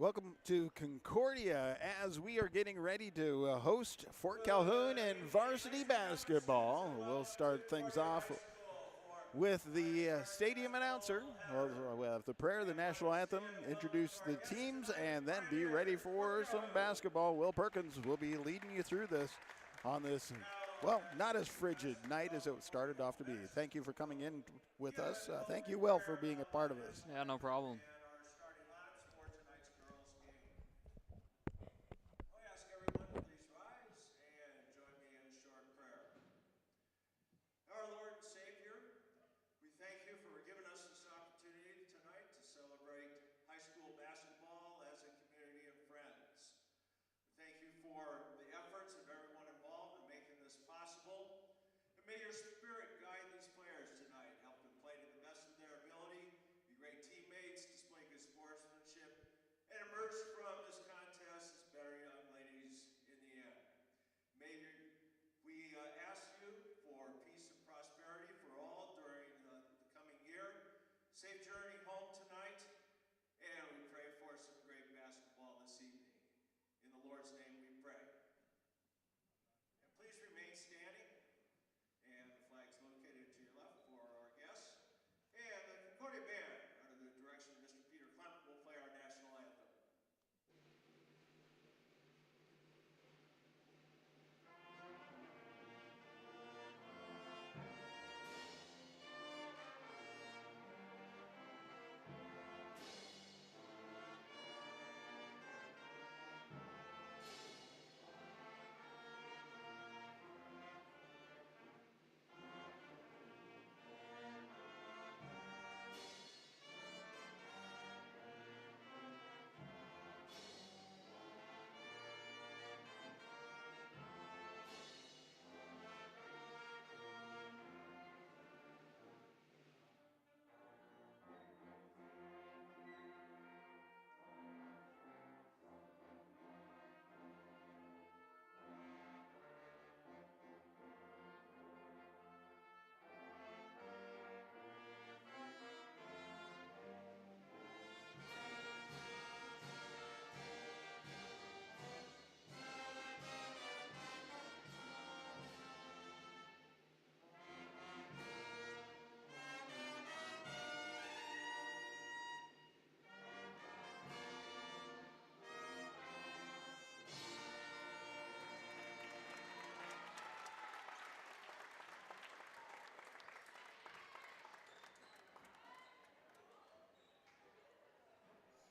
Welcome to Concordia as we are getting ready to host Fort Calhoun and varsity basketball. We'll start things off with the stadium announcer. We'll have the prayer, the national anthem, introduce the teams, and then be ready for some basketball. Will Perkins will be leading you through this on this, well, not as frigid night as it started off to be. Thank you for coming in with us. Thank you, Will, for being a part of this. Yeah, no problem. Our Lord and Savior, we thank you for giving us this opportunity tonight to celebrate high school basketball as a community of friends. We thank you for the efforts of everyone involved in making this possible. And may your spirit guide these players tonight, help them play to the best of their ability, be great teammates, display good sportsmanship, and emerge from this contest as better young ladies in the end. We ask you for peace and prosperity for all during the coming year. Safe journey home tonight, and we pray for some great basketball this evening. In the Lord's name we pray. And please remain standing, and the flag's located to your left for our guests. And the Concordia Band, under the direction of Mr. Peter Clement, will play our national anthem.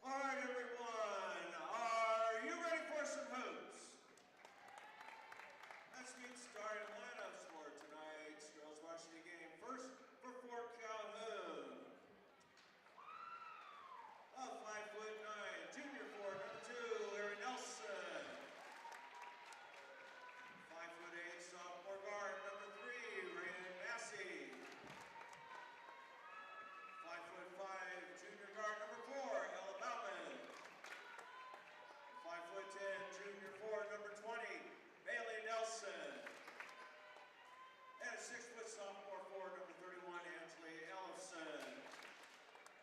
All right, everyone, are you ready for some hoops? Let's get started lineups for tonight's girls varsity game. First, for Fort Calhoun. 5'9", junior forward, number 2, Larry Nelson. 5'8", sophomore guard, number 3, Raymond Massey. 5'5", junior guard, number 4, Ella Bauman. 5'10", junior forward, number 20, Bailey Nelson. And a 6-foot sophomore forward, number 31, Ansley Ellison.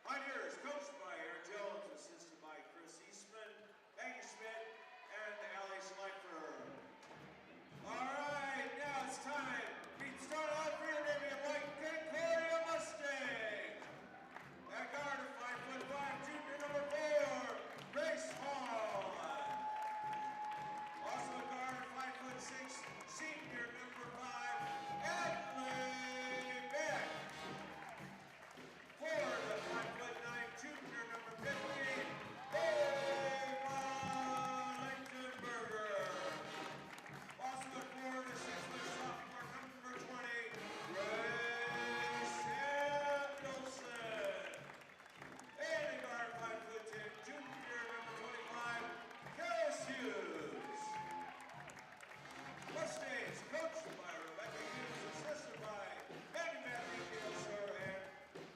Pioneers, coached by Eric Jones, assisted by Chris Eastman, Maggie Schmidt, and Allie Schleifer. All right, now it's time. We start off for your navy and white Concordia Mustang. At guard, 5'5", junior number 4, Grace Hall. Also a guard, 5'6", senior number 5, Adley Beck. Forward, the 5'9", junior number 15, Ava Lichtenberger. Also a forward, a 6-foot sophomore number 20, Grace Samuelson. And a guard, 5'10", junior number 25, Karis Hughes. Mustangs, coached by Rebecca Hughes, assisted by Mandy Matthew Nielsen and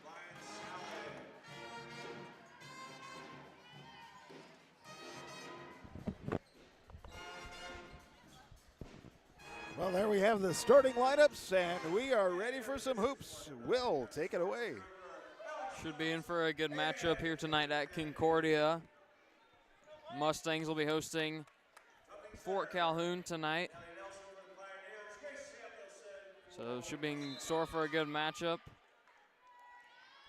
Ryan Sally. Well, there we have the starting lineups, and we are ready for some hoops. Will, take it away. Should be in for a good matchup here tonight at Concordia. Mustangs will be hosting Fort Calhoun tonight. So should be in store for a good matchup.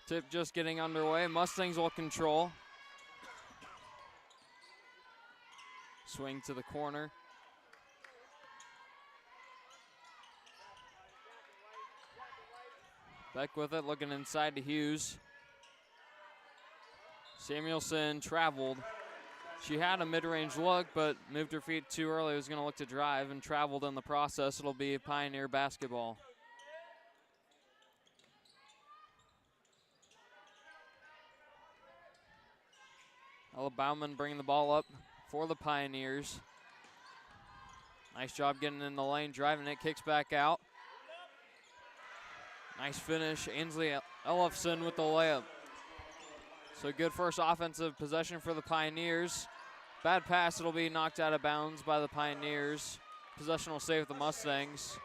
Tip just getting underway. Mustangs will control. Swing to the corner. Beck with it, looking inside to Hughes. Samuelson traveled. She had a mid-range look, but moved her feet too early. Was going to look to drive and traveled in the process. It'll be Pioneer basketball. Ella Bauman bringing the ball up for the Pioneers. Nice job getting in the lane, driving it, kicks back out. Nice finish, Ainsley Ellefson with the layup. So good first offensive possession for the Pioneers. Bad pass, it'll be knocked out of bounds by the Pioneers. Possession will stay with the Mustangs.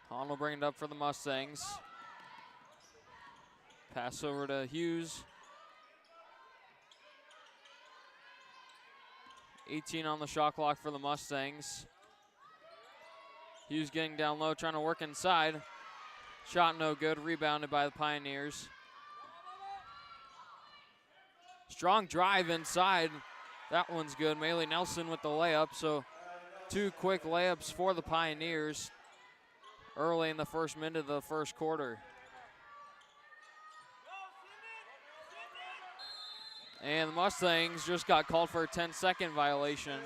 Hahn will bring it up for the Mustangs. Pass over to Hughes. 18 on the shot clock for the Mustangs. Hughes getting down low, trying to work inside. Shot no good, rebounded by the Pioneers. Strong drive inside. That one's good. Maylee Nelson with the layup, so 2 quick layups for the Pioneers early in the first minute of the first quarter. And the Mustangs just got called for a 10-second violation.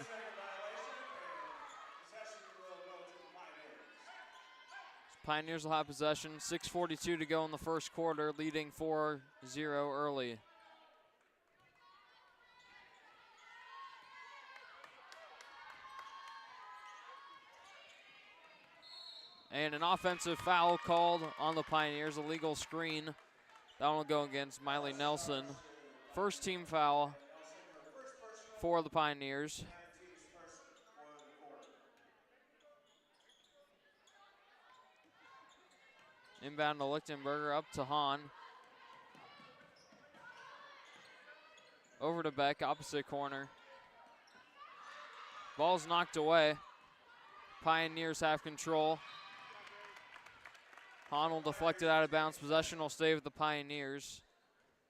Pioneers will have possession. 6:42 to go in the first quarter, leading 4-0 early. And an offensive foul called on the Pioneers, a legal screen. That one will go against Miley Nelson. First team foul for the Pioneers. Inbound to Lichtenberger, up to Hahn. Over to Beck, opposite corner. Ball's knocked away. Pioneers have control. Hahn will deflect it out of bounds. Possession will stay with the Pioneers.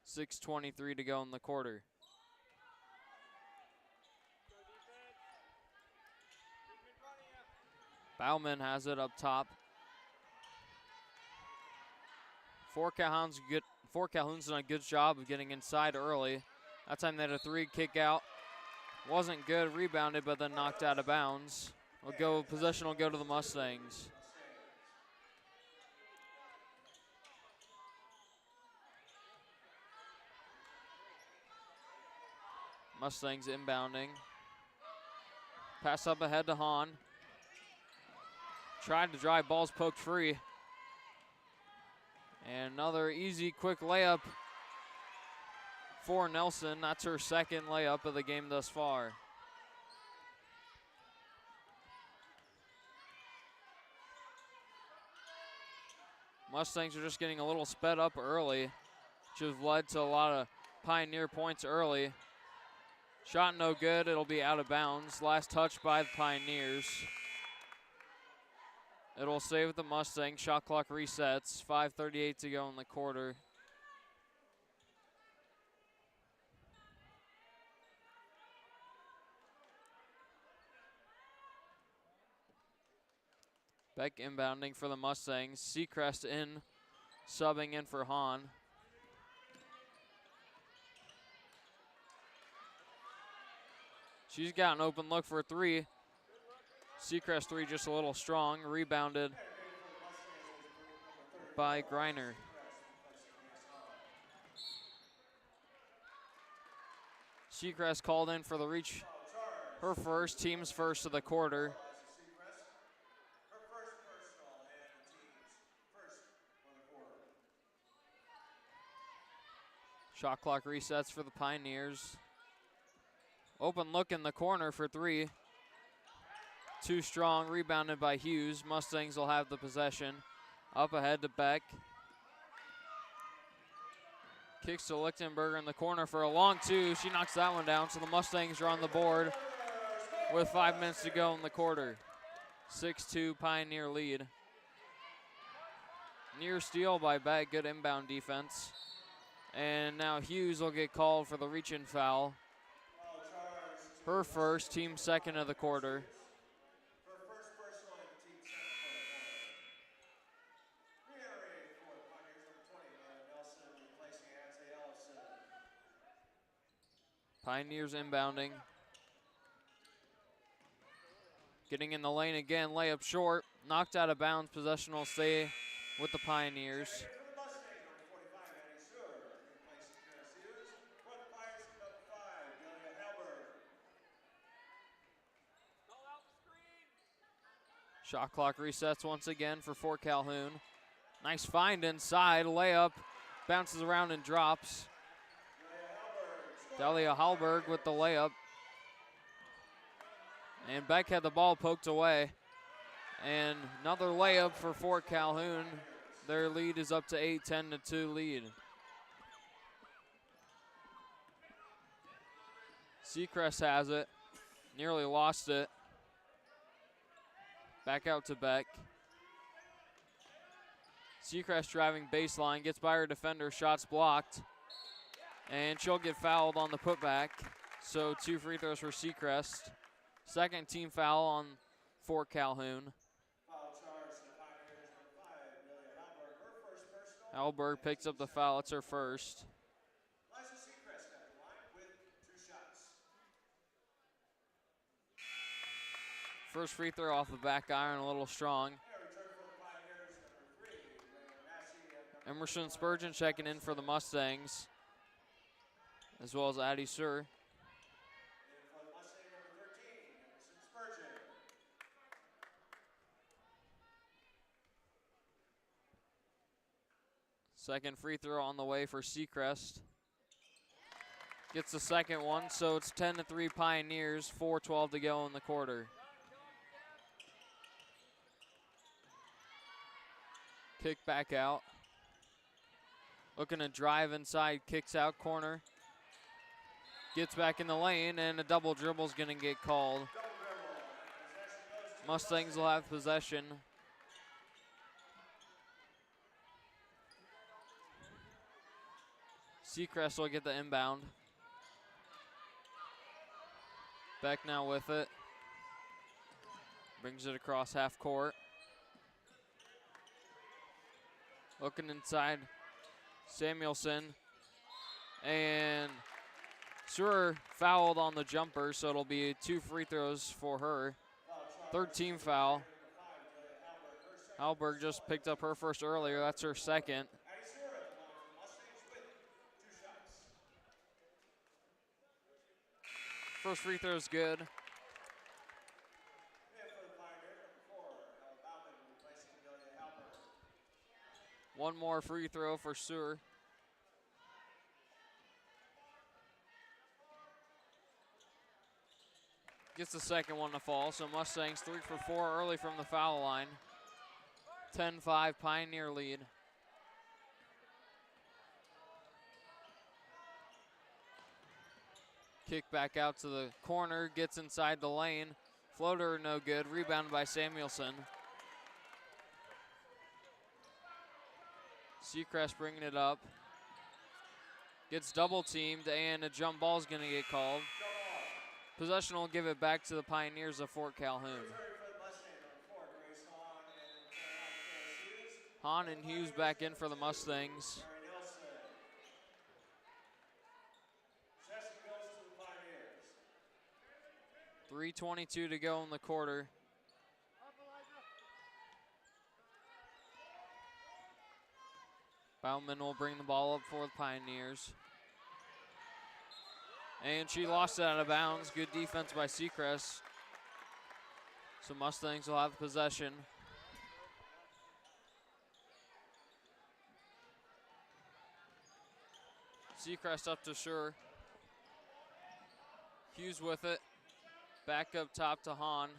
6:23 to go in the quarter. Bauman has it up top. Fort Calhoun's done a good job of getting inside early. That time they had a 3 kick out. Wasn't good, rebounded, but then knocked out of bounds. Possession will go to the Mustangs. Mustangs inbounding. Pass up ahead to Hahn. Tried to drive, ball's poked free. And another easy, quick layup for Nelson. That's her second layup of the game thus far. Mustangs are just getting a little sped up early, which has led to a lot of Pioneer points early. Shot no good, it'll be out of bounds. Last touch by the Pioneers. It'll stay with the Mustangs. Shot clock resets. 5:38 to go in the quarter. Beck inbounding for the Mustangs. Seacrest in, subbing in for Hahn. She's got an open look for a 3. Seacrest 3 just a little strong. Rebounded by Greiner. Seacrest called in for the reach. Her first, team's first of the quarter. Shot clock resets for the Pioneers. Open look in the corner for 3. Too strong, rebounded by Hughes. Mustangs will have the possession. Up ahead to Beck. Kicks to Lichtenberger in the corner for a long two. She knocks that one down, so the Mustangs are on the board with 5 minutes to go in the quarter. 6-2 Pioneer lead. Near steal by Beck, good inbound defense. And now Hughes will get called for the reach-in foul. Her first, team second of the quarter. Pioneers inbounding. Getting in the lane again, layup short. Knocked out of bounds, possession will stay with the Pioneers. Shot clock resets once again for Fort Calhoun. Nice find inside, layup, bounces around and drops. Delia Hallberg with the layup. And Beck had the ball poked away. And another layup for Fort Calhoun. Their lead is up to 8, 10-2 lead. Seacrest has it, nearly lost it. Back out to Beck. Seacrest driving baseline, gets by her defender, shots blocked. And she'll get fouled on the putback. So 2 free throws for Seacrest. Second team foul on Fort Calhoun. Hallberg picks up the foul, it's her first. First free throw off the back iron, a little strong. Emerson Spurgeon checking in for the Mustangs, as well as Addie Sur. Second free throw on the way for Seacrest. Gets the second one, so it's 10-3 Pioneers, 4:12 to go in the quarter. Kick back out. Looking to drive inside, kicks out corner. Gets back in the lane, and a double dribble is going to get called. Mustangs will have possession. Seacrest will get the inbound. Beck now with it. Brings it across half court. Looking inside, Samuelson. And Sur fouled on the jumper, so it'll be 2 free throws for her. Third team foul. Hallberg just picked up her first earlier, that's her second. First free throw is good. One more free throw for Sur. Gets the second one to fall, so Mustangs 3 for 4 early from the foul line. 10-5 Pioneer lead. Kick back out to the corner, gets inside the lane. Floater no good, rebounded by Samuelson. Seacrest bringing it up. Gets double teamed, and a jump ball is going to get called. Possession will give it back to the Pioneers of Fort Calhoun. Hahn and Hughes back in for the Mustangs. 3:22 to go in the quarter. Bauman will bring the ball up for the Pioneers. And she lost it out of bounds. Good defense by Seacrest. So Mustangs will have possession. Seacrest up to Schur. Hughes with it. Back up top to Hahn.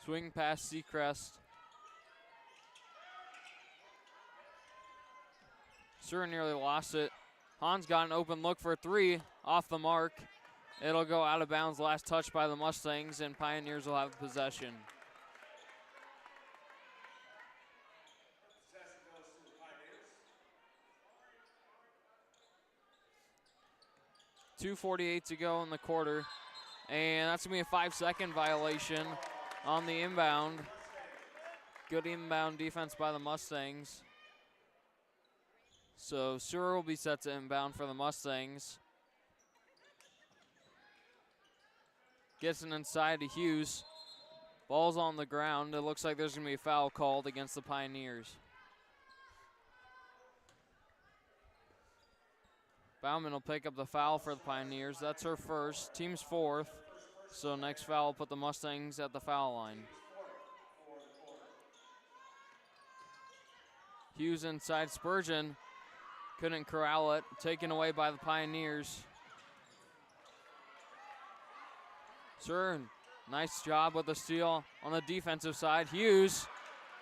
Swing past Seacrest. Sir nearly lost it. Hahn's got an open look for three, off the mark. It'll go out of bounds, last touch by the Mustangs, and Pioneers will have possession. Possession goes to the Pioneers. 2:48 to go in the quarter, and that's going to be a 5-second violation on the inbound. Good inbound defense by the Mustangs. So Seward will be set to inbound for the Mustangs. Gets it inside to Hughes. Ball's on the ground. It looks like there's going to be a foul called against the Pioneers. Bauman will pick up the foul for the Pioneers. That's her first. Team's fourth. So next foul will put the Mustangs at the foul line. Hughes inside Spurgeon. Couldn't corral it. Taken away by the Pioneers. Sir, nice job with the steal on the defensive side. Hughes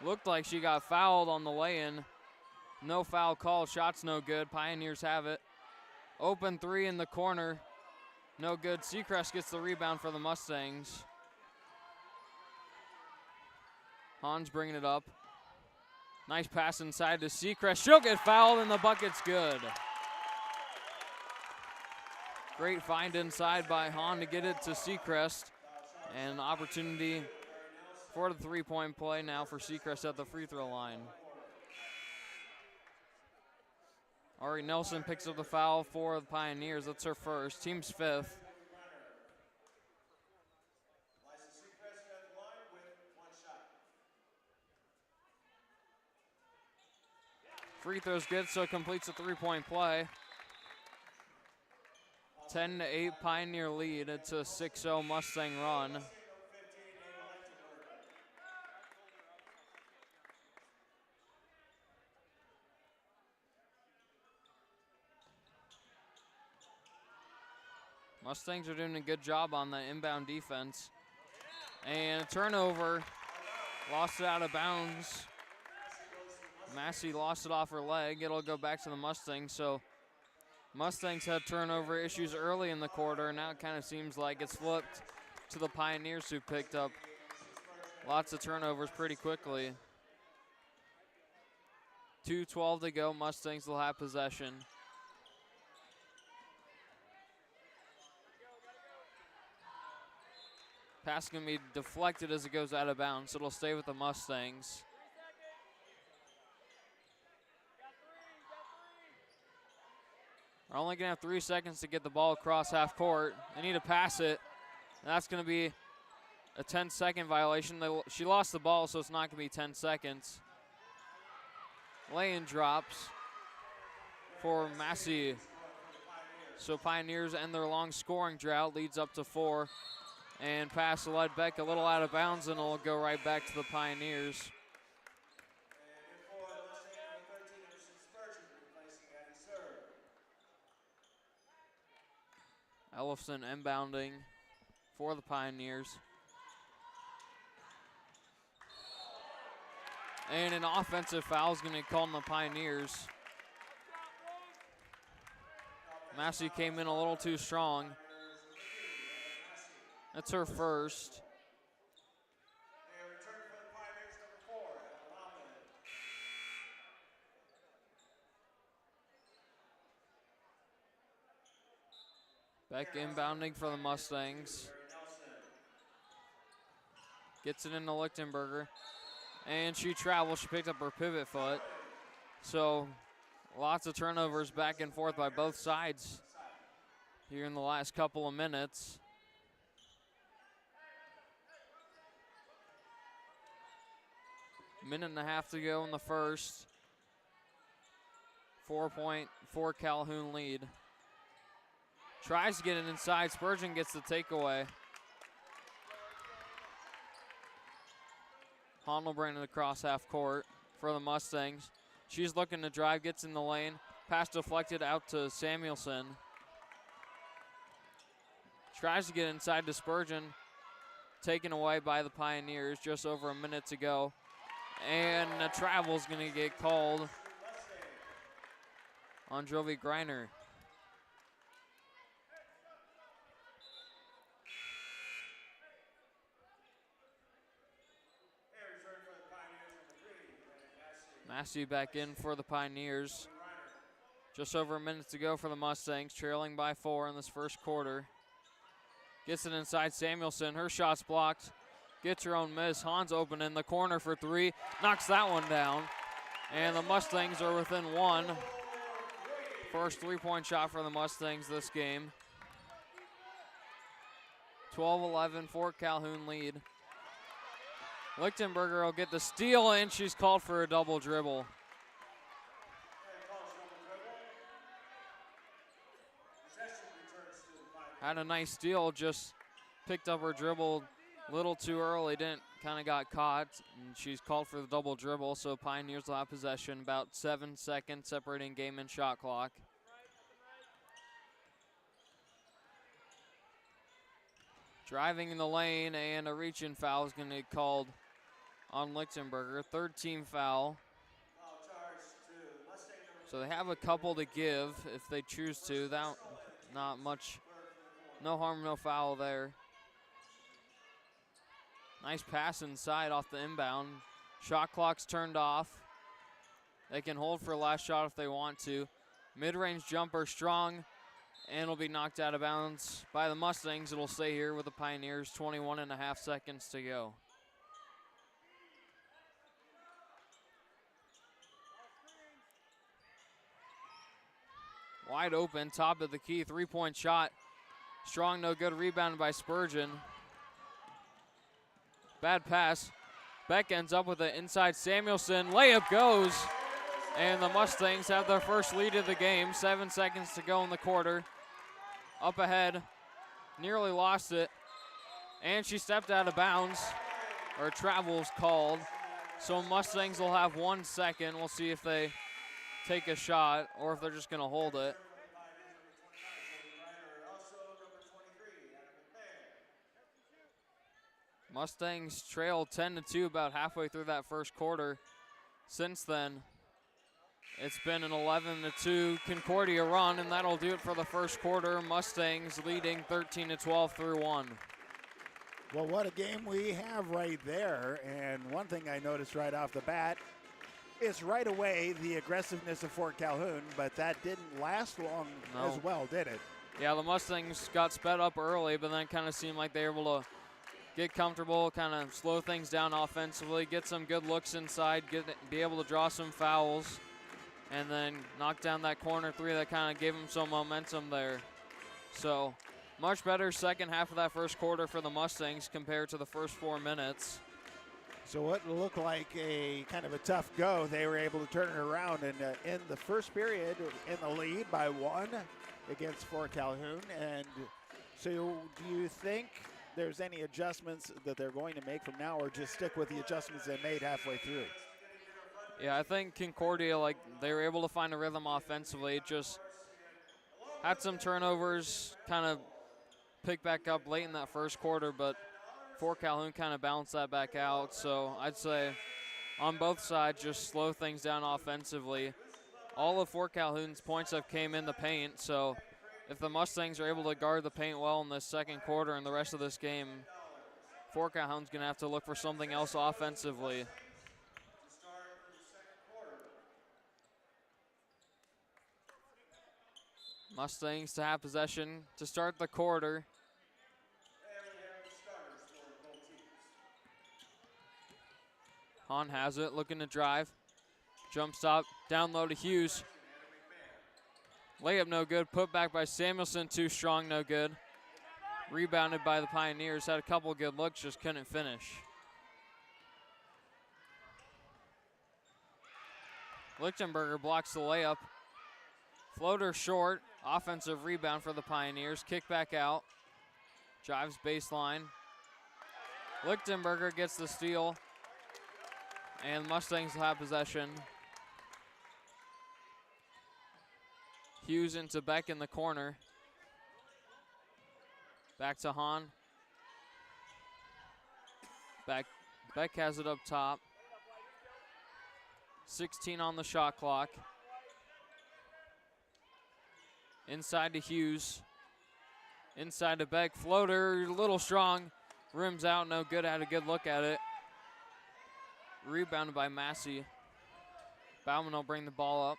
looked like she got fouled on the lay-in. No foul call. Shot's no good. Pioneers have it. Open three in the corner. No good. Seacrest gets the rebound for the Mustangs. Hahn's bringing it up. Nice pass inside to Seacrest. She'll get fouled and the bucket's good. Great find inside by Hahn to get it to Seacrest. And opportunity for the three-point play now for Seacrest at the free throw line. Ari Nelson picks up the foul for the Pioneers. That's her first. Team's fifth. Free throw's good, so it completes a three-point play. 10-8 Pioneer lead. It's a 6-0 Mustang run. Mustangs are doing a good job on the inbound defense. And a turnover. Lost it out of bounds. Massey lost it off her leg. It'll go back to the Mustangs. So Mustangs had turnover issues early in the quarter. Now it kind of seems like it's flipped to the Pioneers who picked up lots of turnovers pretty quickly. 2:12 to go. Mustangs will have possession. Pass can be deflected as it goes out of bounds, so it'll stay with the Mustangs. We're only going to have 3 seconds to get the ball across half court. They need to pass it. And that's going to be a 10-second violation. She lost the ball, so it's not going to be 10 seconds. Lay-in drops for Massey. So Pioneers end their long scoring drought, leads up to 4. And pass led back a little out of bounds, and it'll go right back to the Pioneers. Ellefson inbounding for the Pioneers. And an offensive foul is going to be called on the Pioneers. Massey came in a little too strong. That's her first. Back inbounding for the Mustangs. Gets it into Lichtenberger. And she travels. She picked up her pivot foot. So lots of turnovers back and forth by both sides here in the last couple of minutes. Minute and a half to go in the first. 4-point for Calhoun lead. Tries to get it inside. Spurgeon gets the takeaway. Hahn will bring it across half court for the Mustangs. She's looking to drive, gets in the lane. Pass deflected out to Samuelson. Tries to get inside to Spurgeon. taken away by the Pioneers just over a minute to go. And a travel's going to get called on Jovi Greiner. Massey back in for the Pioneers. Just over a minute to go for the Mustangs, trailing by 4 in this first quarter. Gets it inside Samuelson. Her shot's blocked. Gets her own miss. Hahn's open in the corner for 3. Knocks that one down. And the Mustangs are within 1. First three-point shot for the Mustangs this game. 12-11, Fort Calhoun lead. Lichtenberger will get the steal, and she's called for a double dribble. Had a nice steal, just picked up her dribble a little too early, kind of got caught, and she's called for the double dribble, so Pioneers will have possession, about 7 seconds separating game and shot clock. Driving in the lane, and a reach-in foul is going to get called on Lichtenberger. Third team foul. So they have a couple to give if they choose to. Not much, no harm, no foul there. Nice pass inside off the inbound. Shot clock's turned off. They can hold for a last shot if they want to. Mid-range jumper strong, and it'll be knocked out of bounds by the Mustangs. It'll stay here with the Pioneers, 21.5 seconds to go. Wide open, top of the key, three-point shot. Strong, no good, rebounded by Spurgeon. Bad pass. Beck ends up with it inside Samuelson. Layup goes, and the Mustangs have their first lead of the game. 7 seconds to go in the quarter. Up ahead, nearly lost it, and she stepped out of bounds, or travel's called. So Mustangs will have 1 second. We'll see if they take a shot or if they're just going to hold it. Mustangs trail 10-2 about halfway through that first quarter. Since then, it's been an 11-2 Concordia run, and that'll do it for the first quarter. Mustangs leading 13-12 through 1. Well, what a game we have right there. And one thing I noticed right off the bat is right away the aggressiveness of Fort Calhoun, but that didn't last long as well, did it? Yeah, the Mustangs got sped up early, but then it kind of seemed like they were able to get comfortable, kind of slow things down offensively, get some good looks inside, be able to draw some fouls, and then knock down that corner three that kind of gave them some momentum there. So much better second half of that first quarter for the Mustangs compared to the first 4 minutes. So what looked like a kind of a tough go, they were able to turn it around and end the first period in the lead by 1 against Fort Calhoun. And so do you think there's any adjustments that they're going to make from now, or just stick with the adjustments they made halfway through? Yeah, I think Concordia, they were able to find a rhythm offensively. It just had some turnovers, kind of picked back up late in that first quarter, but Fort Calhoun kind of balanced that back out. So I'd say on both sides, just slow things down offensively. All of Fort Calhoun's points have came in the paint, so if the Mustangs are able to guard the paint well in this second quarter and the rest of this game, Fort Calhoun's going to have to look for something else offensively. Mustangs to have possession to start the quarter. Hahn has it, looking to drive. Jump stop, down low to Hughes. Layup no good, put back by Samuelson, too strong, no good. Rebounded by the Pioneers, had a couple good looks, just couldn't finish. Lichtenberger blocks the layup. Floater short, offensive rebound for the Pioneers, kick back out. Drives baseline. Lichtenberger gets the steal, and Mustangs will have possession. Hughes into Beck in the corner. Back to Hahn. Beck has it up top. 16 on the shot clock. Inside to Hughes. Inside to Beck. Floater, a little strong. Rims out, no good. Had a good look at it. Rebounded by Massey. Bauman will bring the ball up.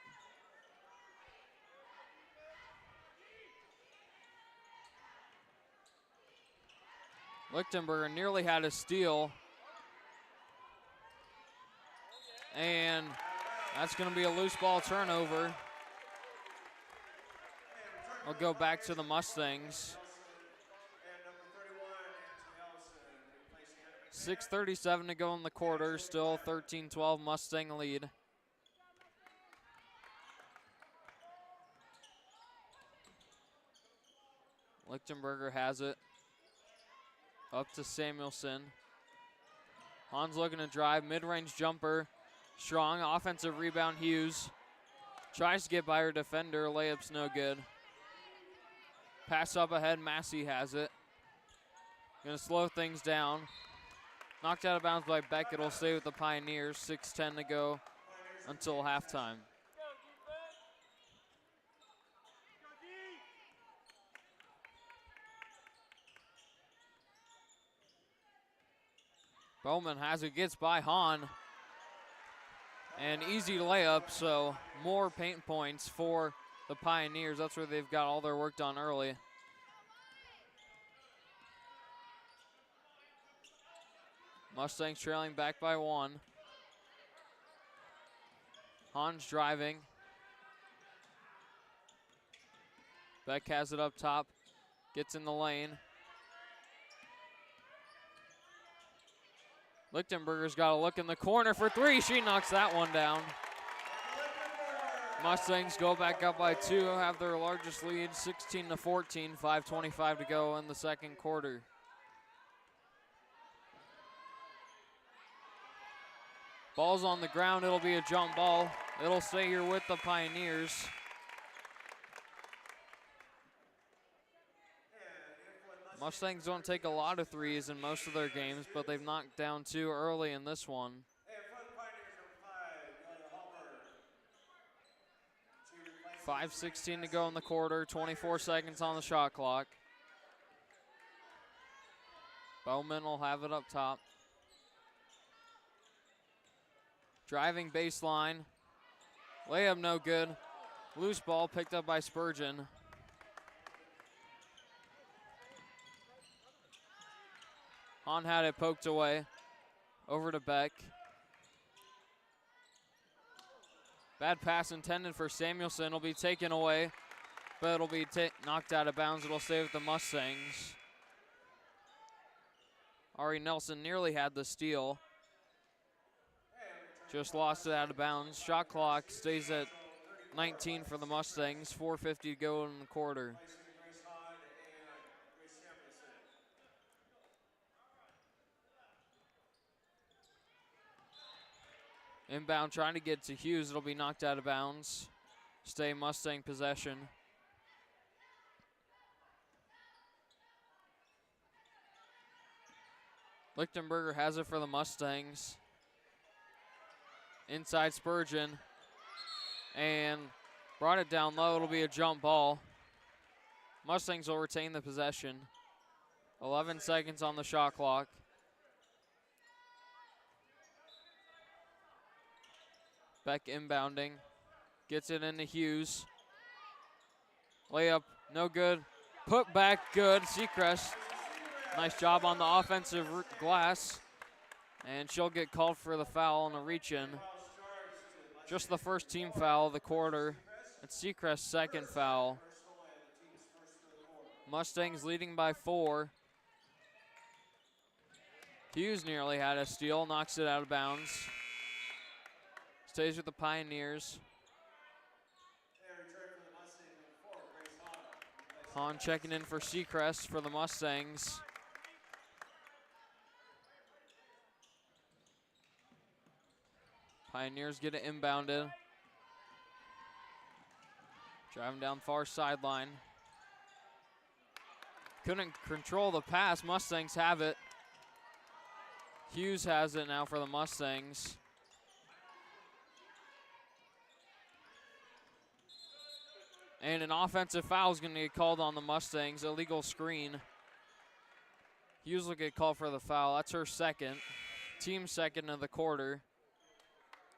Lichtenberger nearly had a steal. And that's going to be a loose ball turnover. We'll go back to the Mustangs. 6:37 to go in the quarter. Still 13-12 Mustang lead. Lichtenberger has it. Up to Samuelson. Hahn's looking to drive. Mid-range jumper. Strong. Offensive rebound, Hughes. Tries to get by her defender. Layup's no good. Pass up ahead. Massey has it. Gonna slow things down. Knocked out of bounds by Beck. It'll stay with the Pioneers. 6:10 to go until halftime. Bowman has it, gets by Hahn. And easy layup, so more paint points for the Pioneers. That's where they've got all their work done early. Mustangs trailing back by 1. Hahn's driving. Beck has it up top, gets in the lane. Lichtenberger's got a look in the corner for 3. She knocks that one down. Mustangs go back up by 2, have their largest lead, 16-14, 5:25 to go in the second quarter. Ball's on the ground, it'll be a jump ball. It'll stay here with the Pioneers. Mustangs don't take a lot of threes in most of their games, but they've knocked down 2 early in this one. 5:16 to go in the quarter, 24 seconds on the shot clock. Bowman will have it up top. Driving baseline. Layup no good. Loose ball picked up by Spurgeon. Hahn had it poked away. Over to Beck. Bad pass intended for Samuelson. Will be taken away, but it'll be knocked out of bounds. It'll stay with the Mustangs. Ari Nelson nearly had the steal. Just lost it out of bounds. Shot clock stays at 19 for the Mustangs. 4:50 to go in the quarter. Inbound trying to get to Hughes. It'll be knocked out of bounds. Stay Mustang possession. Lichtenberger has it for the Mustangs. Inside Spurgeon. And brought it down low. It'll be a jump ball. Mustangs will retain the possession. 11 seconds on the shot clock. Beck inbounding. Gets it into Hughes. Layup, no good. Put back, good. Seacrest, nice job on the offensive glass. And she'll get called for the foul on the reach-in. Just the first team foul of the quarter. It's Seacrest's second foul. Mustangs leading by 4. Hughes nearly had a steal, knocks it out of bounds. Stays with the Pioneers. Hahn checking in for Seacrest for the Mustangs. Pioneers get it inbounded. Driving down far sideline. Couldn't control the pass. Mustangs have it. Hughes has it now for the Mustangs. And an offensive foul is going to get called on the Mustangs, illegal screen. Hughes will get called for the foul. That's her second, team second of the quarter.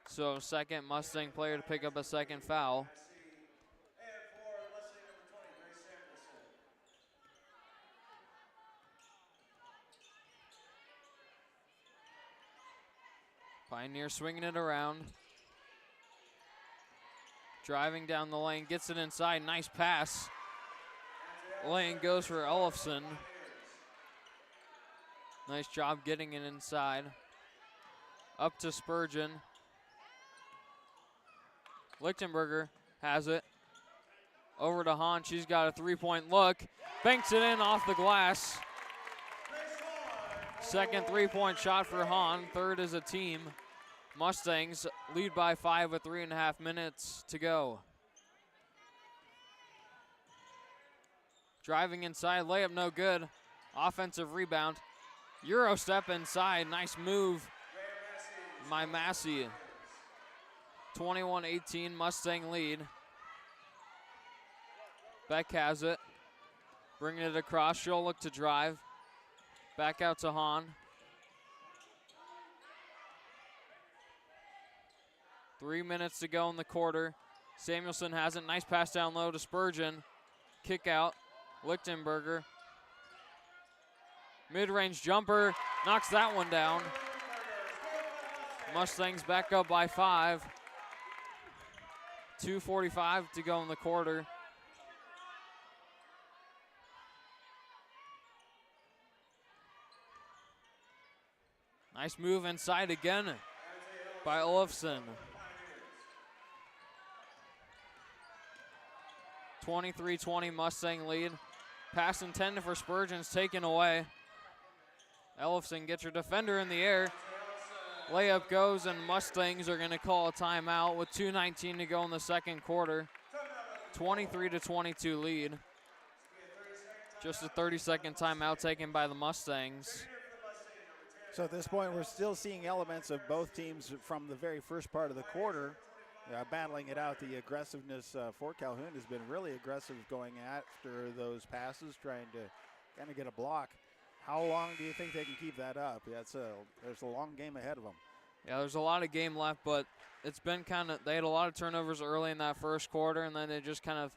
So second Mustang player to pick up a second foul. Pioneer swinging it around. Driving down the lane, gets it inside, nice pass. Lane goes for Ellefson. Nice job getting it inside. Up to Spurgeon. Lichtenberger has it. Over to Hahn, she's got a three-point look. Banks it in off the glass. Second three-point shot for Hahn, third as a team. Mustangs lead by 5 with 3.5 minutes to go. Driving inside, layup no good. Offensive rebound. Euro step inside, nice move by Massey. 21-18 Mustang lead. Beck has it. Bringing it across, she'll look to drive. Back out to Hahn. 3 minutes to go in the quarter. Samuelson has it. Nice pass down low to Spurgeon. Kick out. Lichtenberger. Mid-range jumper. Knocks that one down. Mustangs back up by 5. 2:45 to go in the quarter. Nice move inside again by Olofsson. 23-20 Mustang lead. Pass intended for Spurgeon's taken away. Ellefson gets her defender in the air. Layup goes, and Mustangs are going to call a timeout with 2:19 to go in the second quarter. 23-22 lead. Just a 30-second timeout taken by the Mustangs. So at this point, we're still seeing elements of both teams from the very first part of the quarter battling it out. The aggressiveness for Calhoun has been really aggressive going after those passes, trying to kind of get a block. How long do you think they can keep that up? Yeah, there's a long game ahead of them. Yeah, there's a lot of game left, but it's been kind of, they had a lot of turnovers early in that first quarter, and then they just kind of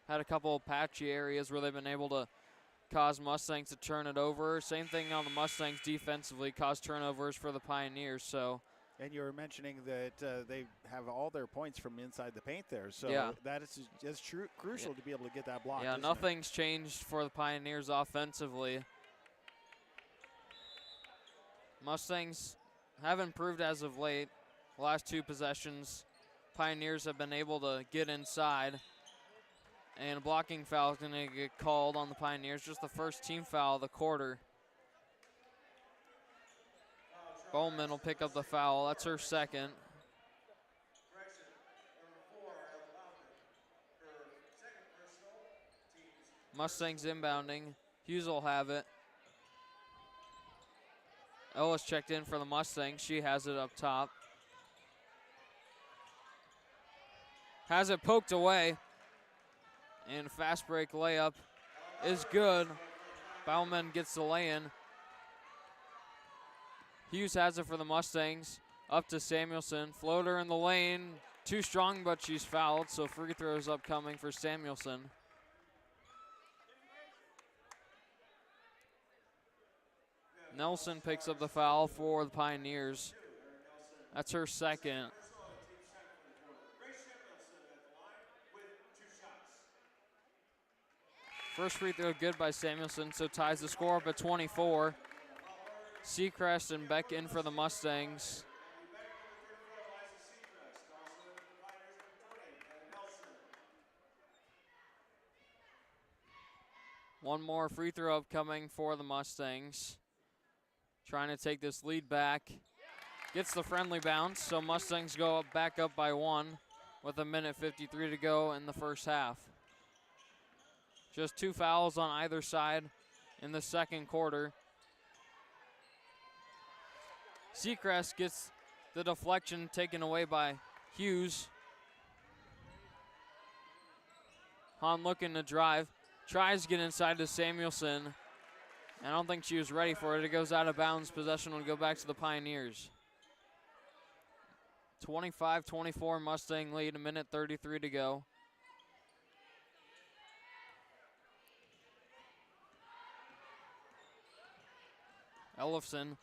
had a couple of patchy areas where they've been able to cause Mustangs to turn it over. Same thing on the Mustangs defensively, caused turnovers for the Pioneers. So. And you were mentioning that they have all their points from inside the paint there. So yeah, that is just crucial to be able to get that block. Yeah, nothing's changed for the Pioneers offensively. Mustangs have improved as of late. The last 2 possessions, Pioneers have been able to get inside. And a blocking foul is going to get called on the Pioneers. Just the first team foul of the quarter. Bowman will pick up the foul. That's her second. Mustangs inbounding. Hughes will have it. Ellis checked in for the Mustangs. She has it up top. Has it poked away. And fast break layup is good. Bauman gets the lay-in. Hughes has it for the Mustangs. Up to Samuelson. Floater in the lane. Too strong, but she's fouled, so free throws upcoming for Samuelson. Nelson picks up the foul for the Pioneers. That's her second. First free throw good by Samuelson, so ties the score up at 24. Seacrest and Beck in for the Mustangs. One more free throw upcoming for the Mustangs. Trying to take this lead back. Gets the friendly bounce, so Mustangs go back up by 1 with 1:53 to go in the first half. Just 2 fouls on either side in the second quarter. Seacrest gets the deflection taken away by Hughes. Hahn looking to drive, tries to get inside to Samuelson. I don't think she was ready for it. It goes out of bounds. Possession will go back to the Pioneers. 25-24 Mustang lead, a minute 33 to go. Ellefson.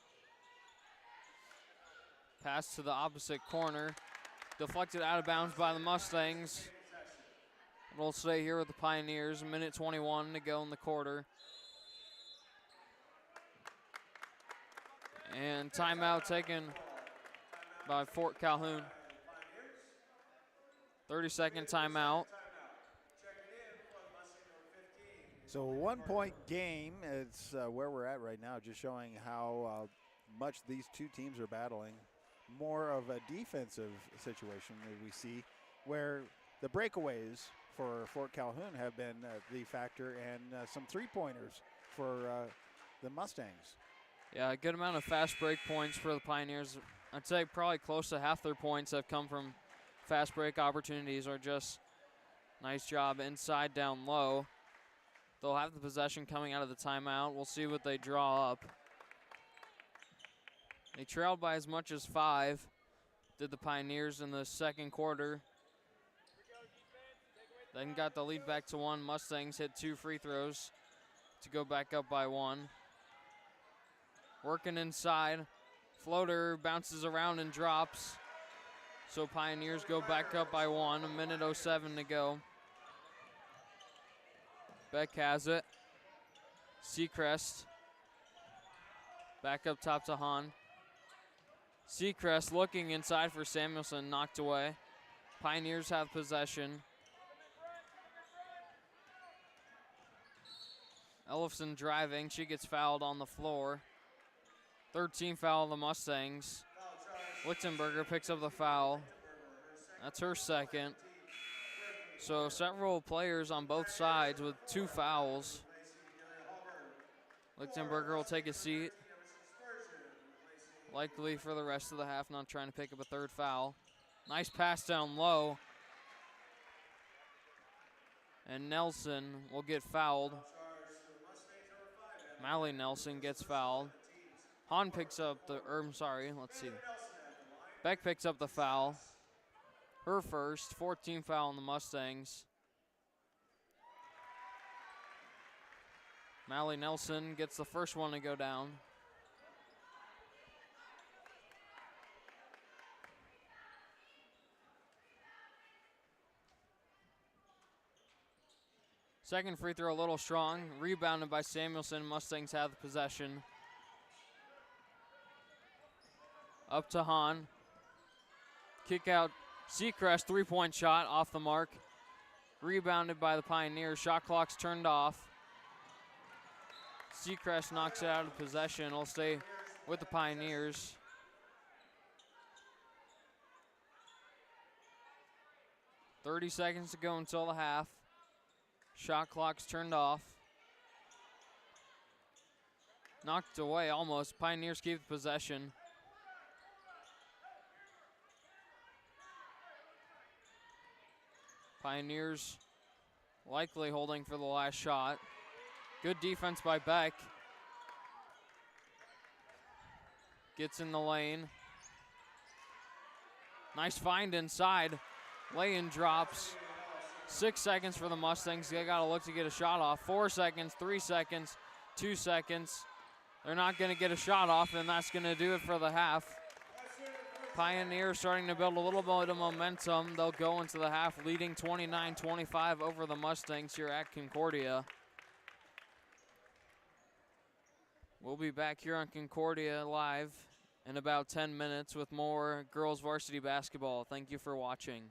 Pass to the opposite corner. Deflected out of bounds by the Mustangs. It'll stay here with the Pioneers. A minute 21 to go in the quarter. And timeout taken by Fort Calhoun. 30-second timeout. So a 1-point game. It's where we're at right now, just showing how much these two teams are battling. More of a defensive situation that we see, where the breakaways for Fort Calhoun have been the factor, and some three-pointers for the Mustangs. Yeah, a good amount of fast break points for the Pioneers. I'd say probably close to half their points have come from fast break opportunities or just nice job inside down low. They'll have the possession coming out of the timeout. We'll see what they draw up. They trailed by as much as 5, did the Pioneers in the second quarter. Then got the lead back to 1. Mustangs hit 2 free throws to go back up by 1. Working inside. Floater bounces around and drops. So Pioneers go back up by 1. A minute 07 to go. Beck has it. Seacrest. Back up top to Hahn. Seacrest looking inside for Samuelson, knocked away. Pioneers have possession. Ellefson driving, she gets fouled on the floor. 13 foul of the Mustangs. Lichtenberger picks up the foul. That's her second. So several players on both sides with 2 fouls. Lichtenberger will take a seat. Likely for the rest of the half, not trying to pick up a 3rd foul. Nice pass down low. And Nelson will get fouled. Mally Nelson gets fouled. Hahn picks up let's see. Beck picks up the foul. Her first, 14 foul on the Mustangs. Mally Nelson gets the first one to go down. Second free throw a little strong. Rebounded by Samuelson. Mustangs have the possession. Up to Hahn. Kick out. Seacrest 3-point shot off the mark. Rebounded by the Pioneers. Shot clock's turned off. Seacrest knocks it out of possession. It'll stay with the Pioneers. .30 seconds to go until the half. Shot clock's turned off. Knocked away almost. Pioneers keep the possession. Pioneers likely holding for the last shot. Good defense by Beck. Gets in the lane. Nice find inside. Lay-in drops. 6 seconds for the Mustangs. They got to look to get a shot off. 4 seconds, 3 seconds, 2 seconds. They're not going to get a shot off, and that's going to do it for the half. Pioneers starting to build a little bit of momentum. They'll go into the half leading 29-25 over the Mustangs here at Concordia. We'll be back here on Concordia Live in about 10 minutes with more girls varsity basketball. Thank you for watching.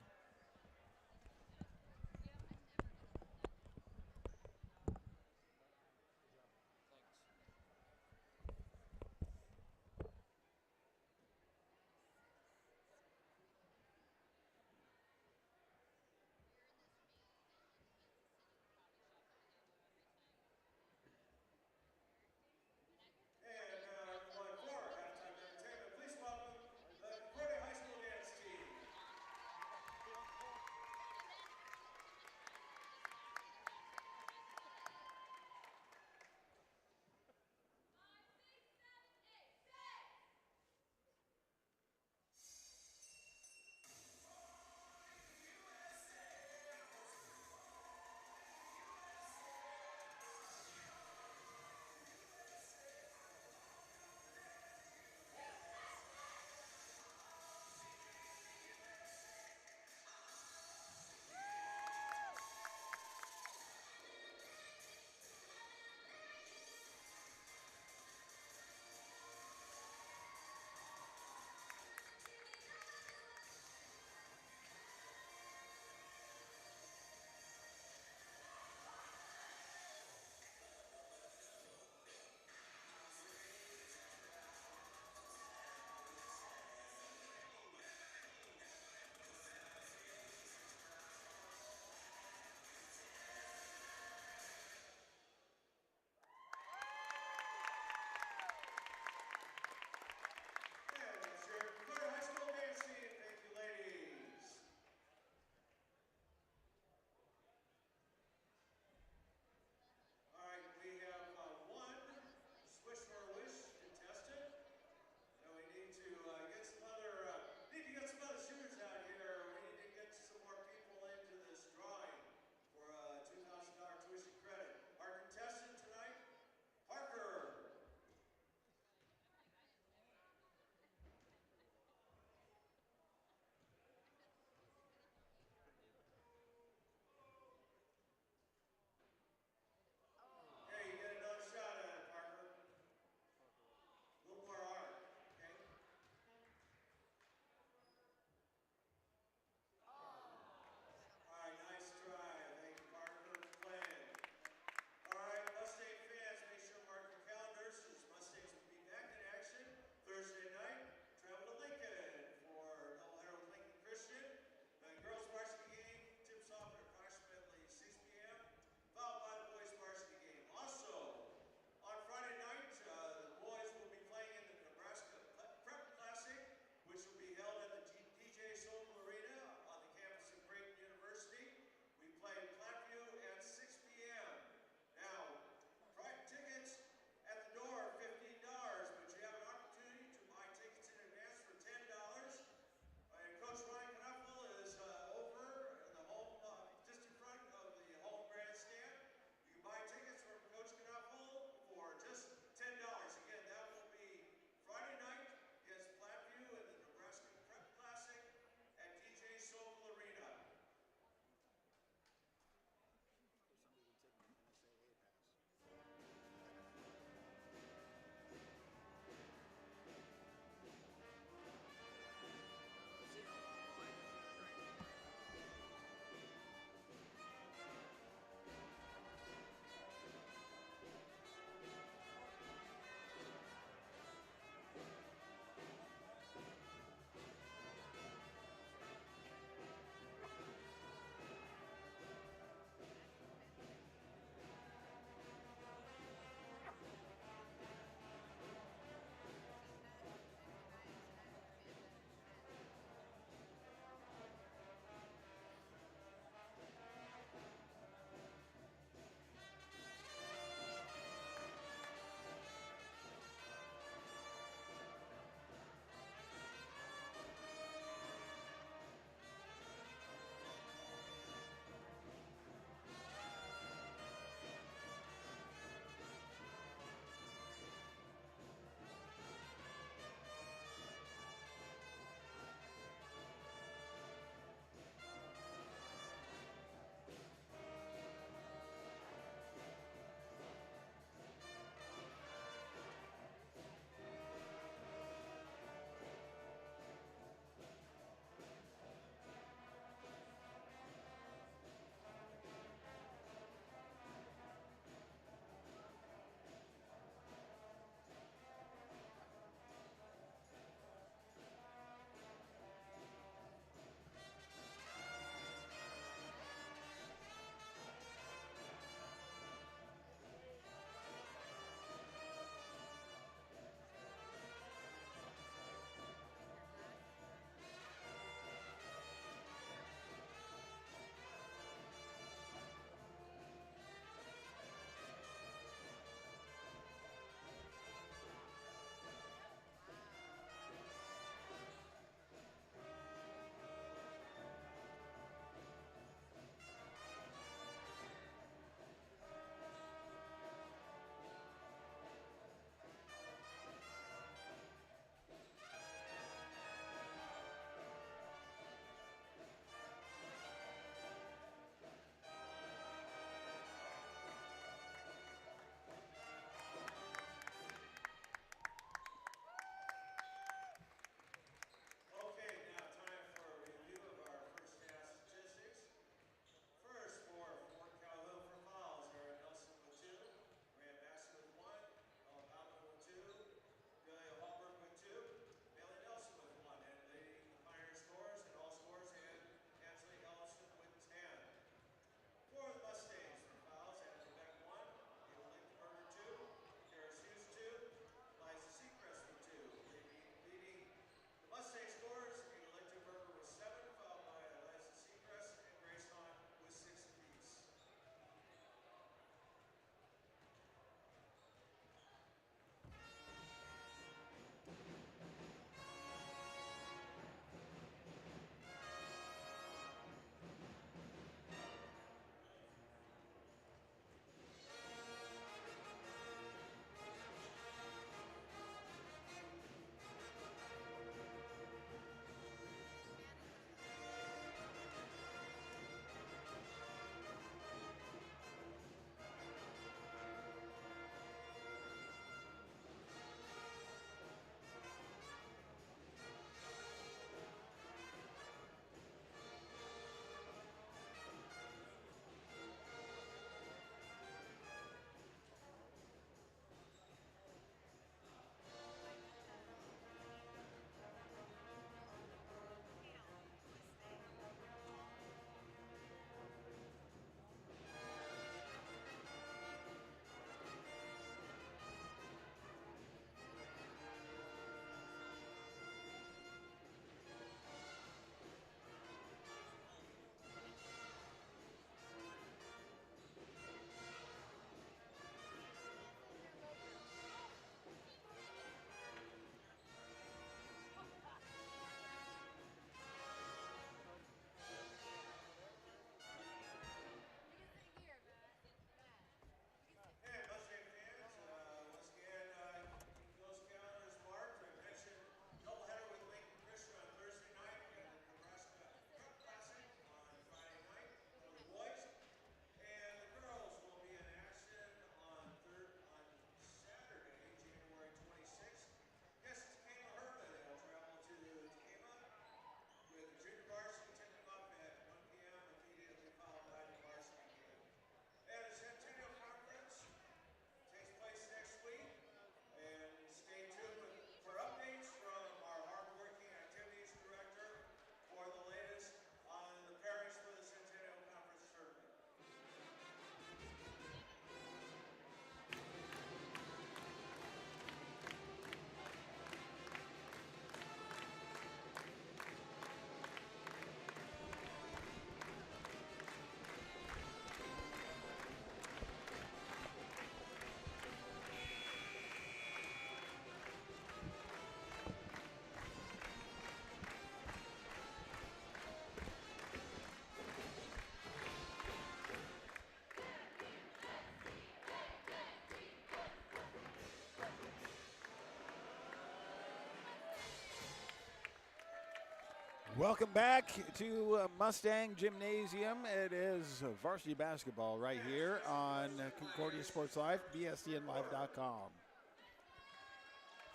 Welcome back to Mustang Gymnasium. It is varsity basketball right here on Concordia Sports Live, bsdnlive.com.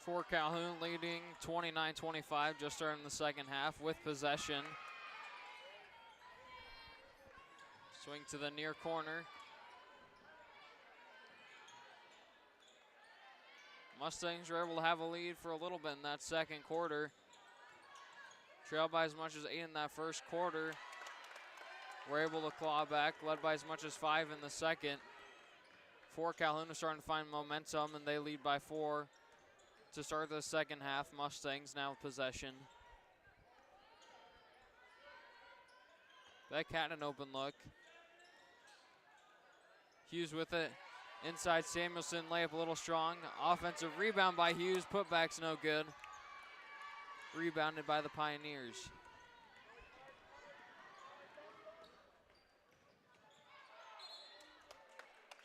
For Calhoun leading 29-25, just starting the second half with possession. Swing to the near corner. Mustangs were able to have a lead for a little bit in that second quarter. Trailed by as much as 8 in that first quarter. We're able to claw back, led by as much as 5 in the second. For Calhoun is starting to find momentum, and they lead by 4 to start the second half. Mustangs now with possession. Beck had an open look. Hughes with it. Inside Samuelson, layup a little strong. Offensive rebound by Hughes, putback's no good. Rebounded by the Pioneers.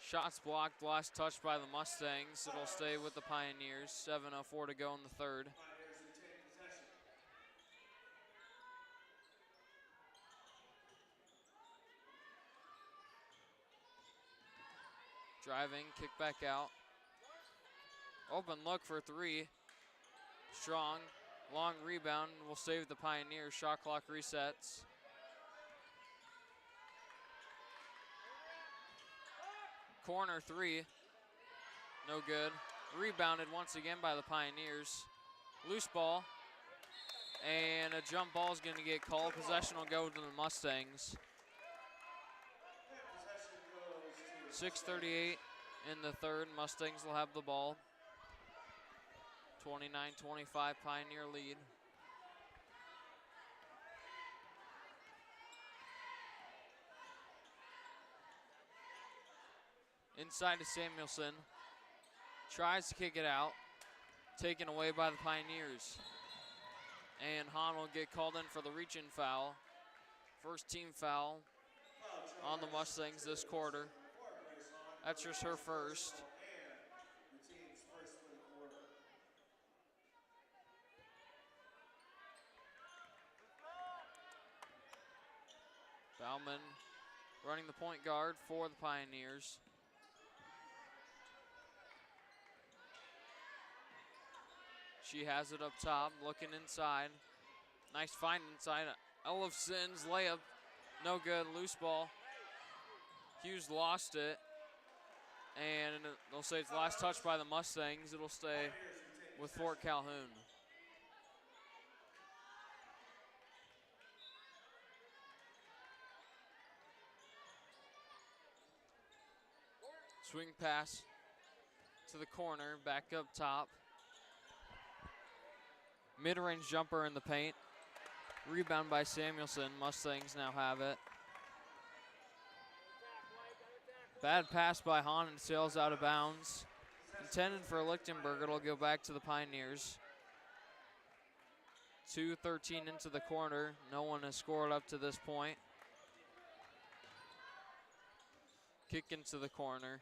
Shots blocked, last touch by the Mustangs. It'll stay with the Pioneers. 7:04 to go in the third. Driving, kick back out. Open look for 3. Strong, long rebound will save the Pioneers. Shot clock resets. Corner 3, no good. Rebounded once again by the Pioneers. Loose ball, and a jump ball is going to get called. Possession will go to the Mustangs. 6:38 in the third. Mustangs will have the ball. 29-25 Pioneer lead. Inside to Samuelson. Tries to kick it out. Taken away by the Pioneers. And Hahn will get called in for the reach-in foul. First team foul on the Mustangs this quarter. That's just her first. Bauman running the point guard for the Pioneers. She has it up top, looking inside. Nice find inside. Ellefson's layup, no good, loose ball. Hughes lost it. And they'll say it's last touch by the Mustangs. It'll stay with Fort Calhoun. Swing pass to the corner, back up top. Mid-range jumper in the paint. Rebound by Samuelson. Mustangs now have it. Bad pass by Hahn and sails out of bounds. Intended for Lichtenberg. It'll go back to the Pioneers. 2:13 into the quarter. No one has scored up to this point. Kick into the corner.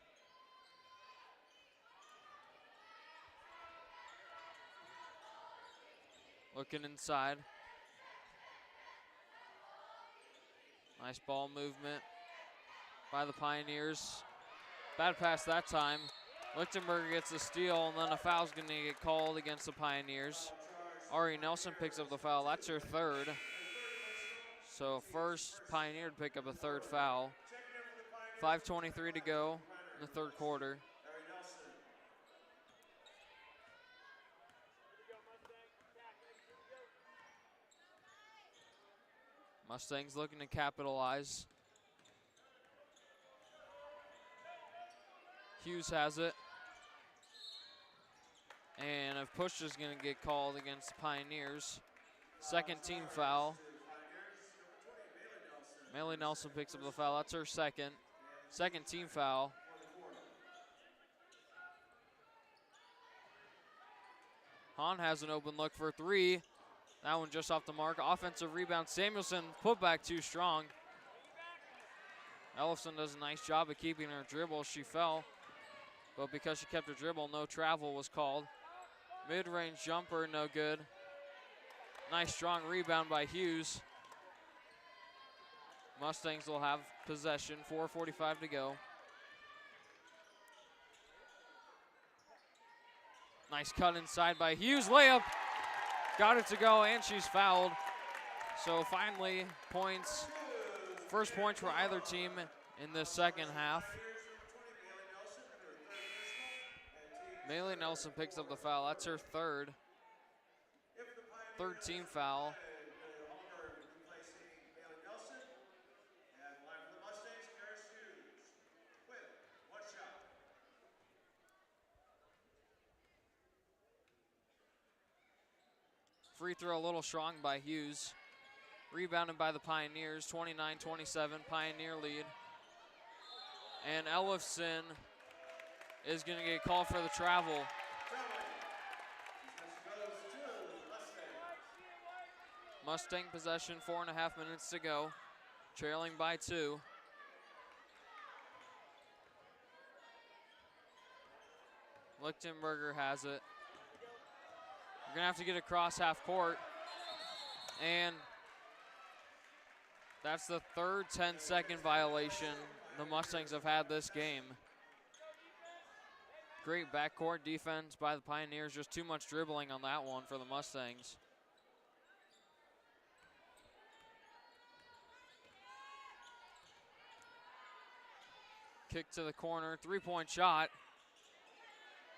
Looking inside. Nice ball movement by the Pioneers. Bad pass that time. Lichtenberg gets the steal, and then a foul's going to get called against the Pioneers. Ari Nelson picks up the foul. That's her third. So first Pioneer to pick up a third foul. 5:23 to go in the third quarter. Mustangs looking to capitalize. Hughes has it. And a push is going to get called against the Pioneers. Second team foul. Melly Nelson picks up the foul. That's her second. Second team foul. Hahn has an open look for 3. That one just off the mark. Offensive rebound. Samuelson put back too strong. Ellefson does a nice job of keeping her dribble. She fell, but because she kept her dribble, no travel was called. Mid-range jumper, no good. Nice strong rebound by Hughes. Mustangs will have possession, 4:45 to go. Nice cut inside by Hughes, layup. Got it to go, and she's fouled. So finally, points. First points for either team in the second half. Bailey Nelson picks up the foul. That's her third team foul. Free throw a little strong by Hughes. Rebounded by the Pioneers, 29-27, Pioneer lead. And Ellefson is going to get called for the travel. Mustang possession, 4.5 minutes to go. Trailing by 2. Lichtenberger has it. We're going to have to get across half court. And that's the third 10-second violation the Mustangs have had this game. Great backcourt defense by the Pioneers. Just too much dribbling on that one for the Mustangs. Kick to the corner, three-point shot.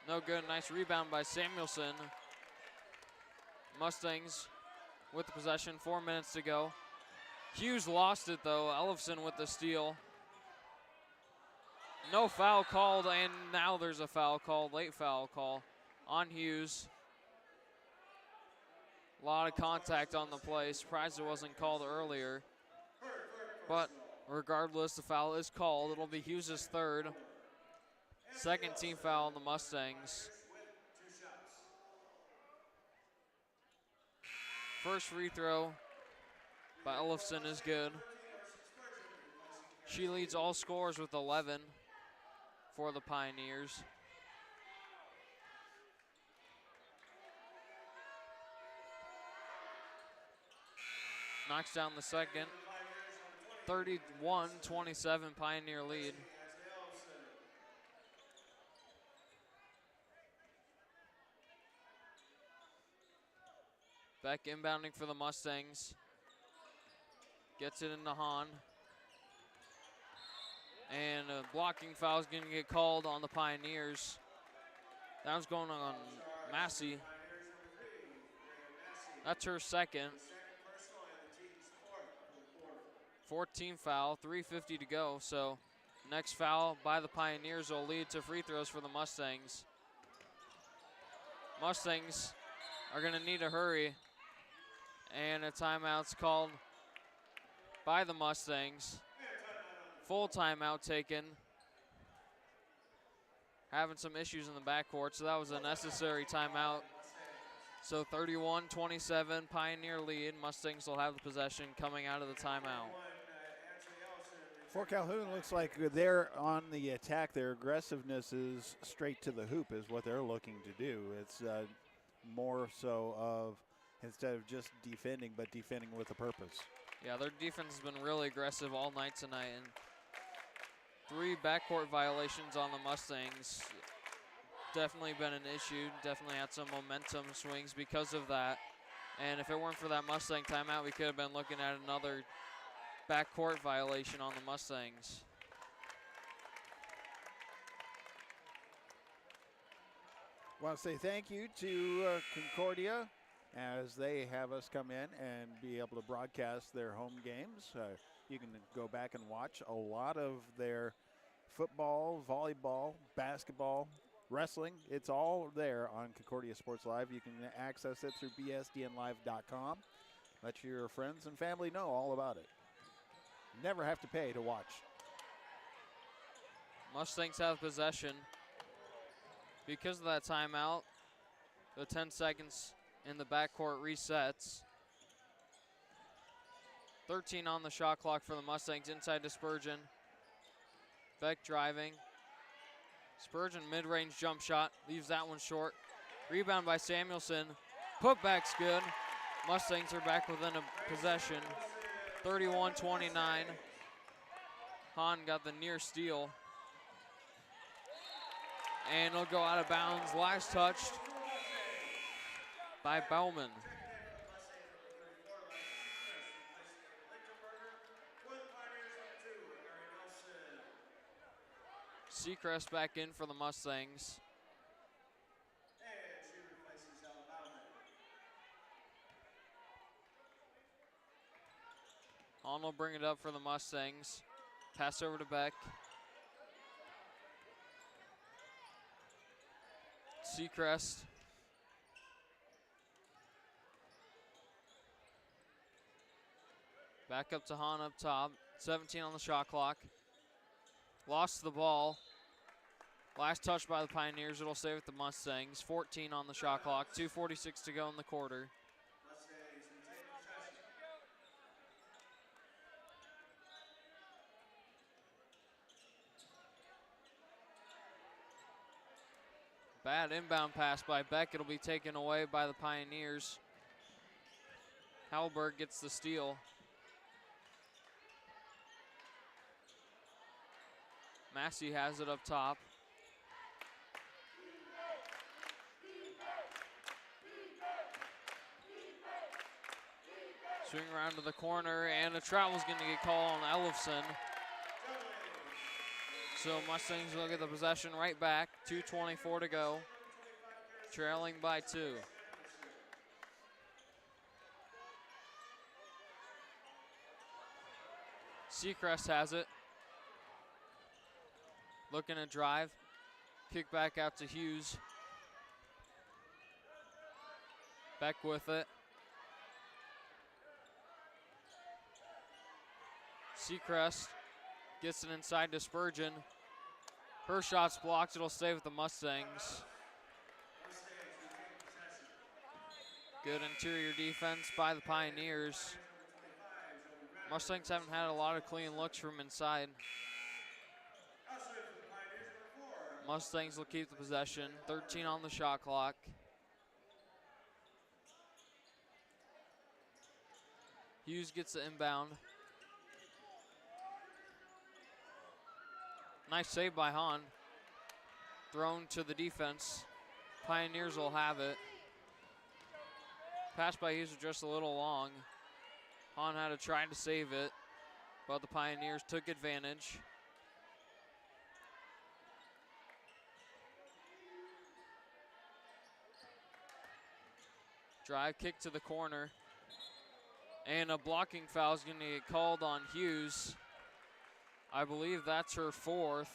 No good, nice rebound by Samuelson. Mustangs with the possession, 4 minutes to go. Hughes lost it though, Ellefson with the steal. No foul called, and now there's a foul called, late foul call on Hughes. A lot of contact on the play, surprised it wasn't called earlier. But regardless, the foul is called. It'll be Hughes' third. Second team foul on the Mustangs. First free throw by Ellefson is good. She leads all scorers with 11 for the Pioneers. Knocks down the second. 31-27 Pioneer lead. Beck inbounding for the Mustangs. Gets it into Hahn. And a blocking foul is going to get called on the Pioneers. That was going on Massey. That's her second. 14 foul, 3:50 to go. So next foul by the Pioneers will lead to free throws for the Mustangs. Mustangs are going to need to hurry. And a timeout's called by the Mustangs. Full timeout taken. Having some issues in the backcourt, so that was a necessary timeout. So 31-27, Pioneer lead. Mustangs will have the possession coming out of the timeout. For Calhoun, looks like they're on the attack. Their aggressiveness is straight to the hoop is what they're looking to do. It's more so of instead of just defending, but defending with a purpose. Yeah, their defense has been really aggressive all night tonight, and 3 backcourt violations on the Mustangs. Definitely been an issue. Definitely had some momentum swings because of that. And if it weren't for that Mustang timeout, we could have been looking at another backcourt violation on the Mustangs. I want to say thank you to Concordia as they have us come in and be able to broadcast their home games. You can go back and watch a lot of their football, volleyball, basketball, wrestling. It's all there on Concordia Sports Live. You can access it through bsdnlive.com. Let your friends and family know all about it. Never have to pay to watch. Mustangs have possession. Because of that timeout, the 10 seconds in the backcourt resets. 13 on the shot clock for the Mustangs, inside to Spurgeon. Beck driving. Spurgeon mid-range jump shot, leaves that one short. Rebound by Samuelson. Putback's good. Mustangs are back within a possession. 31-29. Hahn got the near steal. And it'll go out of bounds. Last touched by Bauman. Seacrest back in for the Mustangs. Hahn will bring it up for the Mustangs. Pass over to Beck. Seacrest. Back up to Hahn up top. 17 on the shot clock. Lost the ball. Last touch by the Pioneers. It'll stay with the Mustangs. 14 on the shot clock. 2:46 to go in the quarter. Bad inbound pass by Beck. It'll be taken away by the Pioneers. Halberg gets the steal. Massey has it up top. Swing around to the corner, and a travel's going to get called on Ellefson. So Mustangs will get the possession right back. 2:24 to go. Trailing by 2. Seacrest has it. Looking to drive. Kick back out to Hughes. Beck with it. Seacrest gets it inside to Spurgeon. Her shot's blocked. It'll stay with the Mustangs. Good interior defense by the Pioneers. Mustangs haven't had a lot of clean looks from inside. Mustangs will keep the possession. 13 on the shot clock. Hughes gets the inbound. Nice save by Hahn. Thrown to the defense. Pioneers will have it. Pass by Hughes was just a little long. Hahn had to try to save it, but the Pioneers took advantage. Drive kick to the corner. And a blocking foul is going to get called on Hughes. I believe that's her 4th.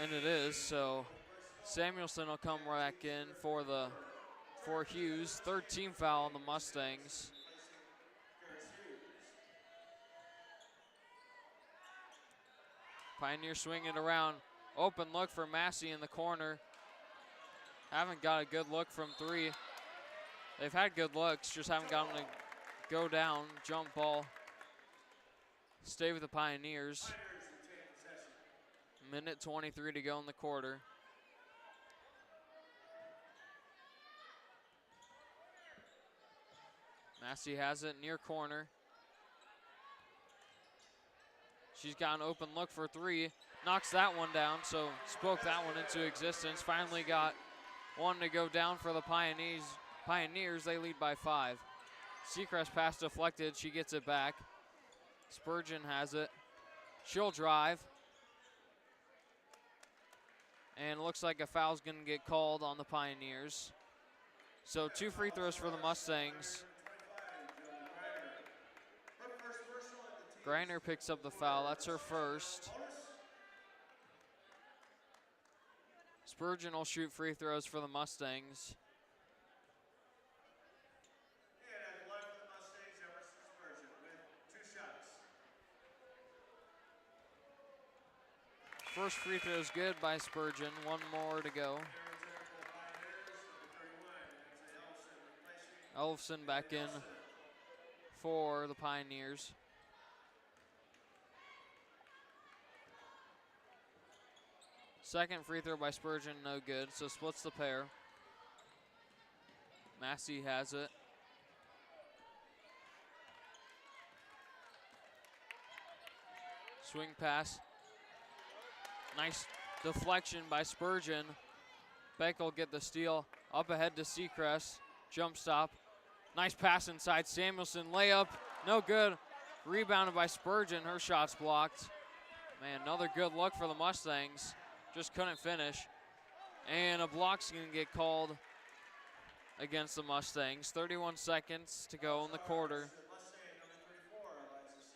And it is, so Samuelson will come back in for Hughes. 3rd team foul on the Mustangs. Pioneer swing it around. Open look for Massey in the corner. Haven't got a good look from 3. They've had good looks, just haven't gotten to go down. Jump ball. Stay with the Pioneers. Minute 23 to go in the quarter. Massey has it near corner. She's got an open look for 3. Knocks that one down, so spoke that one into existence. Finally got one to go down for the Pioneers. They lead by 5. Seacrest pass deflected. She gets it back. Spurgeon has it. She'll drive. And looks like a foul's going to get called on the Pioneers. So 2 free throws for the Mustangs. Greiner picks up the foul. That's her 1st. Spurgeon will shoot free throws for the Mustangs. First free throw is good by Spurgeon. 1 more to go. Ellefson back in for the Pioneers. Second free throw by Spurgeon, no good, so splits the pair. Massey has it. Swing pass. Nice deflection by Spurgeon. Beck will get the steal. Up ahead to Seacrest. Jump stop. Nice pass inside. Samuelson layup. No good. Rebounded by Spurgeon. Her shot's blocked. Man, another good look for the Mustangs. Just couldn't finish. And a block's going to get called against the Mustangs. 31 seconds to go in the quarter.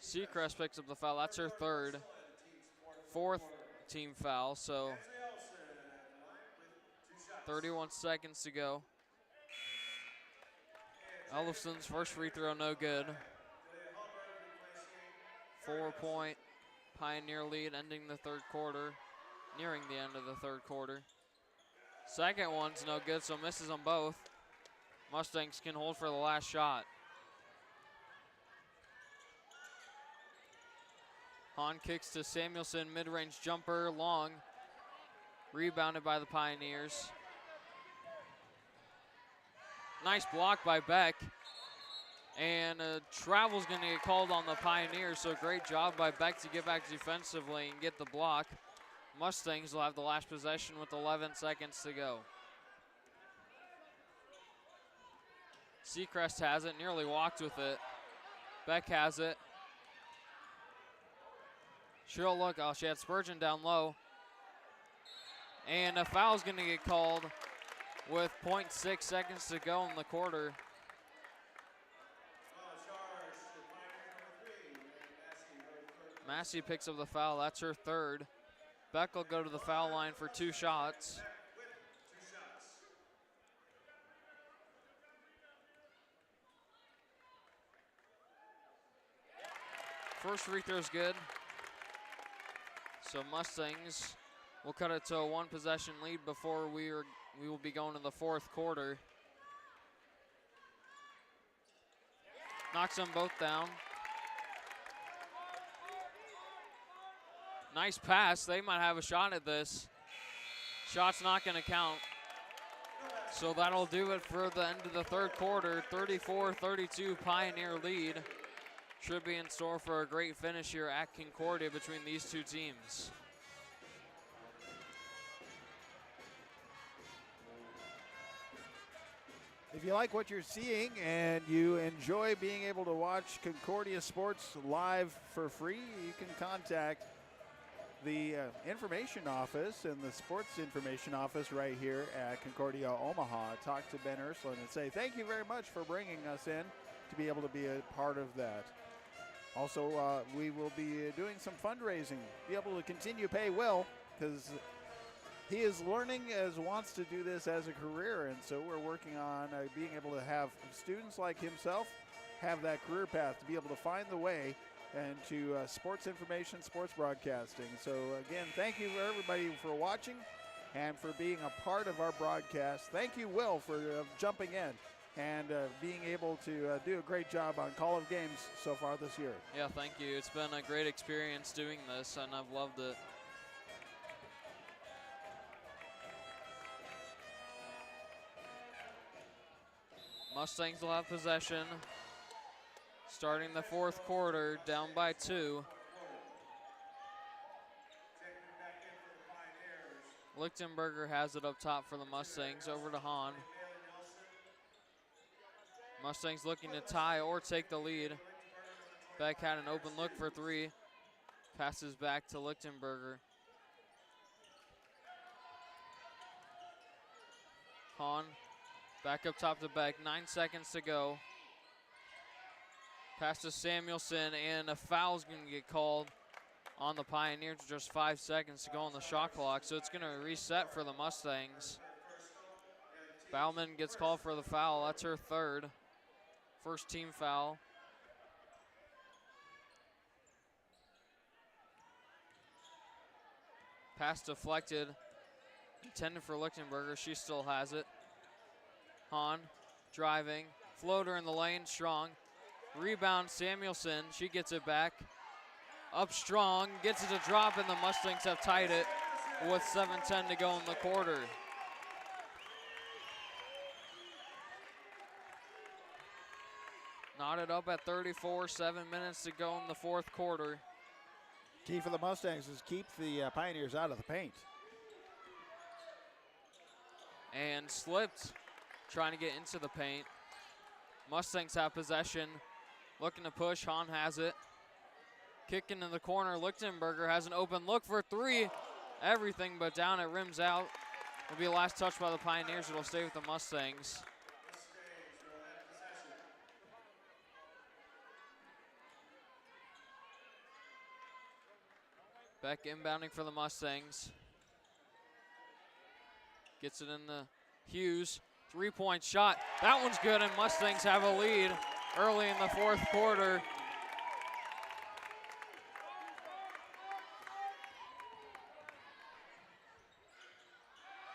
Seacrest picks up the foul. That's her third. Fourth team foul, so 31 seconds to go. Ellefson's first free throw, no good. 4-point Pioneer lead ending the third quarter, nearing the end of the third quarter. Second one's no good, so misses them both. Mustangs can hold for the last shot. Hahn kicks to Samuelson, mid-range jumper, long. Rebounded by the Pioneers. Nice block by Beck. And travel's going to get called on the Pioneers, so great job by Beck to get back defensively and get the block. Mustangs will have the last possession with 11 seconds to go. Seacrest has it, nearly walked with it. Beck has it. She'll look, oh, she had Spurgeon down low. And a foul's going to get called with 0.6 seconds to go in the quarter. Massey picks up the foul, that's her third. Beck will go to the foul line for 2 shots. First free throw's good. So Mustangs will cut it to a 1-possession lead before we will be going to the fourth quarter. Knocks them both down. Nice pass. They might have a shot at this. Shot's not going to count. So that'll do it for the end of the third quarter. 34-32 Pioneer lead. Should be in store for a great finish here at Concordia between these two teams. If you like what you're seeing and you enjoy being able to watch Concordia Sports live for free, you can contact the information office and the sports information office right here at Concordia Omaha. Talk to Ben Ursland and say thank you very much for bringing us in to be able to be a part of that. Also, we will be doing some fundraising, be able to continue to pay Will because he is learning wants to do this as a career, and so we're working on being able to have students like himself have that career path to be able to find the way and to sports information, sports broadcasting. So again, thank you everybody for watching and for being a part of our broadcast. Thank you, Will, for jumping in and being able to do a great job on Call of Games so far this year. Yeah, thank you. It's been a great experience doing this, and I've loved it. Mustangs will have possession. Starting the fourth quarter, down by 2. Lichtenberger has it up top for the Mustangs, over to Hahn. Mustangs looking to tie or take the lead. Beck had an open look for 3. Passes back to Lichtenberger. Hahn back up top to Beck. 9 seconds to go. Pass to Samuelson, and a foul's going to get called on the Pioneers. Just 5 seconds to go on the shot clock, so it's going to reset for the Mustangs. Bauman gets called for the foul. That's her third. First team foul. Pass deflected. Intended for Lichtenberger. She still has it. Hahn driving. Floater in the lane, strong. Rebound, Samuelson. She gets it back. Up strong. Gets it to drop, and the Mustangs have tied it with 7:10 to go in the quarter. Knotted up at 34, 7 minutes to go in the fourth quarter. Key for the Mustangs is keep the Pioneers out of the paint. And slipped, trying to get into the paint. Mustangs have possession, looking to push. Hahn has it. Kicking in the corner. Lichtenberger has an open look for three. Everything but down. It rims out. Will be a last touch by the Pioneers. It'll stay with the Mustangs. Beck inbounding for the Mustangs. Gets it in the Hughes. Three-point shot. That one's good, and Mustangs have a lead early in the fourth quarter.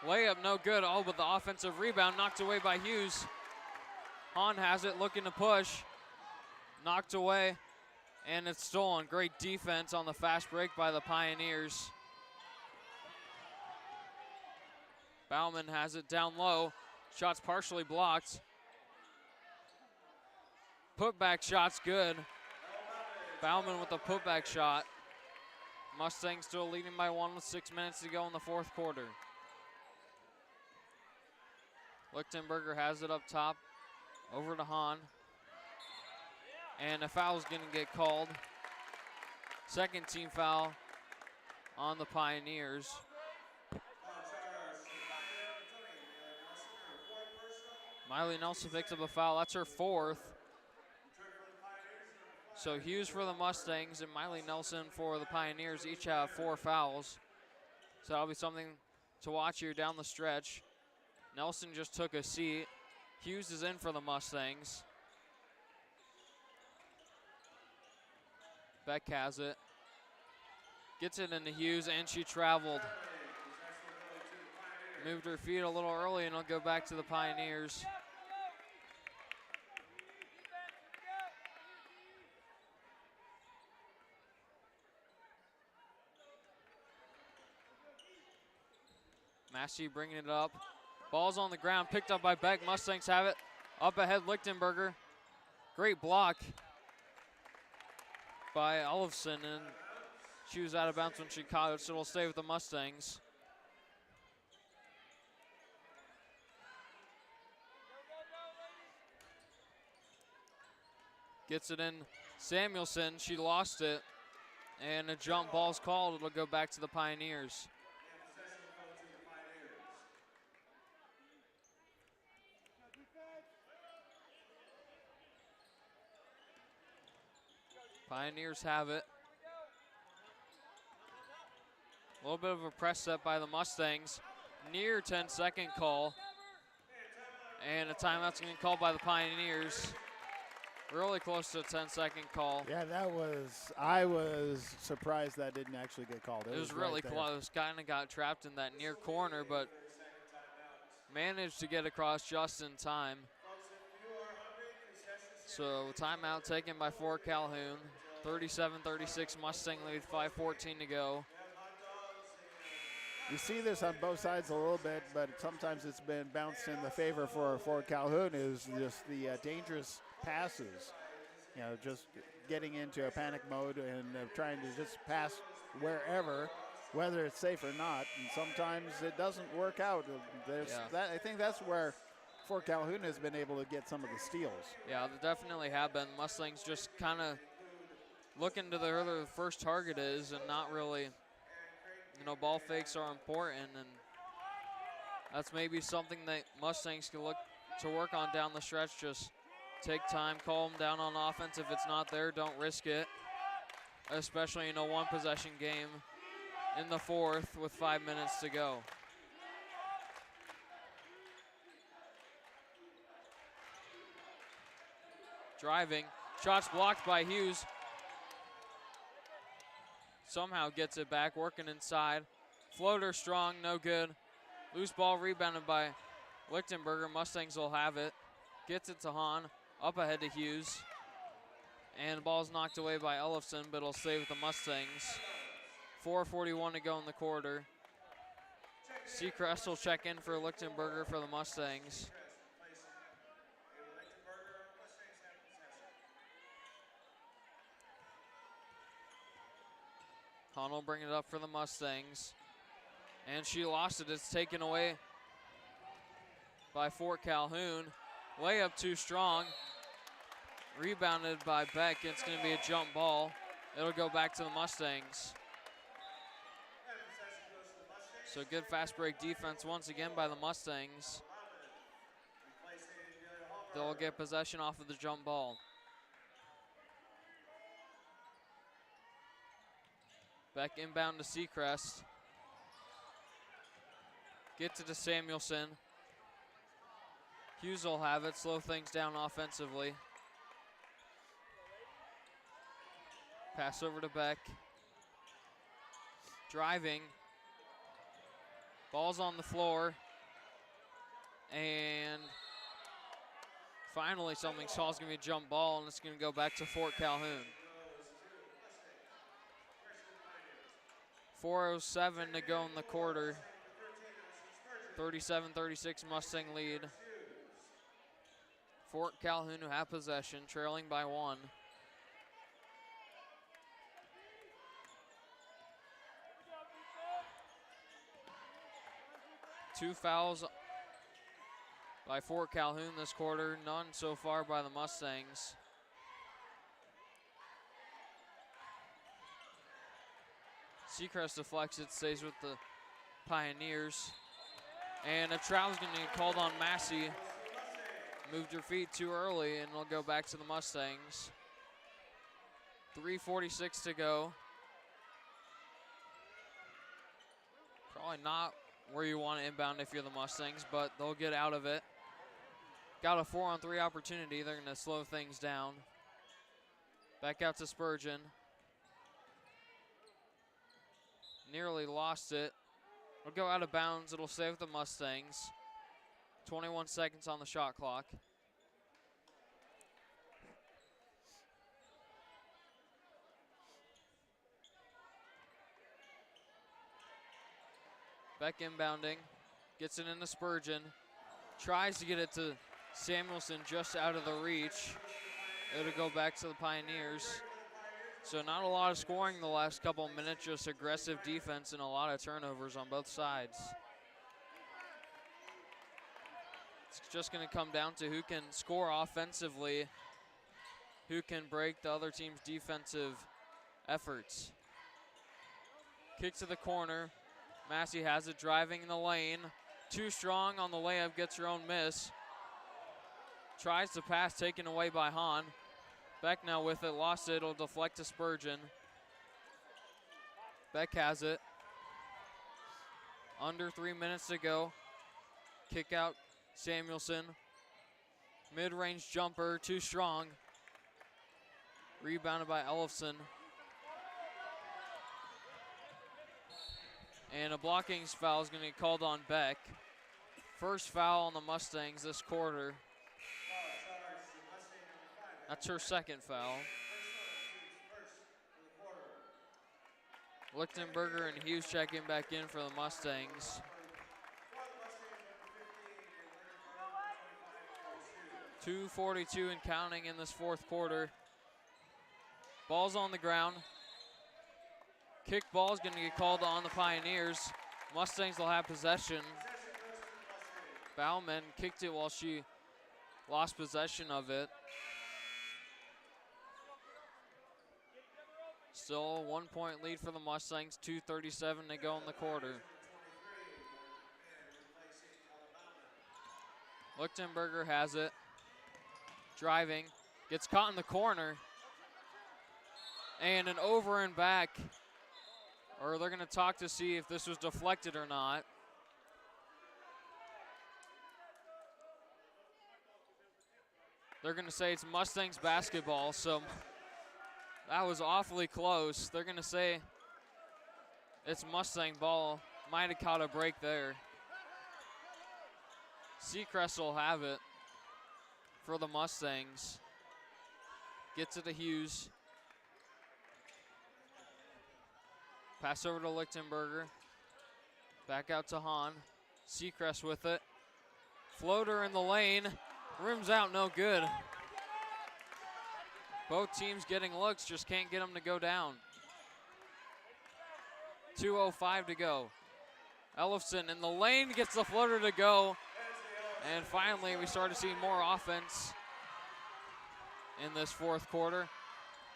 Layup no good. Oh, but the offensive rebound knocked away by Hughes. Hahn has it, looking to push. Knocked away, and it's stolen. Great defense on the fast break by the Pioneers. Bauman has it down low. Shot's partially blocked. Putback shot's good. Bauman with the putback shot. Mustangs still leading by one with 6 minutes to go in the fourth quarter. Lichtenberger has it up top, over to Hahn. And a foul's gonna get called. Second team foul on the Pioneers. Miley Nelson picks up a foul, that's her fourth. So Hughes for the Mustangs and Miley Nelson for the Pioneers each have 4 fouls. So that'll be something to watch here down the stretch. Nelson just took a seat. Hughes is in for the Mustangs. Beck has it. Gets it into Hughes, and she traveled. Moved her feet a little early, and it'll go back to the Pioneers. Massey bringing it up. Ball's on the ground, picked up by Beck. Mustangs have it. Up ahead, Lichtenberger. Great block by Olofsson, and she was out of bounds when she caught it, so it'll stay with the Mustangs. Gets it in Samuelson. She lost it, and a jump ball's called. It'll go back to the Pioneers. Pioneers have it. A little bit of a press set by the Mustangs. Near 10-second call. And a timeout's going to be called by the Pioneers. Really close to a 10-second call. Yeah, I was surprised that didn't actually get called. It was really close. Kind of got trapped in that near corner, but managed to get across just in time. So timeout taken by Fort Calhoun. 37-36 Mustang lead, 5:14 to go. You see this on both sides a little bit, but sometimes it's been bounced in the favor for Fort Calhoun is just the dangerous passes. You know, just getting into a panic mode and trying to just pass wherever, whether it's safe or not. And sometimes it doesn't work out. I think that's where Fort Calhoun has been able to get some of the steals. Yeah, they definitely have been. Mustangs just kind of looking to where the first target is and not really, you know, ball fakes are important, and that's maybe something that Mustangs can look to work on down the stretch. Just take time, call them down on offense. If it's not there, don't risk it, especially in a one-possession game in the fourth with 5 minutes to go. Driving, shots blocked by Hughes. Somehow gets it back, working inside. Floater strong, no good. Loose ball rebounded by Lichtenberger. Mustangs will have it. Gets it to Hahn, up ahead to Hughes. And the ball's knocked away by Olofsson, but it'll stay with the Mustangs. 4:41 to go in the quarter. Seacrest will check in for Lichtenberger for the Mustangs. Hahn will bring it up for the Mustangs. And she lost it. It's taken away by Fort Calhoun. Layup too strong. Rebounded by Beck. It's going to be a jump ball. It'll go back to the Mustangs. So good fast break defense once again by the Mustangs. They'll get possession off of the jump ball. Beck inbound to Seacrest. Gets it to Samuelson. Hughes will have it, slow things down offensively. Pass over to Beck. Driving. Ball's on the floor. And finally something saw is going to be a jump ball, and it's going to go back to Fort Calhoun. 4:07 to go in the quarter. 37-36 Mustang lead. Fort Calhoun who have possession, trailing by 1. Two fouls by Fort Calhoun this quarter, none so far by the Mustangs. Seacrest deflects it, stays with the Pioneers. And a travel's going to get called on Massey. Moved her feet too early, and it'll go back to the Mustangs. 3:46 to go. Probably not where you want to inbound if you're the Mustangs, but they'll get out of it. Got a 4-on-3 opportunity. They're going to slow things down. Back out to Spurgeon. Nearly lost it. It'll go out of bounds. It'll save the Mustangs. 21 seconds on the shot clock. Beck inbounding. Gets it into Spurgeon. Tries to get it to Samuelson just out of the reach. It'll go back to the Pioneers. So not a lot of scoring the last couple of minutes, just aggressive defense and a lot of turnovers on both sides. It's just going to come down to who can score offensively, who can break the other team's defensive efforts. Kick to the corner. Massey has it driving in the lane. Too strong on the layup, gets her own miss. Tries to pass, taken away by Hahn. Beck now with it, lost it, it'll deflect to Spurgeon. Beck has it. Under 3 minutes to go. Kick out Samuelson. Mid-range jumper, too strong. Rebounded by Ellefson. And a blocking foul is going to be called on Beck. First foul on the Mustangs this quarter. That's her second foul. Lichtenberger and Hughes checking back in for the Mustangs. .242 and counting in this fourth quarter. Ball's on the ground. Kick ball is going to get called on the Pioneers. Mustangs will have possession. Bauman kicked it while she lost possession of it. Still a 1 point lead for the Mustangs, 2:37 to go in the quarter. Lichtenberger has it. Driving, gets caught in the corner. And an over and back. Or they're gonna talk to see if this was deflected or not. They're gonna say it's Mustangs basketball, so that was awfully close. They're gonna say it's Mustang ball. Might have caught a break there. Seacrest will have it for the Mustangs. Gets it to Hughes. Pass over to Lichtenberger. Back out to Hahn. Seacrest with it. Floater in the lane. Rims out, no good. Both teams getting looks, just can't get them to go down. 2:05 to go. Ellefson in the lane gets the floater to go. And finally, we start to see more offense in this fourth quarter.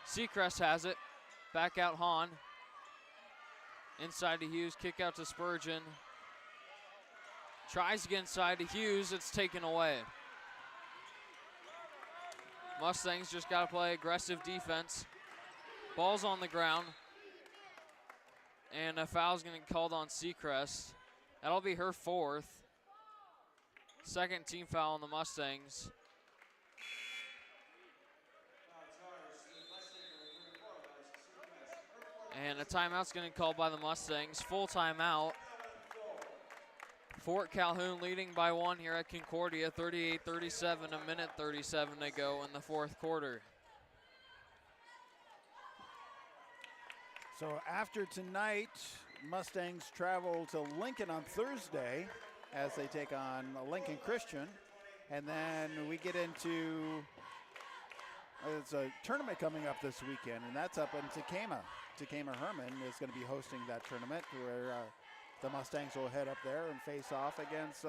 Seacrest has it. Back out Hahn. Inside to Hughes, kick out to Spurgeon. Tries to get inside to Hughes, it's taken away. Mustangs just got to play aggressive defense. Ball's on the ground. And a foul's going to be called on Seacrest. That'll be her fourth. Second team foul on the Mustangs. And a timeout's going to be called by the Mustangs. Full timeout. Fort Calhoun leading by 1 here at Concordia, 38-37, a minute 37 to go in the fourth quarter. So after tonight, Mustangs travel to Lincoln on Thursday as they take on Lincoln Christian. And then we get into, it's a tournament coming up this weekend, and that's up in Takema. Takema Herman is going to be hosting that tournament where the Mustangs will head up there and face off against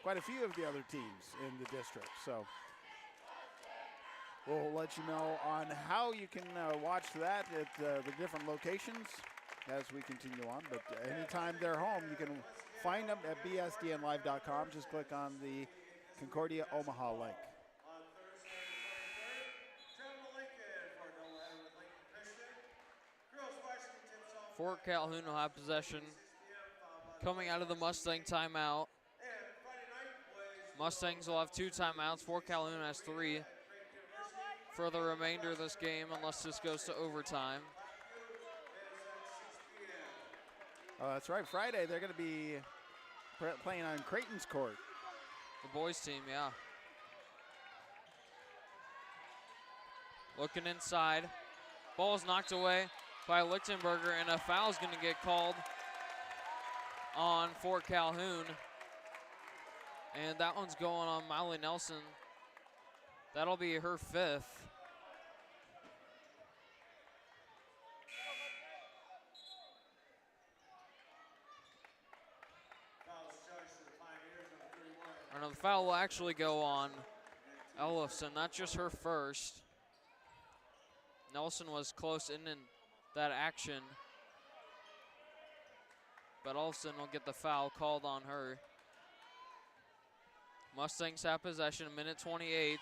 quite a few of the other teams in the district. So we'll let you know on how you can watch that at the different locations as we continue on. But anytime they're home, you can find them at bsdnlive.com. Just click on the Concordia Omaha link. Fort Calhoun will have possession coming out of the Mustang timeout. Mustangs will have 2 timeouts. Fort Calhoun has 3 for the remainder of this game unless this goes to overtime. Oh, that's right. Friday, they're going to be playing on Creighton's court. The boys team, yeah. Looking inside. Ball's knocked away by Lichtenberger, and a foul's going to get called on Fort Calhoun. And that one's going on Miley Nelson. That'll be her 5th. No, the foul will actually go on Ellefson, not just her first. Nelson was close in that action, but Ellefson will get the foul called on her. Mustangs have possession, minute 28.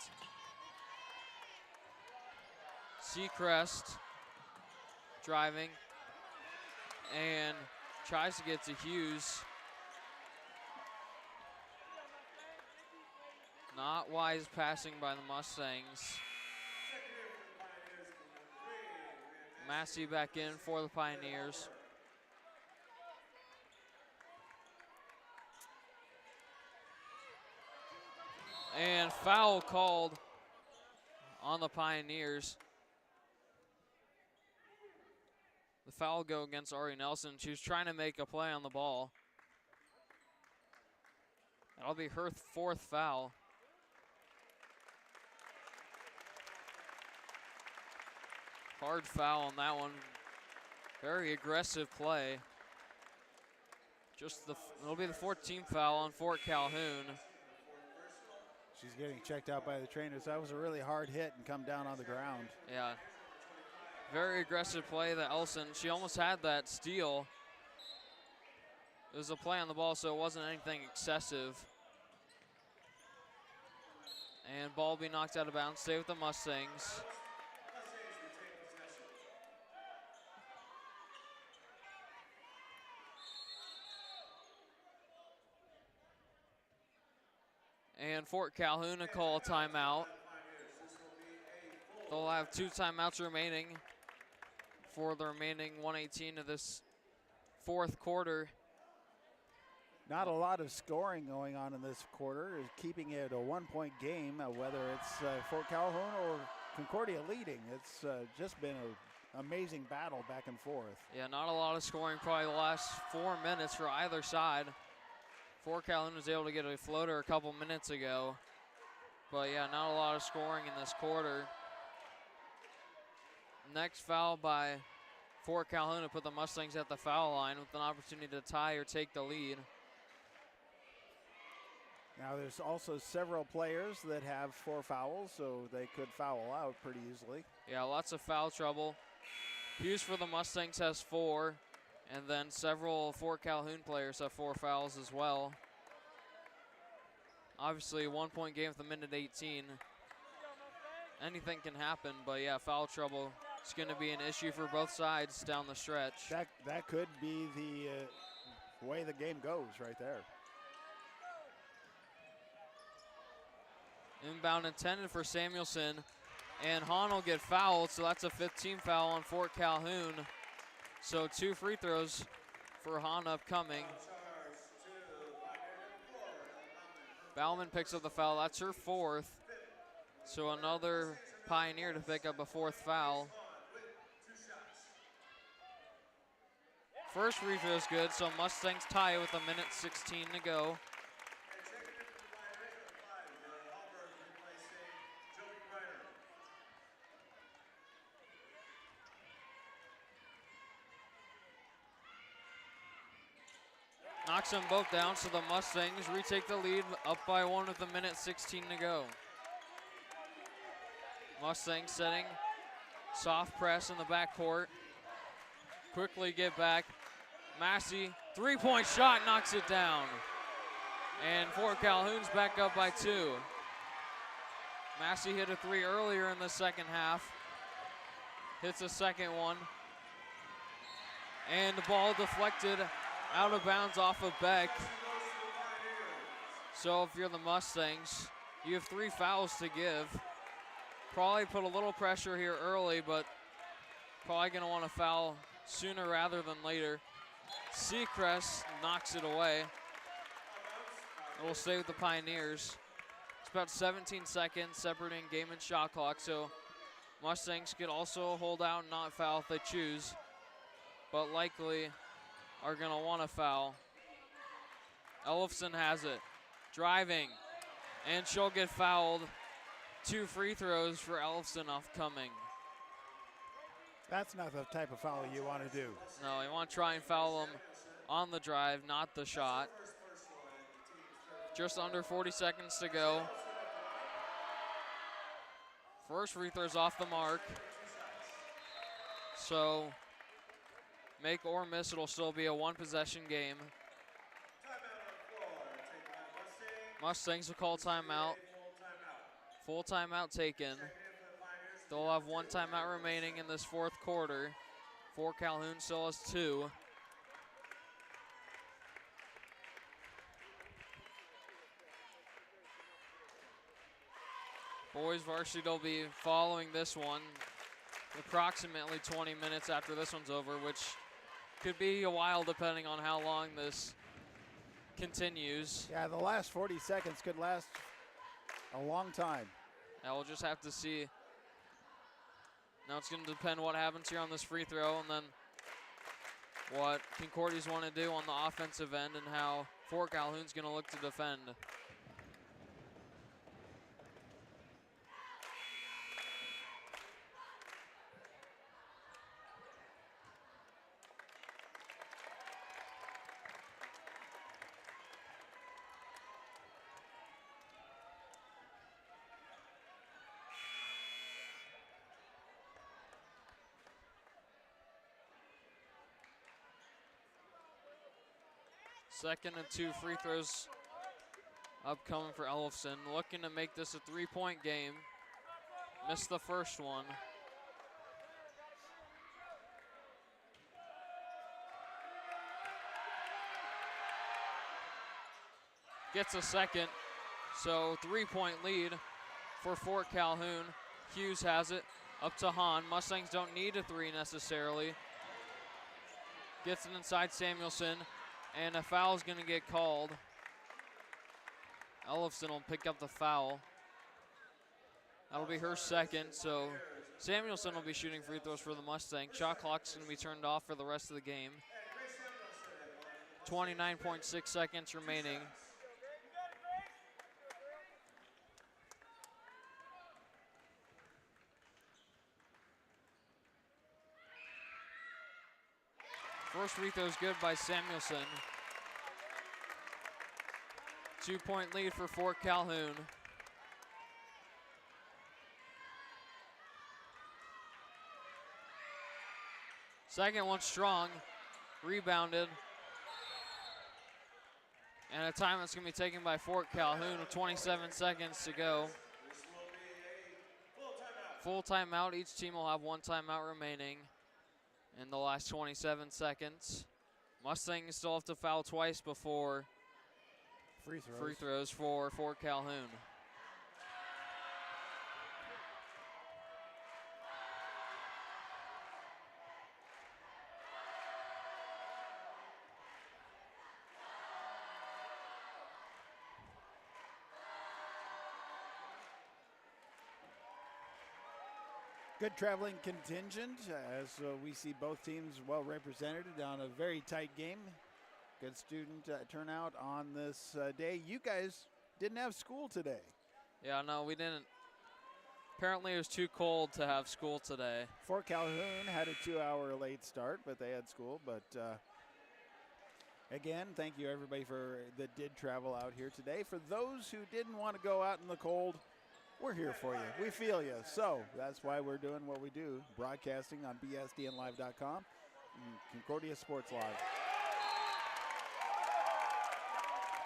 Seacrest driving and tries to get to Hughes. Not wise passing by the Mustangs. Massey back in for the Pioneers. And foul called on the Pioneers. The foul will go against Ari Nelson. She was trying to make a play on the ball. That'll be her 4th foul. Hard foul on that one. Very aggressive play. It'll be the 14th foul on Fort Calhoun. She's getting checked out by the trainers. That was a really hard hit and come down on the ground. Yeah. Very aggressive play that Elson. She almost had that steal. It was a play on the ball, so it wasn't anything excessive. And ball will be knocked out of bounds. Stay with the Mustangs. And Fort Calhoun will call a timeout. They'll have 2 timeouts remaining for the remaining 1:18 of this fourth quarter. Not a lot of scoring going on in this quarter, keeping it a 1-point game, whether it's Fort Calhoun or Concordia leading. It's just been an amazing battle back and forth. Yeah, not a lot of scoring, probably the last 4 minutes for either side. Fort Calhoun was able to get a floater a couple minutes ago. But yeah, not a lot of scoring in this quarter. Next foul by for Calhoun to put the Mustangs at the foul line with an opportunity to tie or take the lead. Now there's also several players that have 4 fouls, so they could foul out pretty easily. Yeah, lots of foul trouble. Hughes for the Mustangs has 4, and then several Fort Calhoun players have 4 fouls as well. Obviously, a 1-point game with a minute 18. Anything can happen, but yeah, foul trouble is going to be an issue for both sides down the stretch. That could be the way the game goes right there. Inbound intended for Samuelson, and Hahn will get fouled, so that's a 15 foul on Fort Calhoun. So 2 free throws for Hahn upcoming. Bauman picks up the foul, that's her 4th. So another Pioneer to pick up a 4th foul. First free throw is good, so Mustangs tie with a minute 16 to go. Knocks them both down, so the Mustangs retake the lead, up by 1 with a minute 16 to go. Mustangs setting soft press in the backcourt. Quickly get back. Massey, 3-point shot, knocks it down. And Fort Calhoun's back up by 2. Massey hit a 3 earlier in the second half. Hits a second one. And the ball deflected out of bounds off of Beck. So if you're the Mustangs, you have 3 fouls to give. Probably put a little pressure here early, but probably going to want to foul sooner rather than later. Seacrest knocks it away. It'll stay with the Pioneers. It's about 17 seconds separating game and shot clock, so Mustangs could also hold out and not foul if they choose, but likely are going to want to foul. Ellefson has it, driving, and she'll get fouled. 2 free throws for Ellefson upcoming. That's not the type of foul you want to do. No, you want to try and foul them on the drive, not the shot. Just under 40 seconds to go. First free throw's off the mark. So, make or miss, it'll still be a 1-possession game. Mustangs will call timeout. Full timeout taken. They'll have 1 timeout remaining in this 4th quarter. Fort Calhoun still has 2. Boys varsity will be following this one approximately 20 minutes after this one's over, which could be a while depending on how long this continues. Yeah, the last 40 seconds could last a long time. Now we'll just have to see. Now it's going to depend what happens here on this free throw, and then what Concordia's want to do on the offensive end and how Fort Calhoun's going to look to defend. Second and 2 free throws upcoming for Ellefson. Looking to make this a 3-point game. Missed the first one. Gets a second. So 3-point lead for Fort Calhoun. Hughes has it up to Hahn. Mustangs don't need a 3 necessarily. Gets it inside Samuelson. And a foul is going to get called. Ellefson will pick up the foul. That'll be her second, so Samuelson will be shooting free throws for the Mustangs. Shot clock's going to be turned off for the rest of the game. 29.6 seconds remaining. First free throw is good by Samuelson. 2-point lead for Fort Calhoun. Second one strong, rebounded. And a time that's going to be taken by Fort Calhoun with 27 seconds to go. Full timeout. Each team will have one timeout remaining in the last 27 seconds. Mustangs still have to foul twice before free throws for Fort Calhoun. Good traveling contingent as we see both teams well represented on a very tight game. Good student turnout on this day. You guys didn't have school today. Yeah, no, we didn't. Apparently it was too cold to have school today. Fort Calhoun had a 2-hour late start, but they had school. But again, thank you everybody that did travel out here today. For those who didn't want to go out in the cold, we're here for you. We feel you. So that's why we're doing what we do, broadcasting on bsdnlive.com and Concordia Sports Live.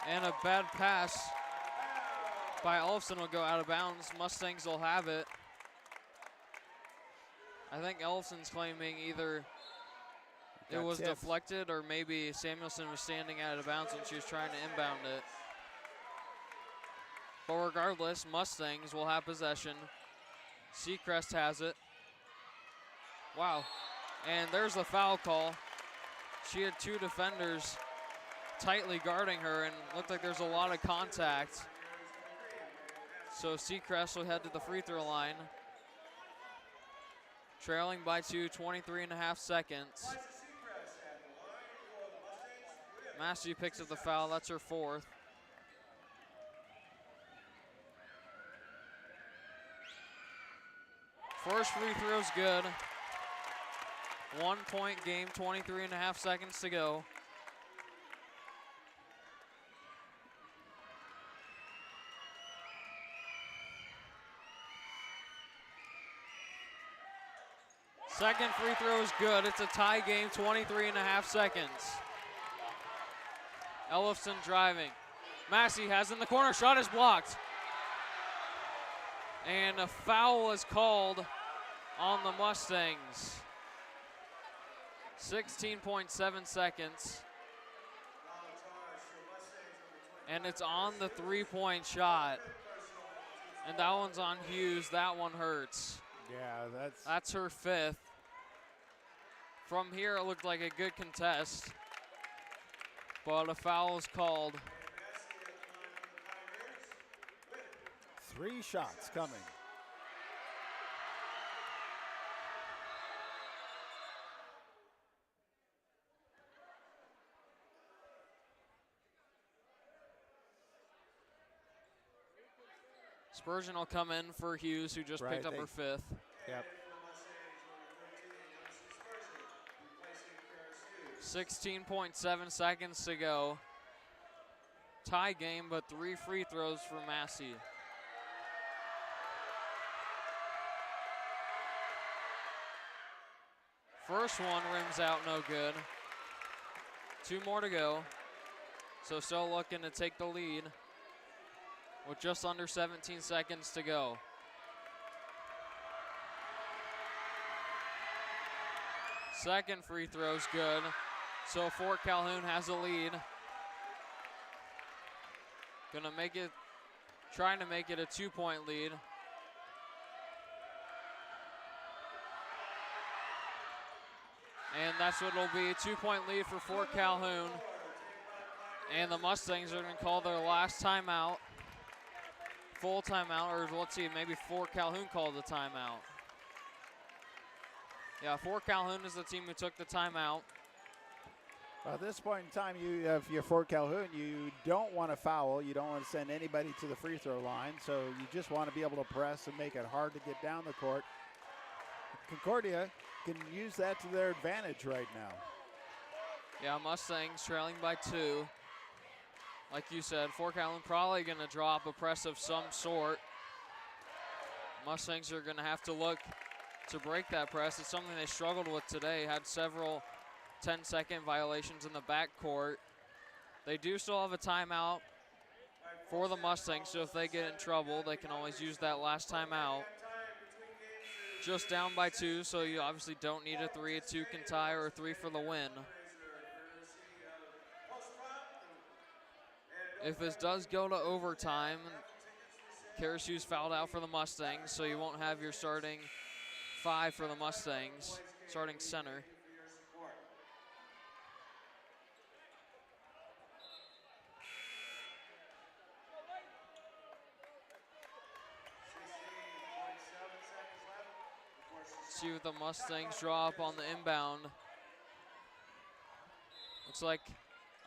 And a bad pass by Ellefson will go out of bounds. Mustangs will have it. I think Ellefson's claiming either it was deflected or maybe Samuelson was standing out of bounds and she was trying to inbound it. But regardless, Mustangs will have possession. Seacrest has it. Wow. And there's the foul call. She had two defenders tightly guarding her and looked like there's a lot of contact. So Seacrest will head to the free throw line. Trailing by 2, 23.5 seconds. Massey picks up the foul, that's her fourth. First free throw's good. 1 point game, 23.5 seconds to go. Second free throw is good. It's a tie game, 23.5 seconds. Ellefson driving. Massey has in the corner, shot is blocked. And a foul is called on the Mustangs. 16.7 seconds. And it's on the three-point shot. And that one's on Hughes. That one hurts. Yeah, that's her fifth. From here, it looked like a good contest. But a foul is called. 3 shots coming. Spurgeon will come in for Hughes, who just picked up her fifth. Yep. 16.7 seconds to go. Tie game, but 3 free throws for Massey. First one rims out, no good. 2 more to go. So still looking to take the lead with just under 17 seconds to go. Second free throw's good. So Fort Calhoun has a lead. Trying to make it a 2-point lead. And that's what it'll be, a 2-point lead for Fort Calhoun. And the Mustangs are going to call their last timeout. Full timeout, or let's see, maybe Fort Calhoun called the timeout. Yeah, Fort Calhoun is the team who took the timeout. At this point in time, if you're Fort Calhoun, you don't want to foul. You don't want to send anybody to the free throw line. So you just want to be able to press and make it hard to get down the court. Concordia can use that to their advantage right now. Yeah, Mustangs trailing by 2. Like you said, Fort Calhoun probably going to drop a press of some sort. Mustangs are going to have to look to break that press. It's something they struggled with today, had several 10-second violations in the backcourt. They do still have a timeout for the Mustangs, so if they get in trouble, they can always use that last timeout. Just down by 2, so you obviously don't need a 3. A 2 can tie or a 3 for the win. If this does go to overtime, Karasu's fouled out for the Mustangs, so you won't have your starting 5 for the Mustangs, starting center. See what the Mustangs draw up on the inbound. Looks like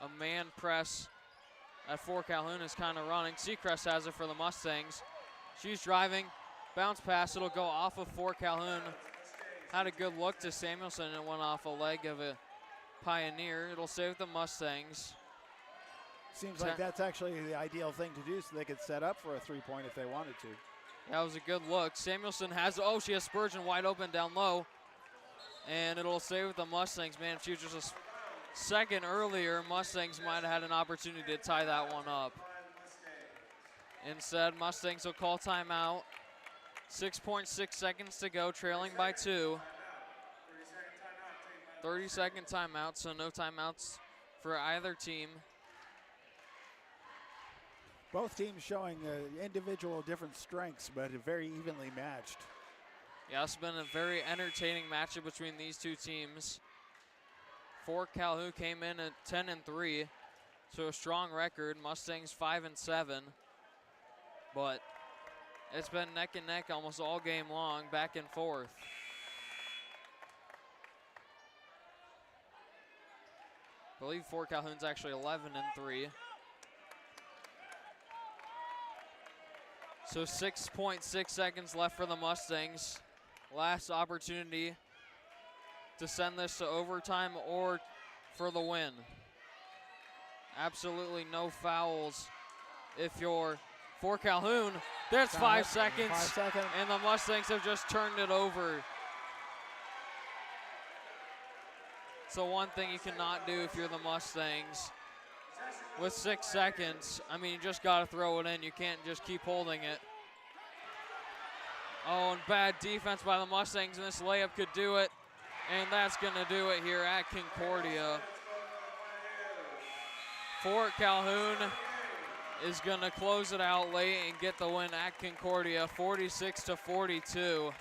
a man press at Fort Calhoun is kind of running. Seacrest has it for the Mustangs. She's driving, bounce pass, it'll go off of Fort Calhoun. Had a good look to Samuelson, and it went off a leg of a Pioneer. It'll stay with the Mustangs. Seems like that's actually the ideal thing to do so they could set up for a 3-point if they wanted to. That was a good look. Samuelson has, oh, she has Spurgeon wide open down low. And it'll stay with the Mustangs. Man, if she was just a second earlier, Mustangs might have had an opportunity to tie that one up. Instead, Mustangs will call timeout. 6.6 seconds to go, trailing by 2. 30-second timeout, so no timeouts for either team. Both teams showing individual different strengths, but very evenly matched. Yeah, it's been a very entertaining matchup between these two teams. Fort Calhoun came in at 10-3, so a strong record. Mustangs 5-7, but it's been neck and neck almost all game long, back and forth. I believe Fort Calhoun's actually 11-3. So 6.6 seconds left for the Mustangs. Last opportunity to send this to overtime or for the win. Absolutely no fouls if you're Fort Calhoun. That's 5 seconds, 5 seconds, and the Mustangs have just turned it over. So one thing you cannot do if you're the Mustangs. With 6 seconds, I mean, you just got to throw it in. You can't just keep holding it. Oh, and bad defense by the Mustangs, and this layup could do it. And that's going to do it here at Concordia. Fort Calhoun is going to close it out late and get the win at Concordia, 46-42.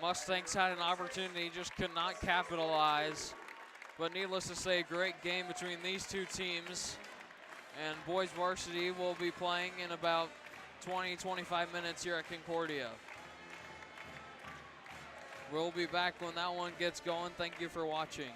Mustangs had an opportunity, just could not capitalize. But needless to say, great game between these two teams. And boys varsity will be playing in about 20-25 minutes here at Concordia. We'll be back when that one gets going. Thank you for watching.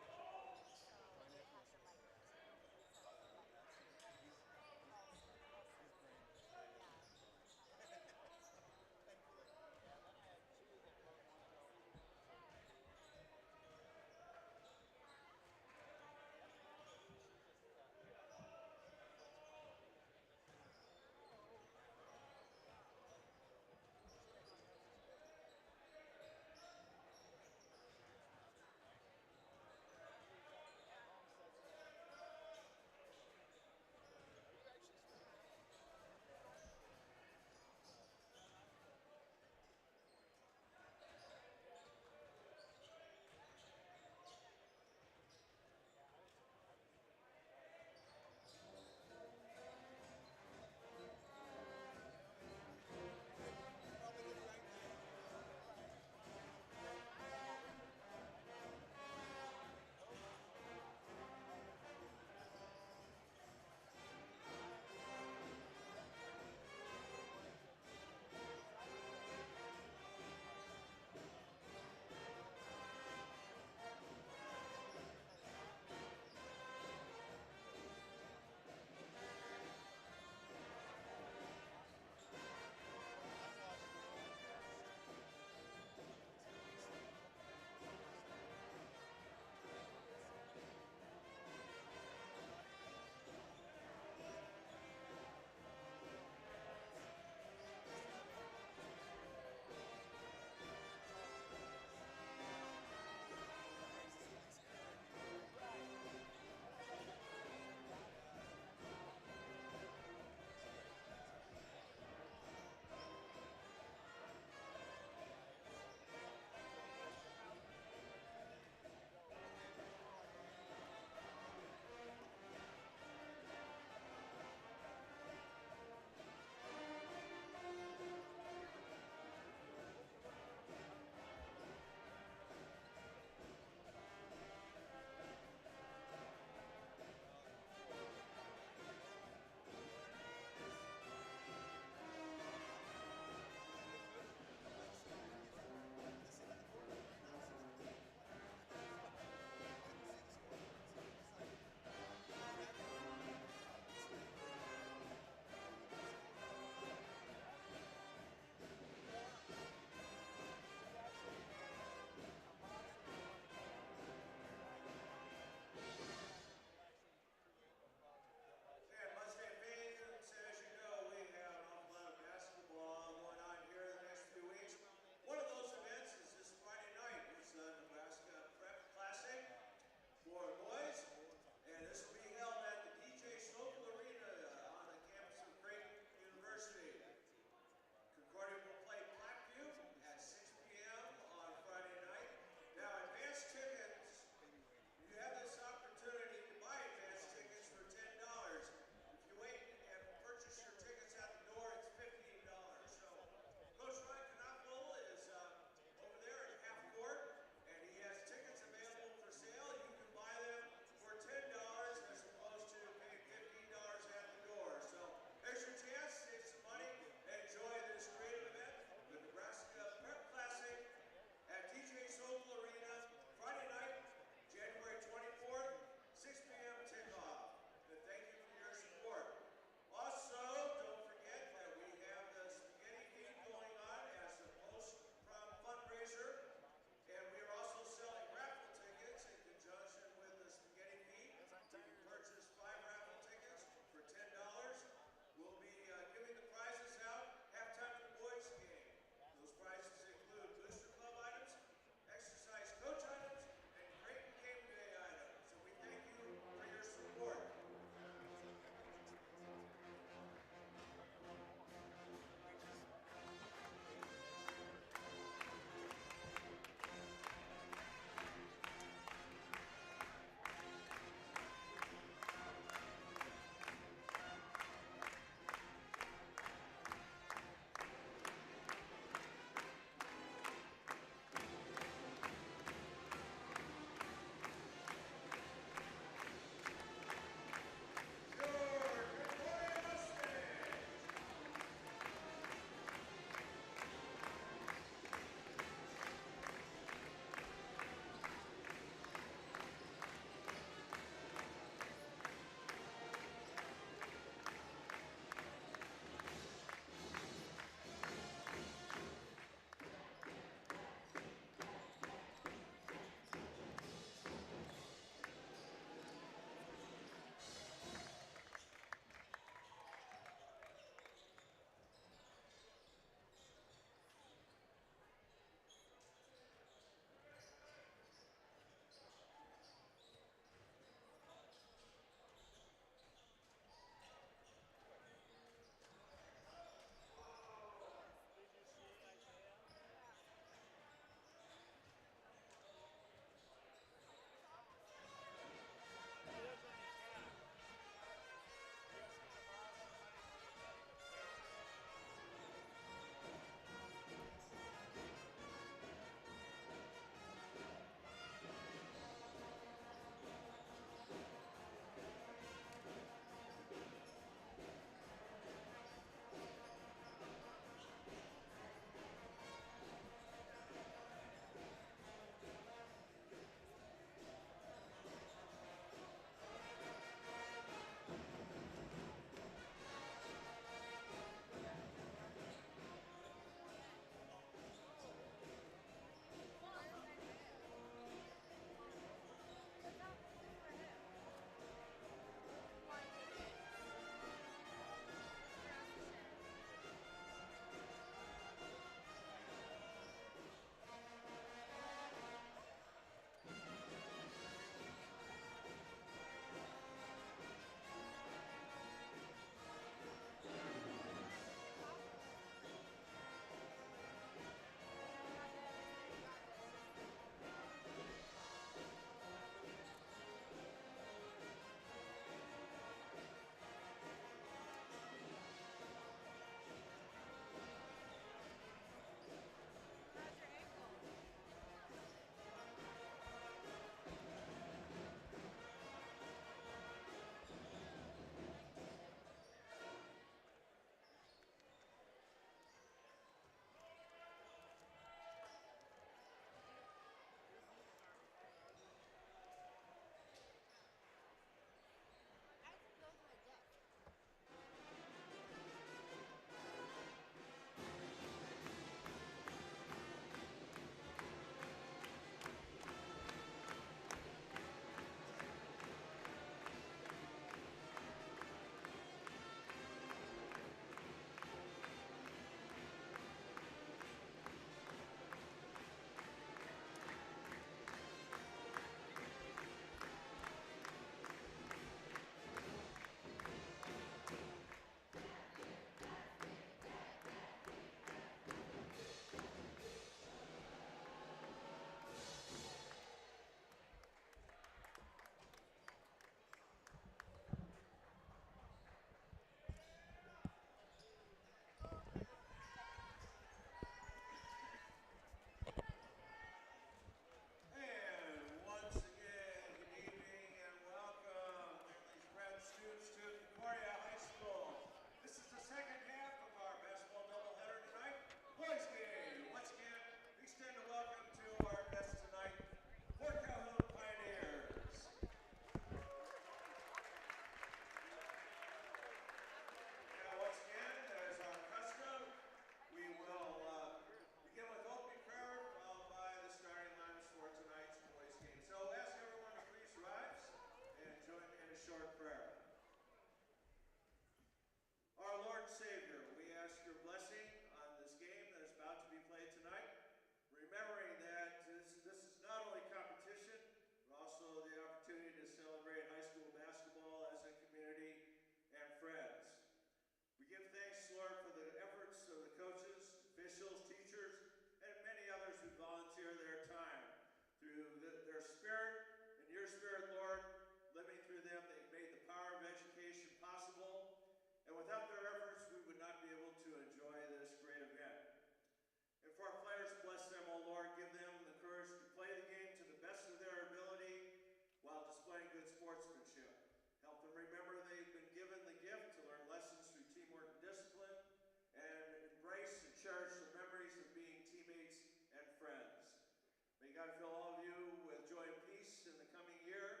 God fill all of you with joy and peace in the coming year.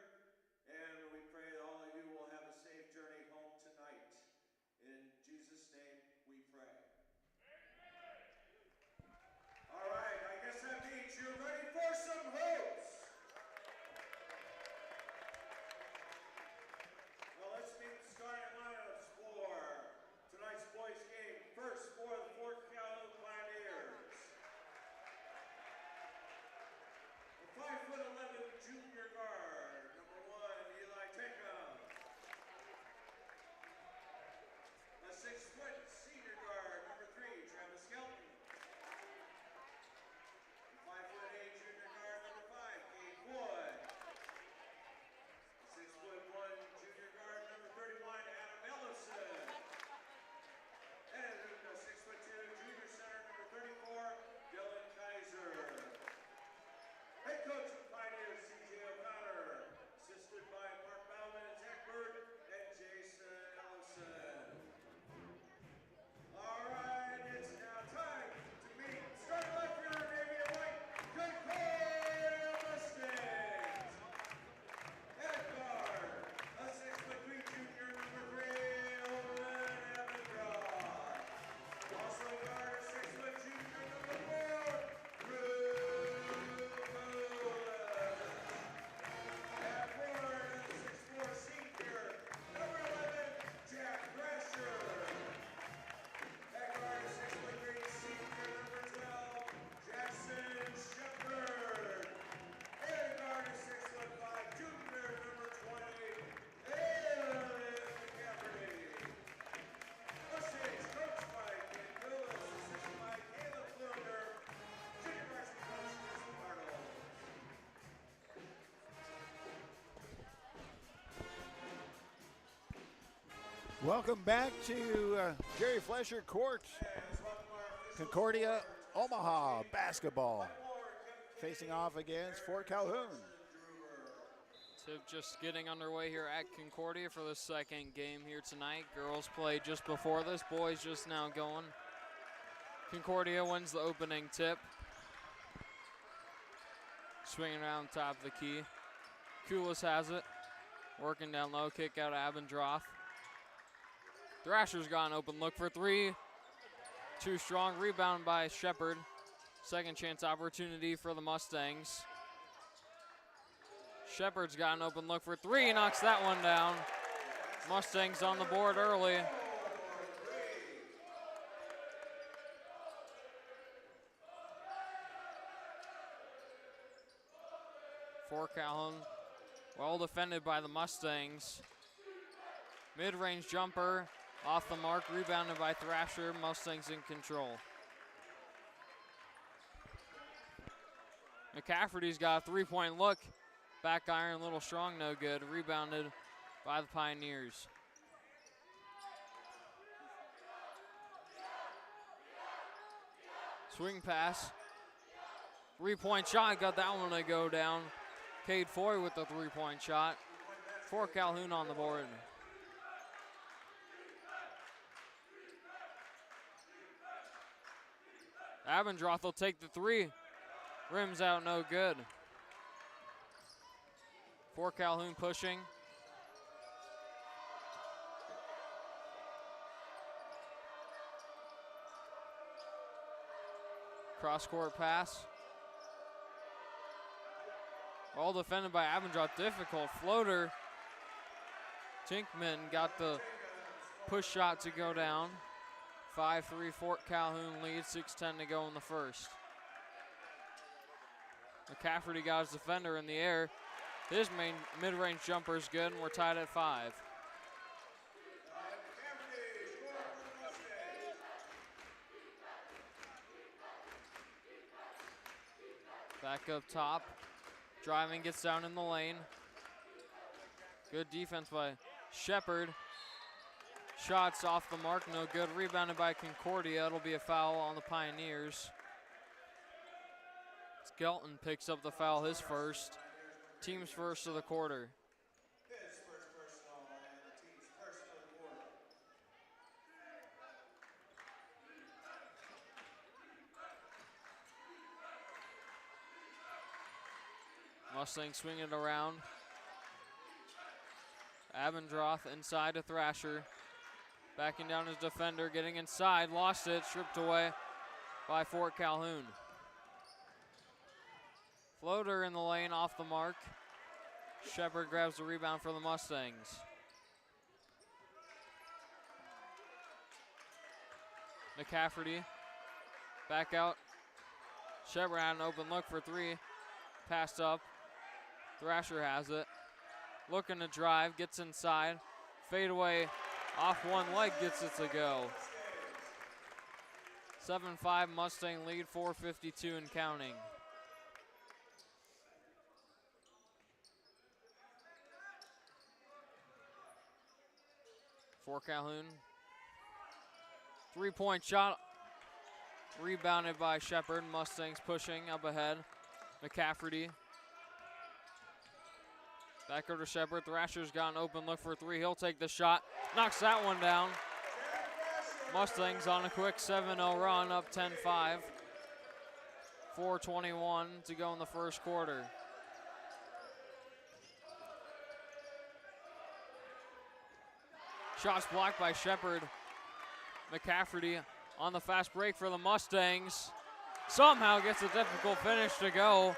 And we pray that all of you will have a safe journey home tonight. In Jesus' name we pray. All right, I guess that means you're ready for some hoops. Well, let's meet the starting lineups for tonight's boys game. First for the Fort Calhoun Pioneers. The 5'11" junior guard, number 1, Eli Tecum. The 6-foot senior guard, number 3, Travis Skelton. The 5'8" junior guard, number 5, Cade Wood. The 6'1" junior guard, number 31, Adam Ellison. And the 6'2" junior center, number 34, Dylan Kaiser. Head coach of the Pioneers, C.J. O'Connor, assisted by Mark Bauman, Zach Bird, and Jason Ellison. All right, it's now time to meet starting left fielder, Navy and White, Concordia Mustangs. Head guard, a 6'3" junior, number 3, Owen Evandroth. Also guard, a 6-foot junior, number 4, Drew. At forward, a 6'4" senior, number 11, Jack Brasher. At guard, a 6'3" senior, number 12, Jackson Shepard. And guard, a 6'5" junior, number 20, Aaron McCafferty. Mustangs coached by Ken Lewis, assisted by Caleb Fluger, junior varsity coach Chris Bartle. Welcome back to Jerry Flesher Court. Concordia, Omaha basketball. Facing off against Fort Calhoun. Tip just getting underway here at Concordia for the second game here tonight. Girls played just before this, boys just now going. Concordia wins the opening tip. Swinging around top of the key. Kulis has it. Working down low, kick out of Abendroth. Thrasher's got an open look for 3. Too strong, rebound by Shepard. Second chance opportunity for the Mustangs. Shepard's got an open look for 3, knocks that one down. Mustangs on the board early. For Calhoun, well defended by the Mustangs. Mid-range jumper, off the mark, rebounded by Thrasher. Mustangs in control. McCafferty's got a 3-point look. Back iron, a little strong, no good. Rebounded by the Pioneers. Swing pass. 3-point shot, got that one to go down. Cade Foy with the 3-point shot. For Calhoun on the board. Abendroth will take the 3. Rims out, no good. For Calhoun pushing. Cross-court pass. All defended by Abendroth. Difficult floater. Tinkman got the push shot to go down. 5-3 Fort Calhoun lead, 6:10 to go in the first. McCafferty got his defender in the air. His main mid-range jumper is good, and we're tied at 5. Back up top. Driving, gets down in the lane. Good defense by Shepard. Shots off the mark, no good. Rebounded by Concordia. It'll be a foul on the Pioneers. Skelton picks up the foul, his first. Team's first of the quarter. His first personal and the team's first of the quarter. Mustang swinging it around. Abendroth inside to Thrasher. Backing down his defender, getting inside, lost it, stripped away by Fort Calhoun. Floater in the lane, off the mark. Shepard grabs the rebound for the Mustangs. McCafferty back out. Shepard had an open look for three. Passed up. Thrasher has it. Looking to drive, gets inside. Fade away off one leg, gets it to go. 7-5 Mustang lead, 4:52 and counting. For Calhoun. 3-point shot. Rebounded by Shepard. Mustangs pushing up ahead. McCafferty. Back over to Shepard. Thrasher's got an open look for three. He'll take the shot. Knocks that one down. Mustangs on a quick 7-0 run, up 10-5. 4:21 to go in the first quarter. Shots blocked by Shepard. McCafferty on the fast break for the Mustangs. Somehow gets a difficult finish to go.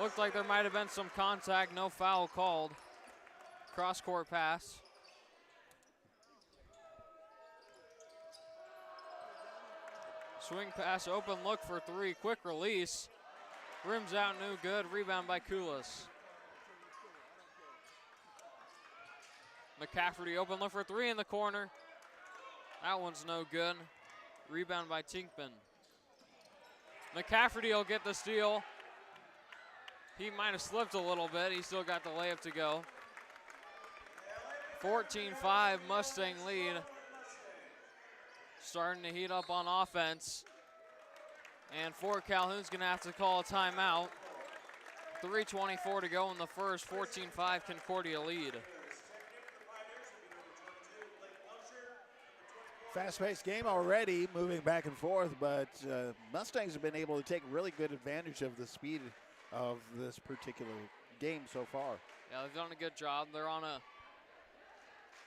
Looked like there might have been some contact, no foul called. Cross-court pass. Swing pass, open look for three, quick release. Rims out, no good, rebound by Koulis. McCafferty, open look for three in the corner. That one's no good. Rebound by Tinkman. McCafferty will get the steal. He might have slipped a little bit. He still got the layup to go. 14-5 Mustang lead. Starting to heat up on offense. And Fort Calhoun's gonna have to call a timeout. 3:24 to go in the first, 14-5 Concordia lead. Fast-paced game already, moving back and forth, but Mustangs have been able to take really good advantage of the speed of this particular game so far. Yeah, they've done a good job. They're on a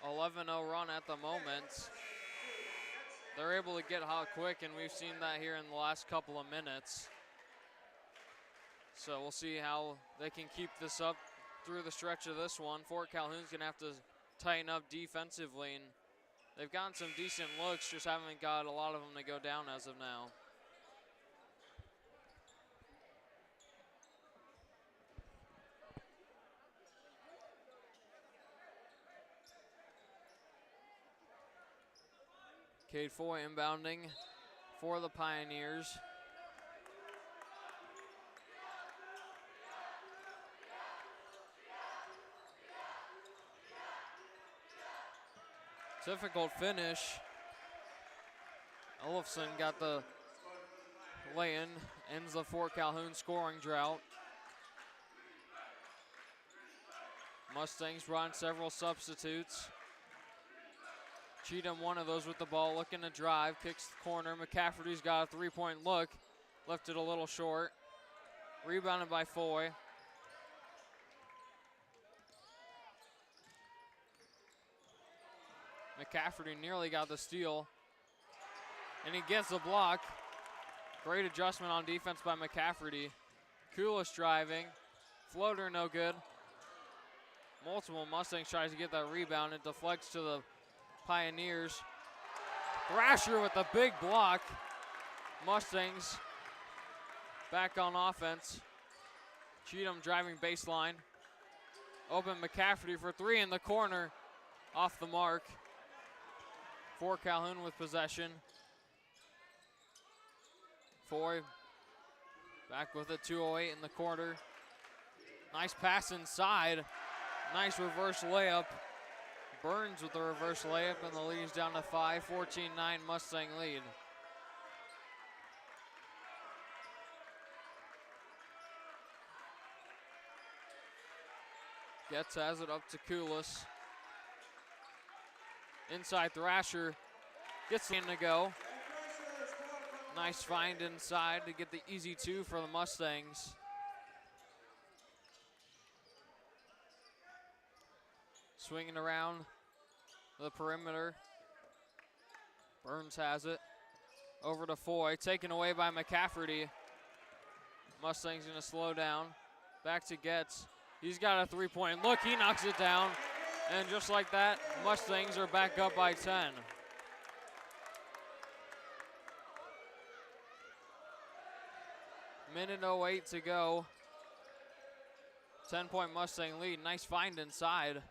11-0 run at the moment. They're able to get hot quick, and we've seen that here in the last couple of minutes. So we'll see how they can keep this up through the stretch of this one. Fort Calhoun's gonna have to tighten up defensively, and they've gotten some decent looks, just haven't got a lot of them to go down as of now. Cade Foy inbounding for the Pioneers. Difficult finish. Olofsson got the lay-in, ends the Fort Calhoun scoring drought. Mustangs brought in several substitutes. Cheatham, one of those with the ball, looking to drive, kicks the corner. McCafferty's got a three-point look, left it a little short. Rebounded by Foy. McCafferty nearly got the steal, and he gets the block. Great adjustment on defense by McCafferty. Koulis driving, floater no good. Multiple Mustangs tries to get that rebound. It deflects to the Pioneers. Thrasher with a big block. Mustangs back on offense. Cheatham driving baseline. Open McCafferty for three in the corner. Off the mark. For Calhoun with possession. Foy back with a 2:08 in the corner. Nice pass inside. Nice reverse layup. Burns with the reverse layup, and the lead is down to 5. 14-9 Mustang lead. Getz has it up to Koulis. Inside Thrasher gets in to go. Nice find inside to get the easy two for the Mustangs. Swinging around the perimeter. Burns has it. Over to Foy, taken away by McCafferty. Mustangs gonna slow down. Back to Getz. He's got a three-point look, he knocks it down. And just like that, Mustangs are back up by 10. Minute 08 to go. 10-point Mustang lead. Nice find inside.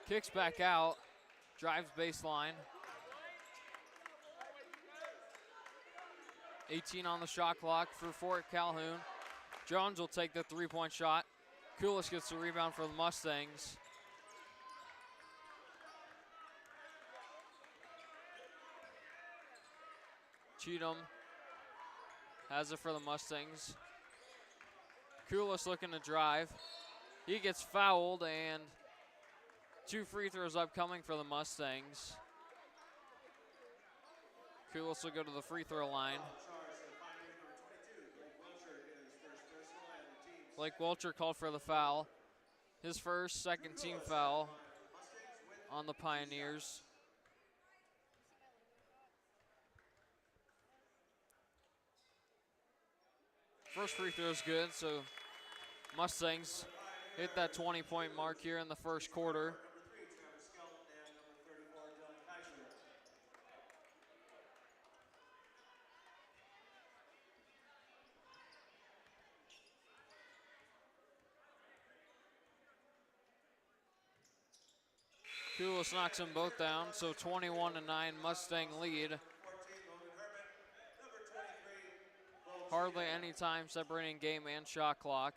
Kicks back out. Drives baseline. 18 on the shot clock for Fort Calhoun. Jones will take the three-point shot. Kulis gets the rebound for the Mustangs. Cheatham has it for the Mustangs. Kulis looking to drive. He gets fouled, and 2 free throws upcoming for the Mustangs. Kulis will go to the free throw line. Blake Welcher called for the foul. His first, second team foul on the Pioneers. First free throw is good, so Mustangs hit that 20-point mark here in the first quarter. Kulis knocks them both down, so 21-9 Mustang lead. Hardly any time separating game and shot clock.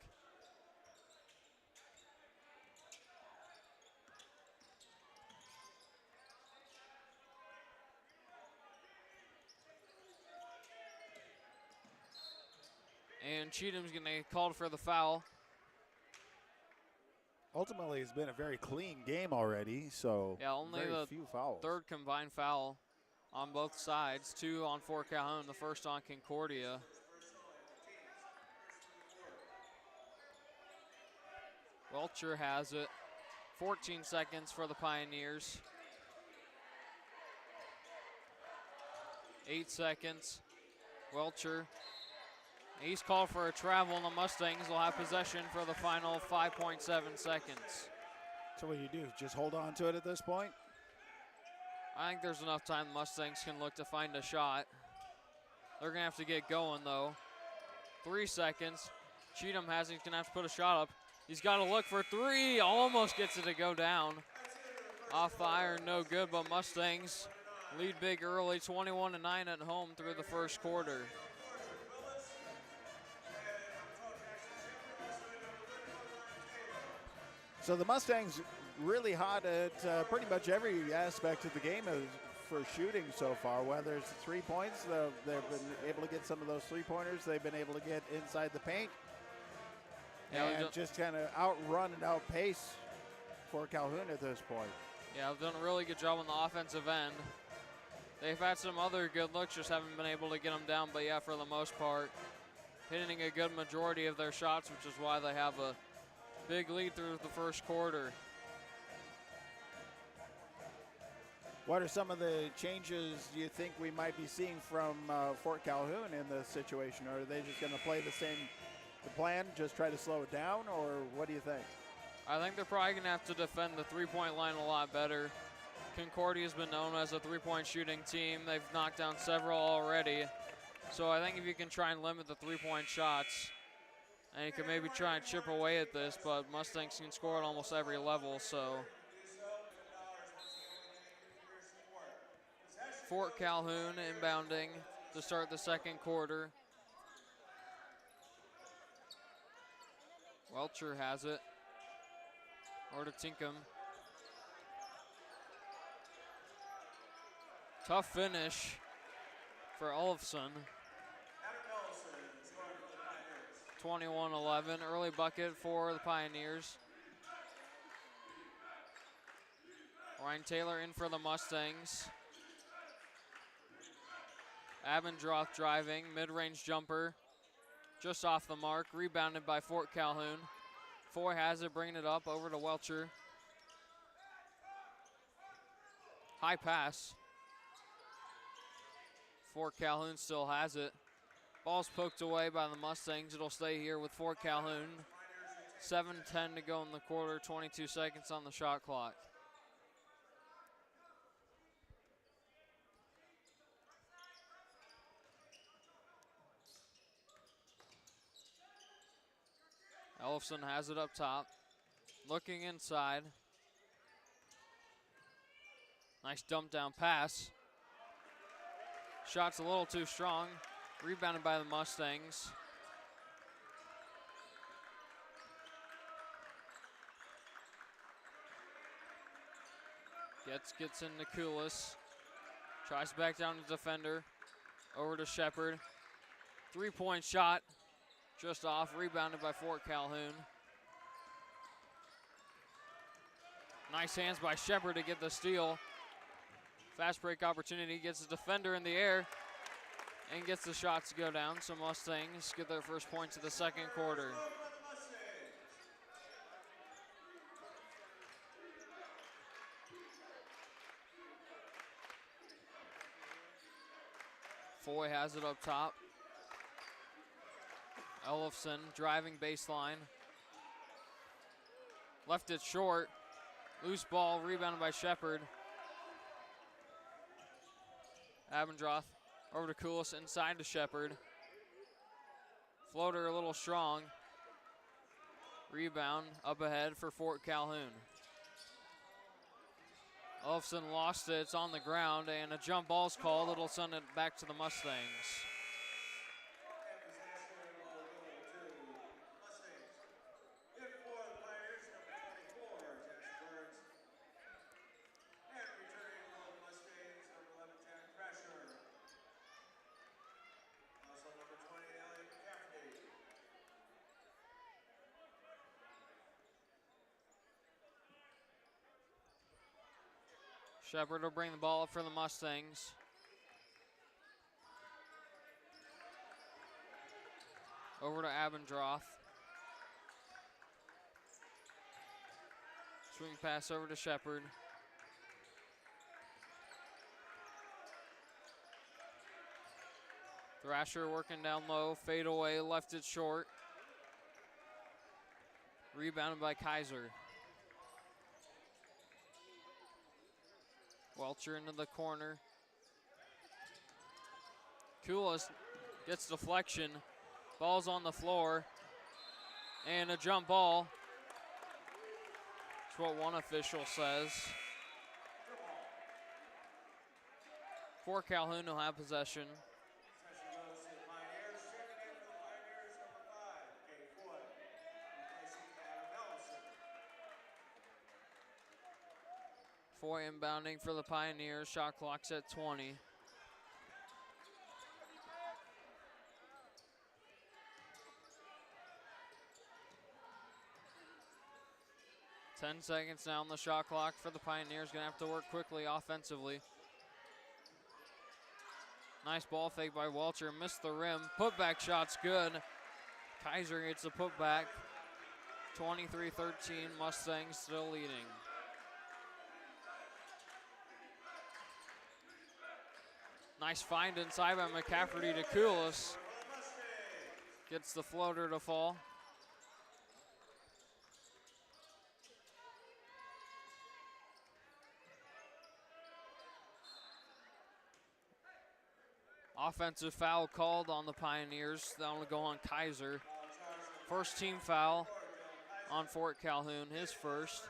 And Cheatham's gonna get called for the foul. Ultimately, it's been a very clean game already, so yeah, only very the few fouls. Third combined foul on both sides. 2 on Fort Calhoun, the first on Concordia. Welcher has it. 14 seconds for the Pioneers. 8 seconds. Welcher. He's called for a travel, and the Mustangs will have possession for the final 5.7 seconds. So what do you do? Just hold on to it at this point? I think there's enough time the Mustangs can look to find a shot. They're going to have to get going, though. 3 seconds. Cheatham has it. He's going to have to put a shot up. He's got to look for 3. Almost gets it to go down. Off the iron, no good, but Mustangs lead big early, 21-9 at home through the first quarter. So the Mustangs really hot at pretty much every aspect of the game for shooting so far, whether it's 3 points, they've been able to get some of those three-pointers, they've been able to get inside the paint, and just kind of outrun and outpace Fort Calhoun at this point. Yeah, they've done a really good job on the offensive end. They've had some other good looks, just haven't been able to get them down, but yeah, for the most part, hitting a good majority of their shots, which is why they have a big lead through the first quarter. What are some of the changes you think we might be seeing from Fort Calhoun in this situation? Or are they just going to play the plan, just try to slow it down, or what do you think? I think they're probably going to have to defend the three-point line a lot better. Concordia has been known as a three-point shooting team. They've knocked down several already. So I think if you can try and limit the three-point shots, and you can maybe try and chip away at this, but Mustangs can score at almost every level, so. Fort Calhoun inbounding to start the second quarter. Welcher has it. Or to Tinkham. Tough finish for Olofsson. 21-11, early bucket for the Pioneers. Ryan Taylor in for the Mustangs. Abendroth driving, mid-range jumper, just off the mark, rebounded by Fort Calhoun. Foy has it, bringing it up over to Welcher. High pass. Fort Calhoun still has it. Ball's poked away by the Mustangs. It'll stay here with Fort Calhoun. 7:10 to go in the quarter, 22 seconds on the shot clock. Ellefson has it up top. Looking inside. Nice dump down pass. Shot's a little too strong. Rebounded by the Mustangs. Gets into Kulis. Tries back down to defender. Over to Shepard. 3-point shot. Just off. Rebounded by Fort Calhoun. Nice hands by Shepard to get the steal. Fast break opportunity. Gets the defender in the air. And gets the shots to go down. So Mustangs get their first points of the second quarter. Foy has it up top. Ellefson driving baseline. Left it short. Loose ball, rebounded by Shepard. Abendroth over to Kulis, inside to Shepard. Floater a little strong. Rebound up ahead for Fort Calhoun. Ellefson lost it, it's on the ground, and a jump ball's called. It'll send it back to the Mustangs. Shepard will bring the ball up for the Mustangs. Over to Abendroth. Swing pass over to Shepard. Thrasher working down low, fade away, left it short. Rebounded by Kaiser. Welcher into the corner. Kulis gets deflection. Ball's on the floor. And a jump ball. That's what one official says. For Calhoun will have possession. Foy inbounding for the Pioneers. Shot clock's at 20. Ten seconds now on the shot clock for the Pioneers. Gonna have to work quickly offensively. Nice ball fake by Welcher. Missed the rim. Putback shot's good. Kaiser gets the putback. 23-13. Mustangs still leading. Nice find inside by McCafferty to Kulis. Gets the floater to fall. Offensive foul called on the Pioneers. That'll go on Kaiser. First team foul on Fort Calhoun, his first.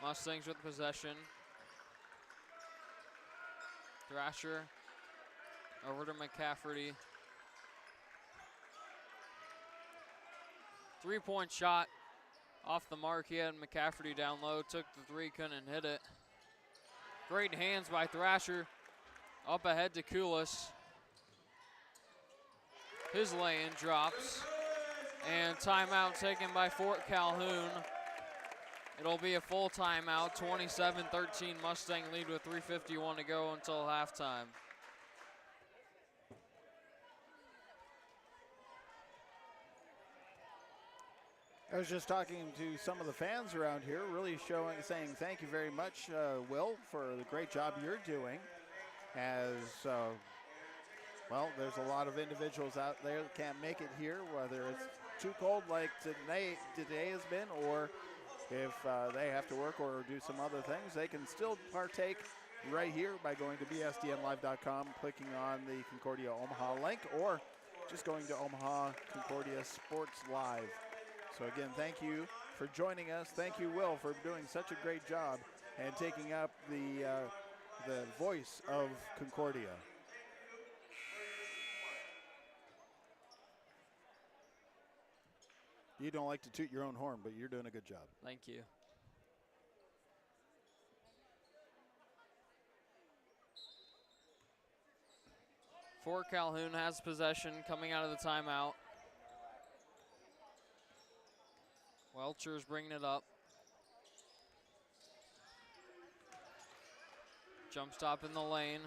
Mustangs with possession. Thrasher over to McCafferty. 3-point shot off the mark. He had McCafferty down low, took the three, couldn't hit it. Great hands by Thrasher. Up ahead to Kulis. His lay-in drops. And timeout taken by Fort Calhoun. It'll be a full timeout, 27-13 Mustang lead with 3:51 to go until halftime. I was just talking to some of the fans around here, really saying thank you very much, Will, for the great job you're doing. As well, there's a lot of individuals out there that can't make it here, whether it's too cold like today has been, or if they have to work or do some other things, they can still partake right here by going to bsdnlive.com, clicking on the Concordia Omaha link, or just going to Omaha Concordia Sports Live. So again, thank you for joining us. Thank you, Will, for doing such a great job and taking up the voice of Concordia. You don't like to toot your own horn, but you're doing a good job. Thank you. Fort Calhoun has possession coming out of the timeout. Welcher's bringing it up. Jump stop in the lane.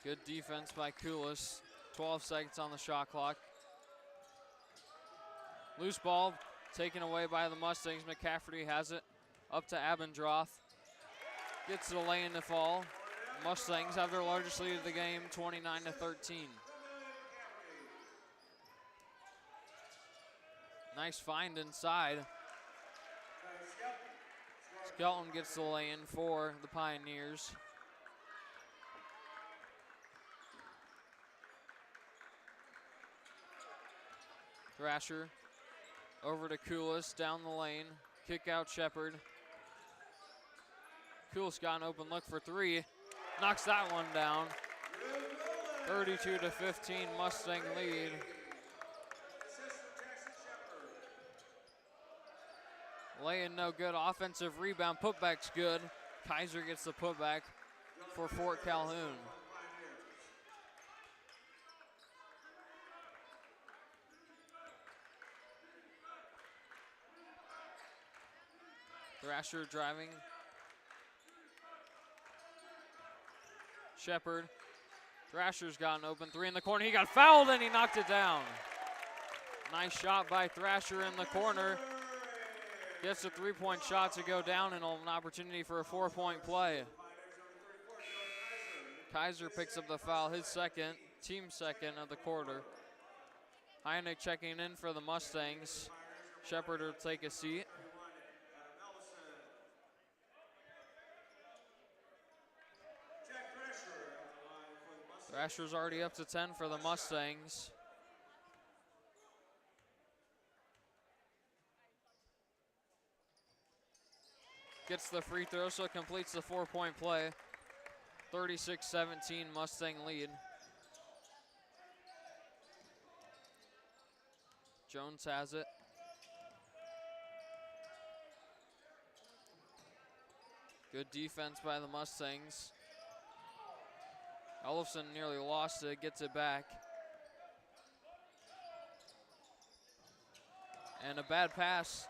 Good defense by Kulis. 12 seconds on the shot clock. Loose ball taken away by the Mustangs. McCafferty has it up to Abendroth. Gets to the lane to fall. Mustangs have their largest lead of the game, 29-13. Nice find inside. Skelton gets the lane for the Pioneers. Thrasher over to Kulis, down the lane. Kick out Shepard. Kulis got an open look for three. Knocks that one down. 32-15 Mustang lead. Laying no good. Offensive rebound. Putback's good. Kaiser gets the putback for Fort Calhoun. Thrasher driving. Shepard. Thrasher's got an open three in the corner. He got fouled and he knocked it down. Nice shot by Thrasher in the corner. Gets a three-point shot to go down and an opportunity for a four-point play. Kaiser picks up the foul, his second, team second of the quarter. Heine checking in for the Mustangs. Shepard will take a seat. Thrasher's already up to 10 for the Mustangs. Gets the free throw, so it completes the four-point play. 36-17 Mustang lead. Jones has it. Good defense by the Mustangs. Ellefson nearly lost it, gets it back. And a bad pass.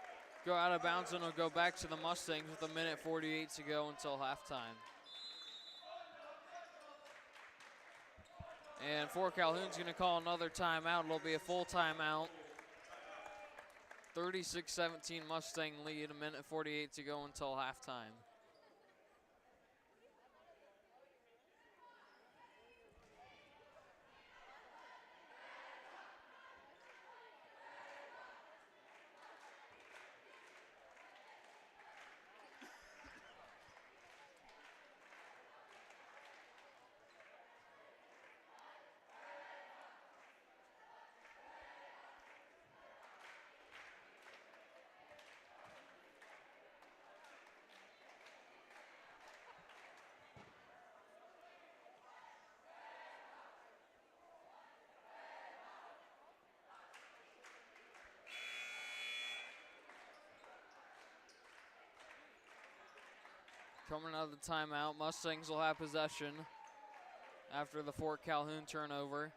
Go out of bounds and it'll go back to the Mustangs with 1:48 to go until halftime. And Fort Calhoun's gonna call another timeout. It'll be a full timeout. 36-17 Mustang lead, 1:48 to go until halftime. Coming out of the timeout, Mustangs will have possession after the Fort Calhoun turnover.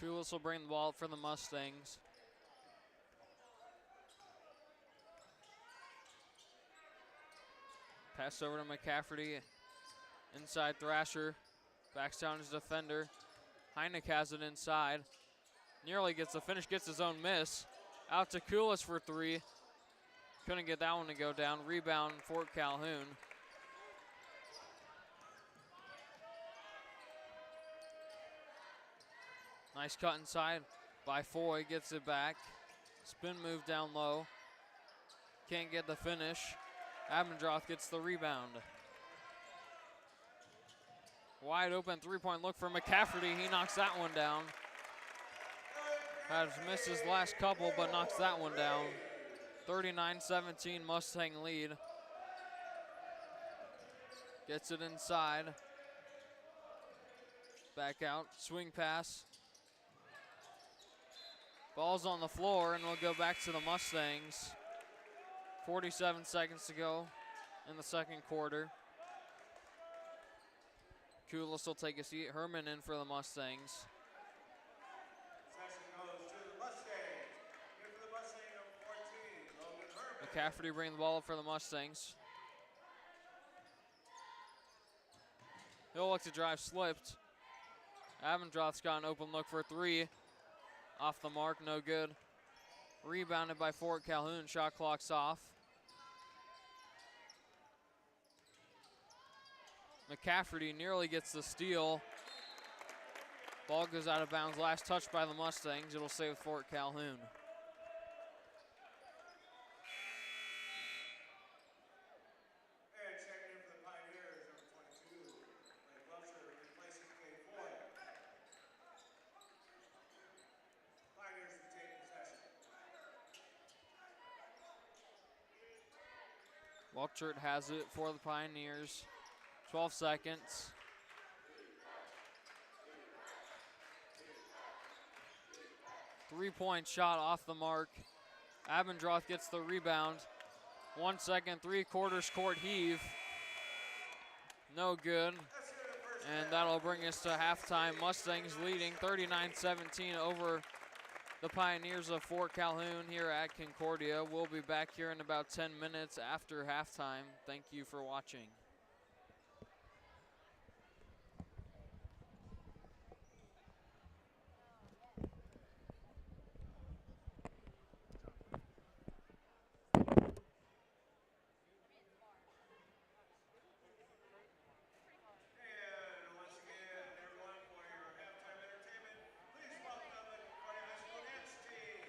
Kulis will bring the ball up for the Mustangs. Pass over to McCafferty. Inside Thrasher. Backs down his defender. Heineck has it inside. Nearly gets the finish, gets his own miss. Out to Kulis for three. Couldn't get that one to go down. Rebound Fort Calhoun. Nice cut inside by Foy, gets it back. Spin move down low. Can't get the finish. Abendroth gets the rebound. Wide open three-point look for McCafferty. He knocks that one down. Has missed his last couple, but knocks that one down. 39-17 Mustang lead. Gets it inside. Back out, swing pass. Ball's on the floor, and we'll go back to the Mustangs. 47 seconds to go in the second quarter. Kulis will take a seat. Herman in for the Mustangs. Possession goes to the Mustangs. Here for the Mustang, number 14, Logan Herman. McCafferty bringing the ball up for the Mustangs. He'll look to drive, slipped. Abendroth's got an open look for three. Off the mark, no good. Rebounded by Fort Calhoun, shot clock's off. McCafferty nearly gets the steal. Ball goes out of bounds. Last touch by the Mustangs. It'll stay with Fort Calhoun. And checking in for the Pioneers, number 22, Blake Welcher, replacing Kate Foy. Pioneers retain possession. Walchert has it for the Pioneers. 12 seconds. Three-point shot off the mark. Abendroth gets the rebound. 1 second, three-quarters court heave. No good. And that'll bring us to halftime. Mustangs leading 39-17 over the Pioneers of Fort Calhoun here at Concordia. We'll be back here in about 10 minutes after halftime. Thank you for watching. And once again, everyone, for your halftime entertainment, please welcome the Concordia High School dance team.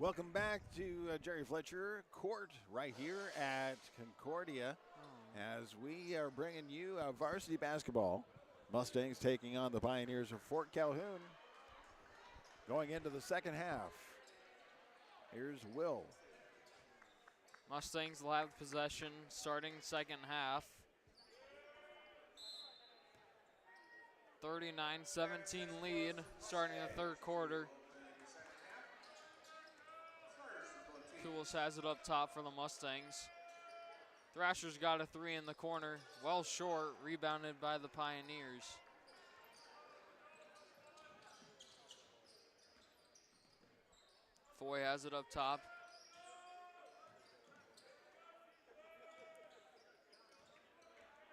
Welcome back to Jerry Fletcher Court right here at Concordia as we are bringing you varsity basketball. Mustangs taking on the Pioneers of Fort Calhoun going into the second half. Here's Will. Mustangs will have possession starting second half. 39-17 lead starting the third quarter. Koulis has it up top for the Mustangs. Thrasher's got a three in the corner, well short, rebounded by the Pioneers. Foy has it up top.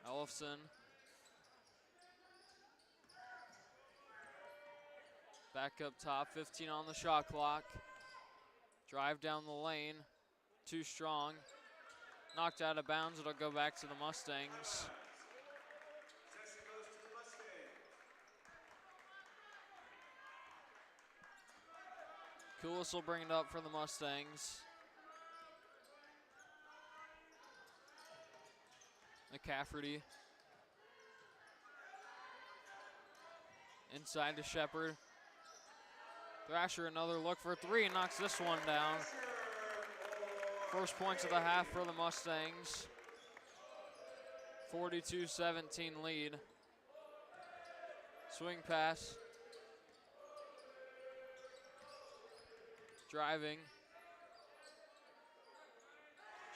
Ellefson. Back up top, 15 on the shot clock. Drive down the lane, too strong. Knocked out of bounds, it'll go back to the Mustangs. Koulis will bring it up for the Mustangs. McCafferty. Inside to Shepard. Thrasher, another look for three, knocks this one down. First points of the half for the Mustangs. 42-17 lead. Swing pass. Driving.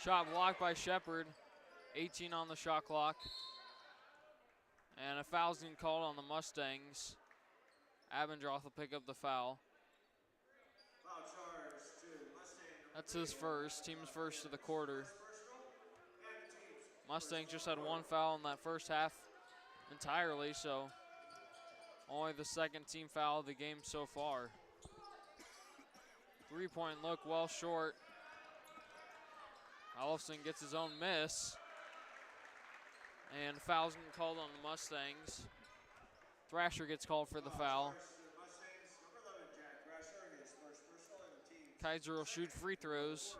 Shot blocked by Shepard. 18 on the shot clock. And a foul's been called on the Mustangs. Abendroth will pick up the foul. That's his first, team's first of the quarter. Mustangs just had one foul in that first half entirely, so only the second team foul of the game so far. Three-point look well short. Ellefson gets his own miss. And foul's been called on the Mustangs. Thrasher gets called for the foul. Kaiser will shoot free throws.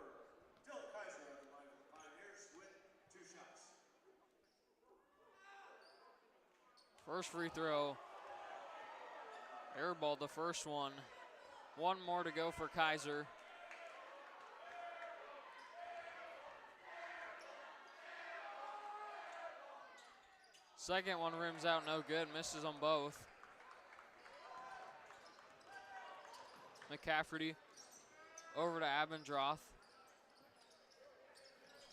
First free throw. Airballed the first one. One more to go for Kaiser. Second one rims out, no good, misses on both. McCafferty over to Abendroth.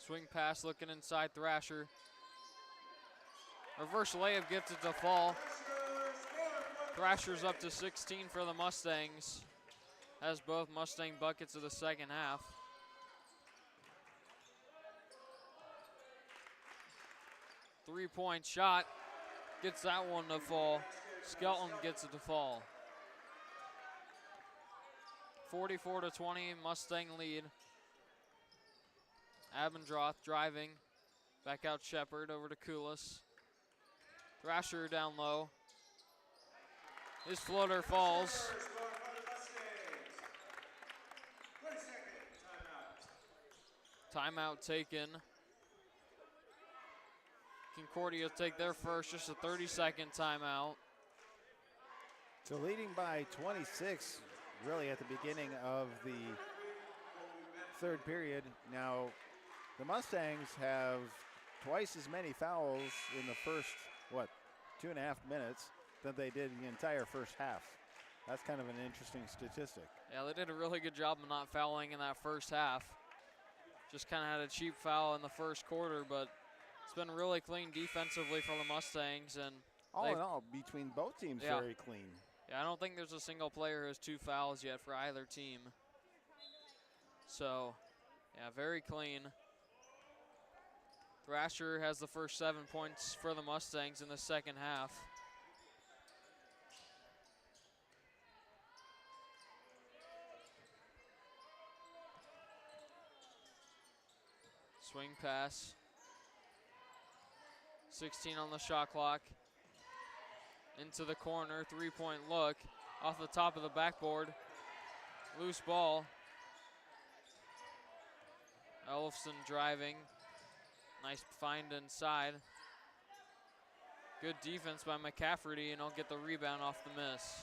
Swing pass looking inside Thrasher. Reverse layup gets it to fall. Thrasher's up to 16 for the Mustangs. Has both Mustang buckets of the second half. Three-point shot, gets that one to fall. Skelton gets it to fall. 44-20, Mustang lead. Abendroth driving, back out Shepard over to Koulis. Thrasher down low. His floater falls. Timeout taken. Concordia take their first, just a 30-second timeout. So leading by 26, really at the beginning of the third period. Now, the Mustangs have twice as many fouls in the first, 2.5 minutes than they did in the entire first half. That's kind of an interesting statistic. Yeah, they did a really good job of not fouling in that first half. Just kind of had a cheap foul in the first quarter, but it's been really clean defensively for the Mustangs. And all in all, between both teams, yeah, very clean. Yeah, I don't think there's a single player who has 2 fouls yet for either team. So, yeah, very clean. Thrasher has the first 7 points for the Mustangs in the second half. Swing pass. 16 on the shot clock. Into the corner, 3-point look. Off the top of the backboard. Loose ball. Ellefson driving. Nice find inside. Good defense by McCafferty, and he'll get the rebound off the miss.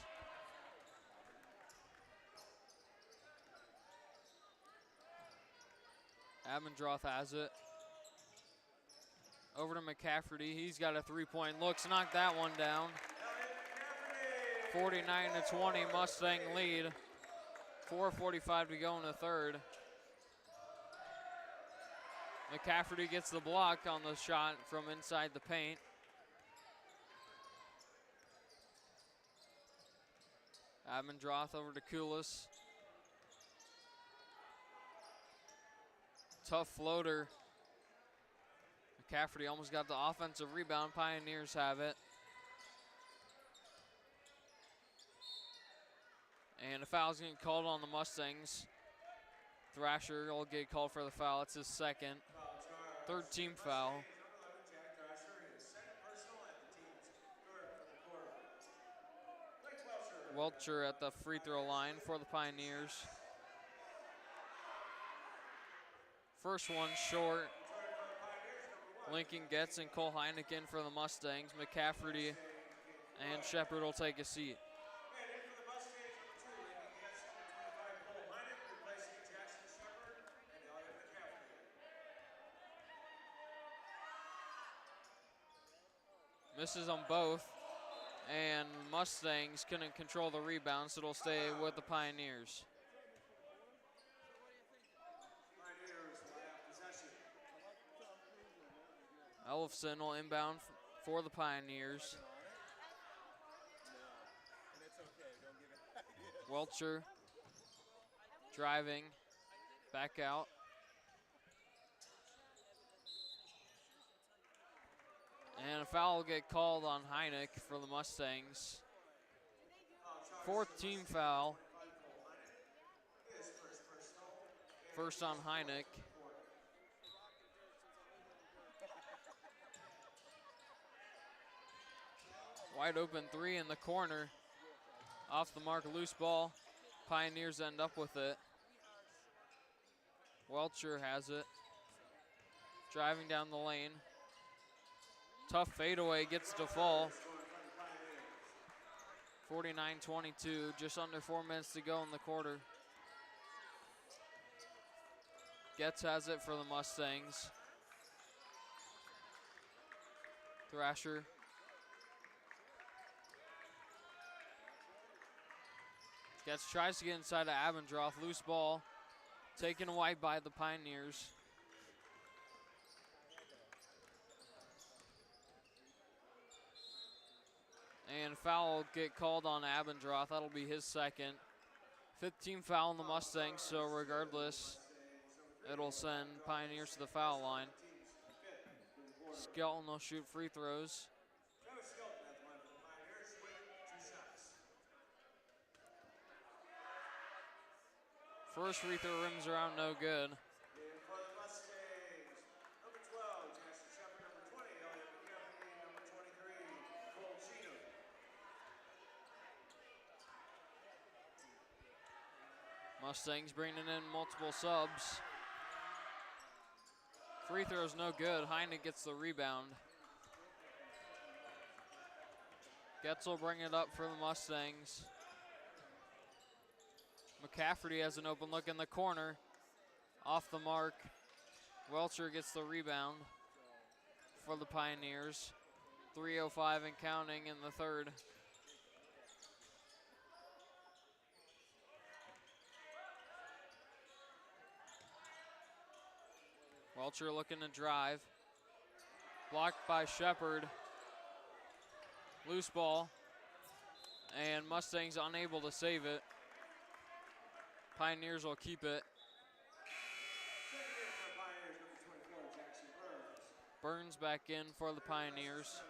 Abendroth has it. Over to McCafferty. He's got a three-point look. Knocked that one down. 49-20 Mustang lead. 4:45 to go in the third. McCafferty gets the block on the shot from inside the paint. Abendroth over to Kulis. Tough floater. McCafferty almost got the offensive rebound. Pioneers have it. And a foul's getting called on the Mustangs. Thrasher will get called for the foul. It's his second. Third team foul. Welcher at the free throw line for the Pioneers. First one short. Lincoln gets and Cole Heineken for the Mustangs. McCafferty and Shepard will take a seat. Misses on both, and Mustangs couldn't control the rebound, so it'll stay with the Pioneers. Ellefson will inbound for the Pioneers. Welcher driving, back out. And a foul will get called on Heineck for the Mustangs. Fourth team foul. First on Heineck. Wide open three in the corner. Off the mark, loose ball. Pioneers end up with it. Welcher has it. Driving down the lane. Tough fadeaway, gets to fall. 49-22, just under 4 minutes to go in the quarter. Getz has it for the Mustangs. Thrasher. Getz tries to get inside of Abendroth, loose ball. Taken away by the Pioneers. And foul will get called on Abendroth. That'll be his second. 15 foul on the Mustangs, so regardless, it'll send Pioneers to the foul line. Skelton will shoot free throws. First free throw rims around, no good. Mustangs bringing in multiple subs. Free throw's no good. Heine gets the rebound. Getz will bring it up for the Mustangs. McCafferty has an open look in the corner. Off the mark. Welcher gets the rebound for the Pioneers. 3:05 and counting in the third. Welcher looking to drive. Blocked by Shepard. Loose ball. And Mustangs unable to save it. Pioneers will keep it. Burns back in for the Pioneers.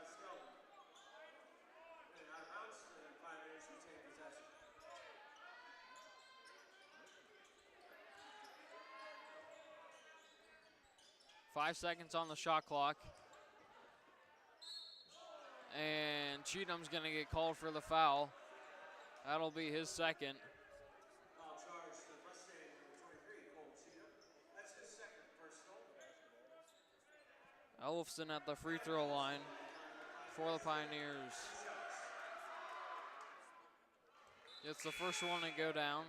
Five seconds on the shot clock. And Cheatham's going to get called for the foul. That'll be his second. Ellefson at the free throw line for the Pioneers. Gets the first one to go down.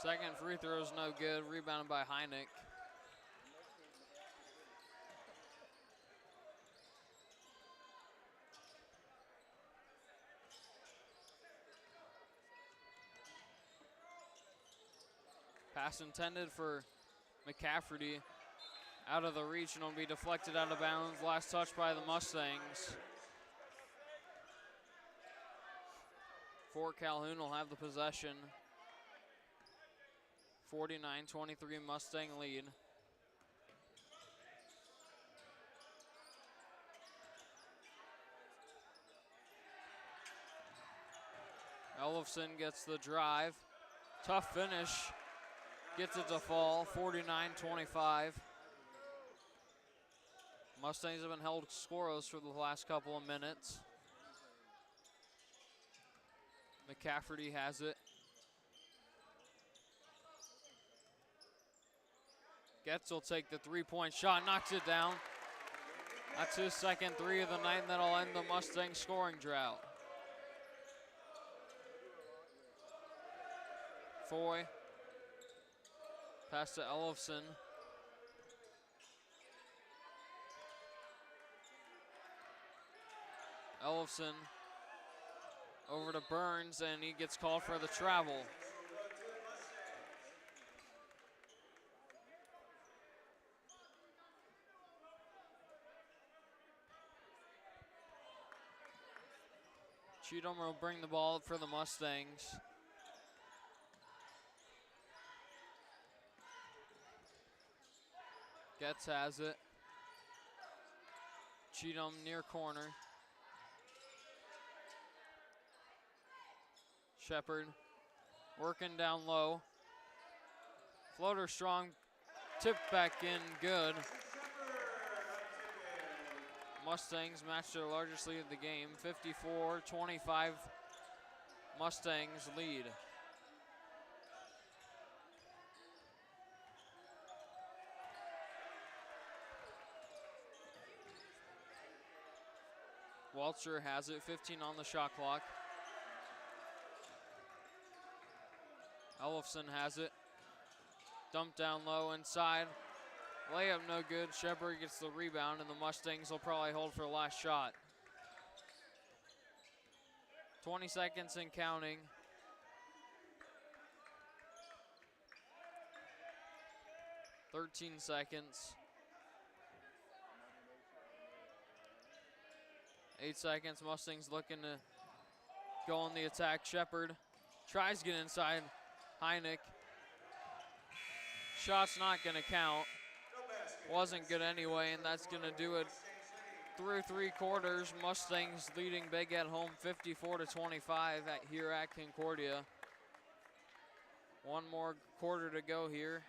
Second free throw is no good, rebounded by Heineck. Pass intended for McCafferty. Out of the reach and will be deflected out of bounds. Last touch by the Mustangs. Fort Calhoun will have the possession. 49-23 Mustang lead. Ellefson gets the drive. Tough finish. Gets it to fall, 49-25. Mustangs have been held scoreless for the last couple of minutes. McCafferty has it. Getz will take the three-point shot, knocks it down. That's his second three of the night, and that'll end the Mustang scoring drought. Foy. Pass to Ellefson. Ellefson over to Burns, and he gets called for the travel. Cheatham will bring the ball up for the Mustangs. Getz has it. Cheatham near corner. Shepard working down low. Floater strong, tipped back in, good. Mustangs match their largest lead of the game, 54-25 Mustangs lead. Walter has it, 15 on the shot clock. Ellefson has it. Dumped down low inside. Layup no good. Shepard gets the rebound, and the Mustangs will probably hold for the last shot. 20 seconds and counting. "13 seconds. 8 seconds. Mustangs looking to go on the attack. Shepard tries to get inside. Heineck. Shot's not going to count. Wasn't good anyway, and that's going to do it through three quarters. Mustangs leading big at home, 54-25 here at Concordia. One more quarter to go here.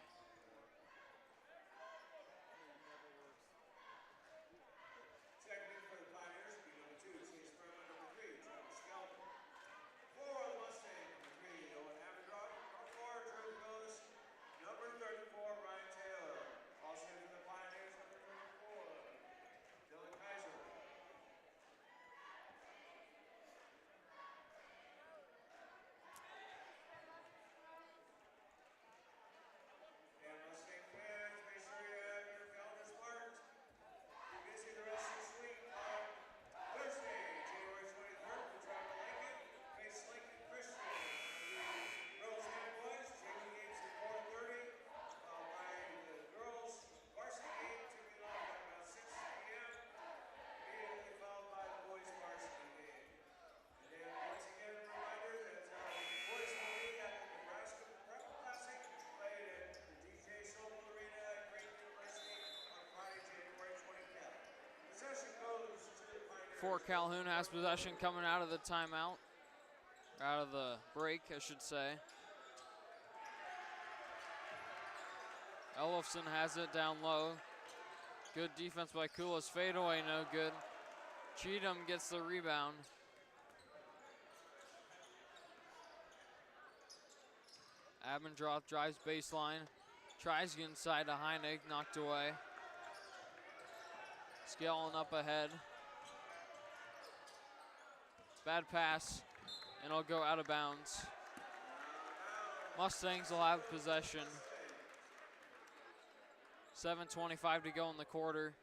Fort Calhoun has possession coming out of the timeout. Out of the break, I should say. Ellefson has it down low. Good defense by Kulis. Fadeaway, no good. Cheatham gets the rebound. Abendroth drives baseline. Tries to get inside to Heinig, knocked away. Skellin up ahead. Bad pass, and it'll go out of bounds. Mustangs will have possession. 7:25 to go in the quarter.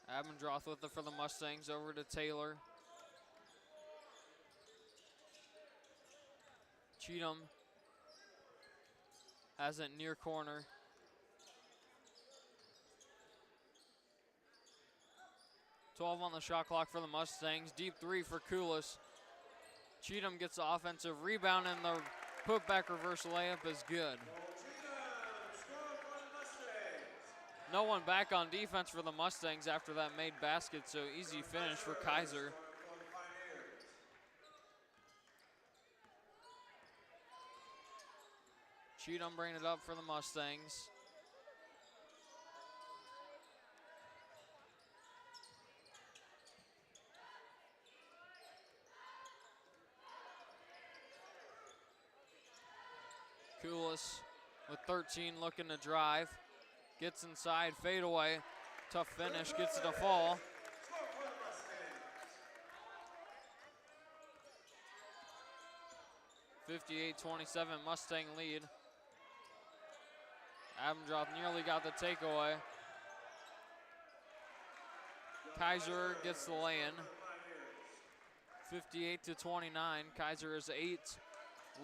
Abendroth with it for the Mustangs, over to Taylor. Cheatham has it near corner. .12 on the shot clock for the Mustangs. Deep three for Kulis. Cheatham gets the offensive rebound, and the putback reverse layup is good. No one back on defense for the Mustangs after that made basket, so easy finish for Kaiser. Cheatham bringing it up for the Mustangs. Kulis with 13 looking to drive. Gets inside, fade away. Tough finish, gets it to fall. .58-27 Mustang lead. Abendroth nearly got the takeaway. Kaiser gets the lay-in. 58-29. Kaiser is 8,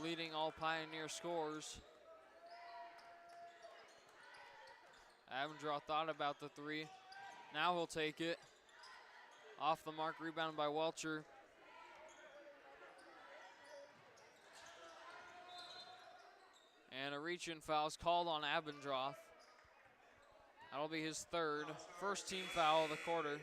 leading all Pioneer scores. Abendroth thought about the three. Now he'll take it. Off the mark, rebound by Welcher. And a reach-in foul is called on Abendroth. That'll be his third. First team foul of the quarter.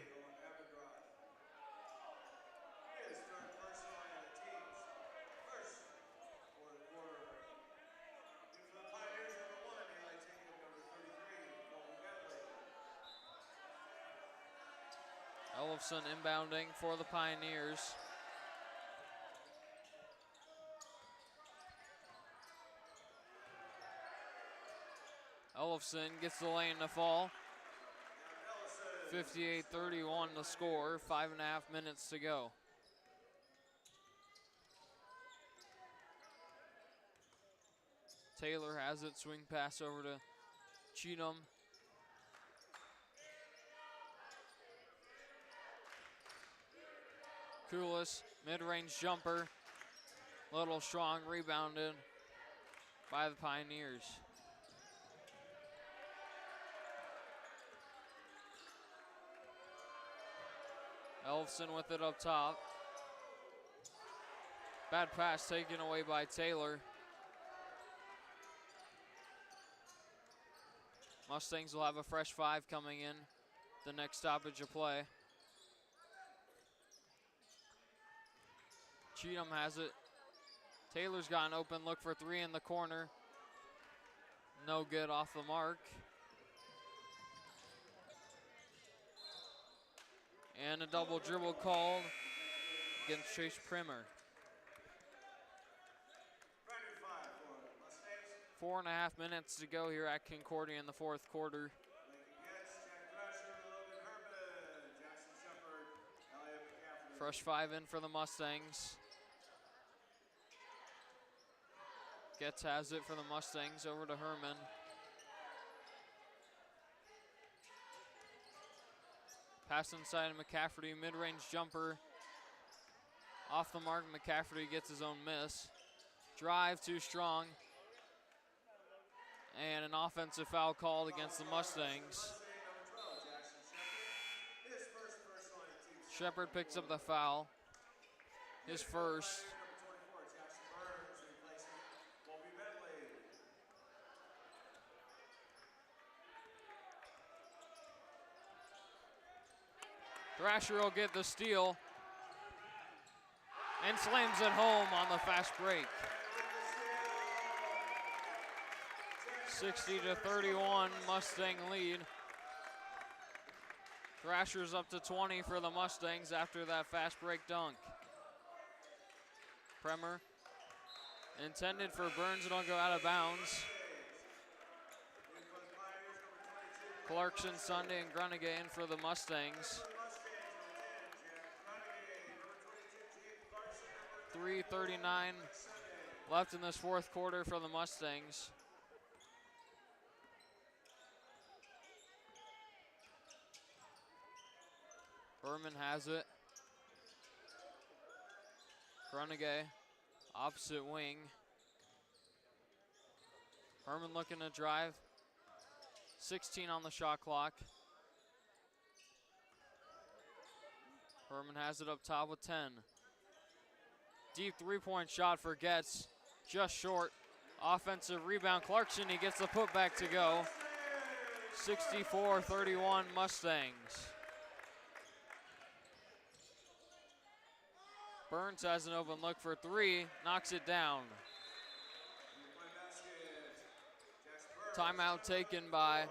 Ellefson inbounding for the Pioneers. Ellefson gets the lane to fall. 58-31 to score, 5.5 minutes to go. Taylor has it, swing pass over to Cheatham. Kulis, mid-range jumper. Little strong, rebounded by the Pioneers. Ellefson with it up top. Bad pass taken away by Taylor. Mustangs will have a fresh 5 coming in the next stoppage of play. Cheatham has it. Taylor's got an open look for 3 in the corner. No good, off the mark. And a double dribble called against Chase Primer. 4.5 minutes to go here at Concordia in the fourth quarter. Fresh 5 in for the Mustangs. Getz has it for the Mustangs, over to Herman. Pass inside of McCafferty, mid-range jumper. Off the mark, McCafferty gets his own miss. Drive too strong. And an offensive foul called against the Mustangs. Shepard picks up the foul. His first. Thrasher will get the steal. and slams it home on the fast break. 60-31 Mustang lead. Thrashers up to 20 for the Mustangs after that fast break dunk. Premer intended for Burns, and it'll go out of bounds. Clarkson, Sunday, and Grunige in for the Mustangs. 3:39 left in this fourth quarter for the Mustangs. Berman has it. Grunige, opposite wing. Herman looking to drive. 16 on the shot clock. Herman has it up top with 10. Deep three-point shot for Getz, just short. Offensive rebound, Clarkson, he gets the putback to go. 64-31 Mustangs. Burns has an open look for three, knocks it down. Timeout taken by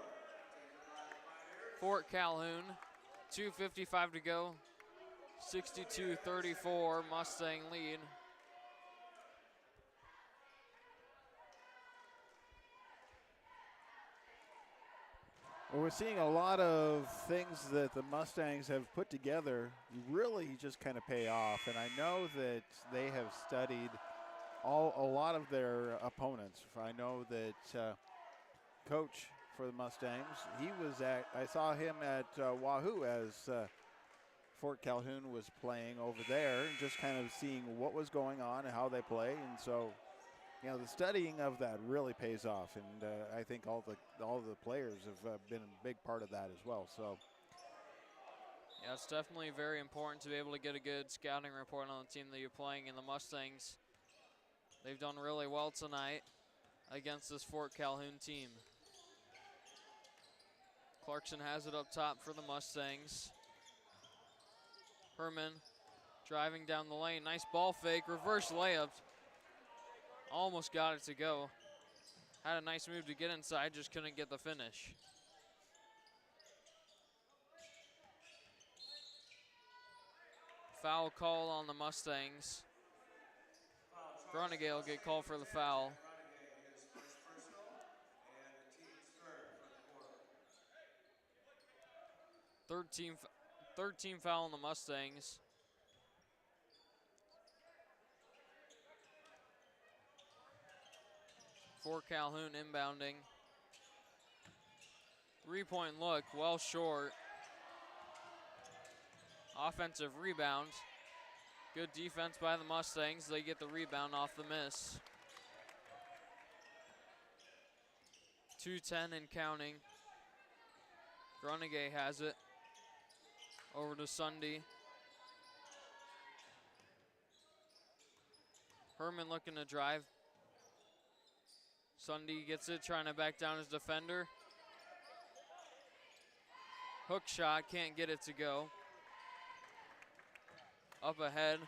Fort Calhoun. 2:55 to go. 62-34 Mustang lead. Well, we're seeing a lot of things that the Mustangs have put together really just kind of pay off. And I know that they have studied a lot of their opponents. I know that coach for the Mustangs, I saw him at Wahoo as Fort Calhoun was playing over there, just kind of seeing what was going on and how they play. And so, you know, the studying of that really pays off, and I think all the players have been a big part of that as well. So, yeah, it's definitely very important to be able to get a good scouting report on the team that you're playing. And the Mustangs, they've done really well tonight against this Fort Calhoun team. Clarkson has it up top for the Mustangs. Herman driving down the lane, nice ball fake, reverse layup. Almost got it to go. Had a nice move to get inside, just couldn't get the finish. Foul call on the Mustangs. Grunige will get called for the foul. 13 foul on the Mustangs. For Calhoun inbounding. 3-point look, well short. Offensive rebound. Good defense by the Mustangs. They get the rebound off the miss. 2:10 and counting. Grunige has it. Over to Sunday. Herman looking to drive. Sunday gets it, trying to back down his defender. Hook shot, can't get it to go. Up ahead.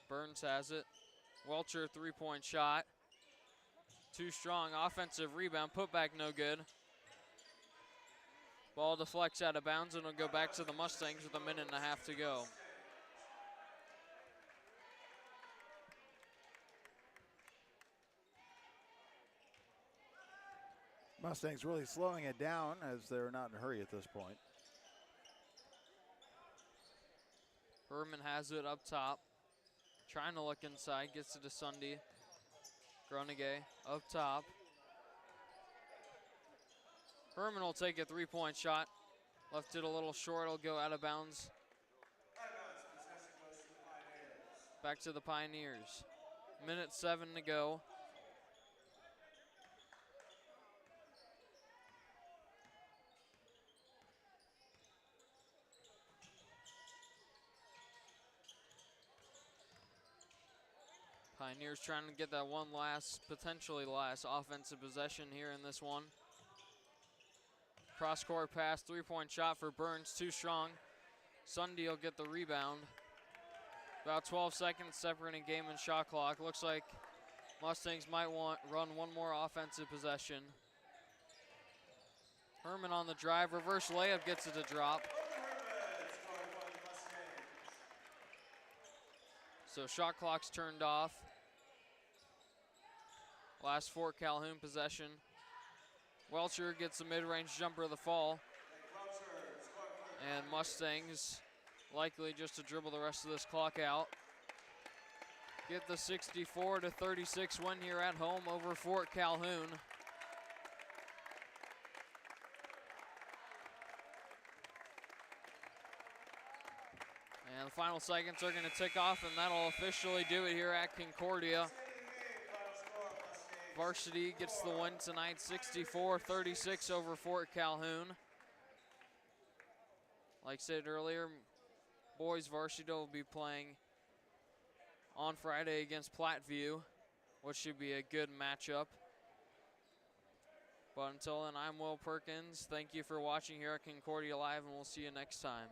Burns has it. Welcher, 3-point shot. Too strong, offensive rebound, put back no good. Ball deflects out of bounds and it'll go back to the Mustangs with 1.5 minutes to go. Mustangs really slowing it down as they're not in a hurry at this point. Herman has it up top. Trying to look inside, gets it to Sunday. Grunige up top. Herman will take a 3-point shot. Left it a little short, it'll go out of bounds. Back to the Pioneers. 1:07 to go. Pioneers trying to get that one last, potentially last offensive possession here in this one. Cross-court pass, three-point shot for Burns, too strong. Sunday will get the rebound. About 12 seconds separating game and shot clock. Looks like Mustangs might run one more offensive possession. Herman on the drive, reverse layup, gets it to drop. So shot clock's turned off. Last Fort Calhoun possession. Welcher gets the mid-range jumper of the fall. And Mustangs likely just to dribble the rest of this clock out. Get the 64-36 win here at home over Fort Calhoun. And the final seconds are going to tick off, and that'll officially do it here at Concordia. Varsity gets the win tonight, 64-36 over Fort Calhoun. Like I said earlier, boys varsity will be playing on Friday against Platteview, which should be a good matchup. But until then, I'm Will Perkins. Thank you for watching here at Concordia Live, and we'll see you next time.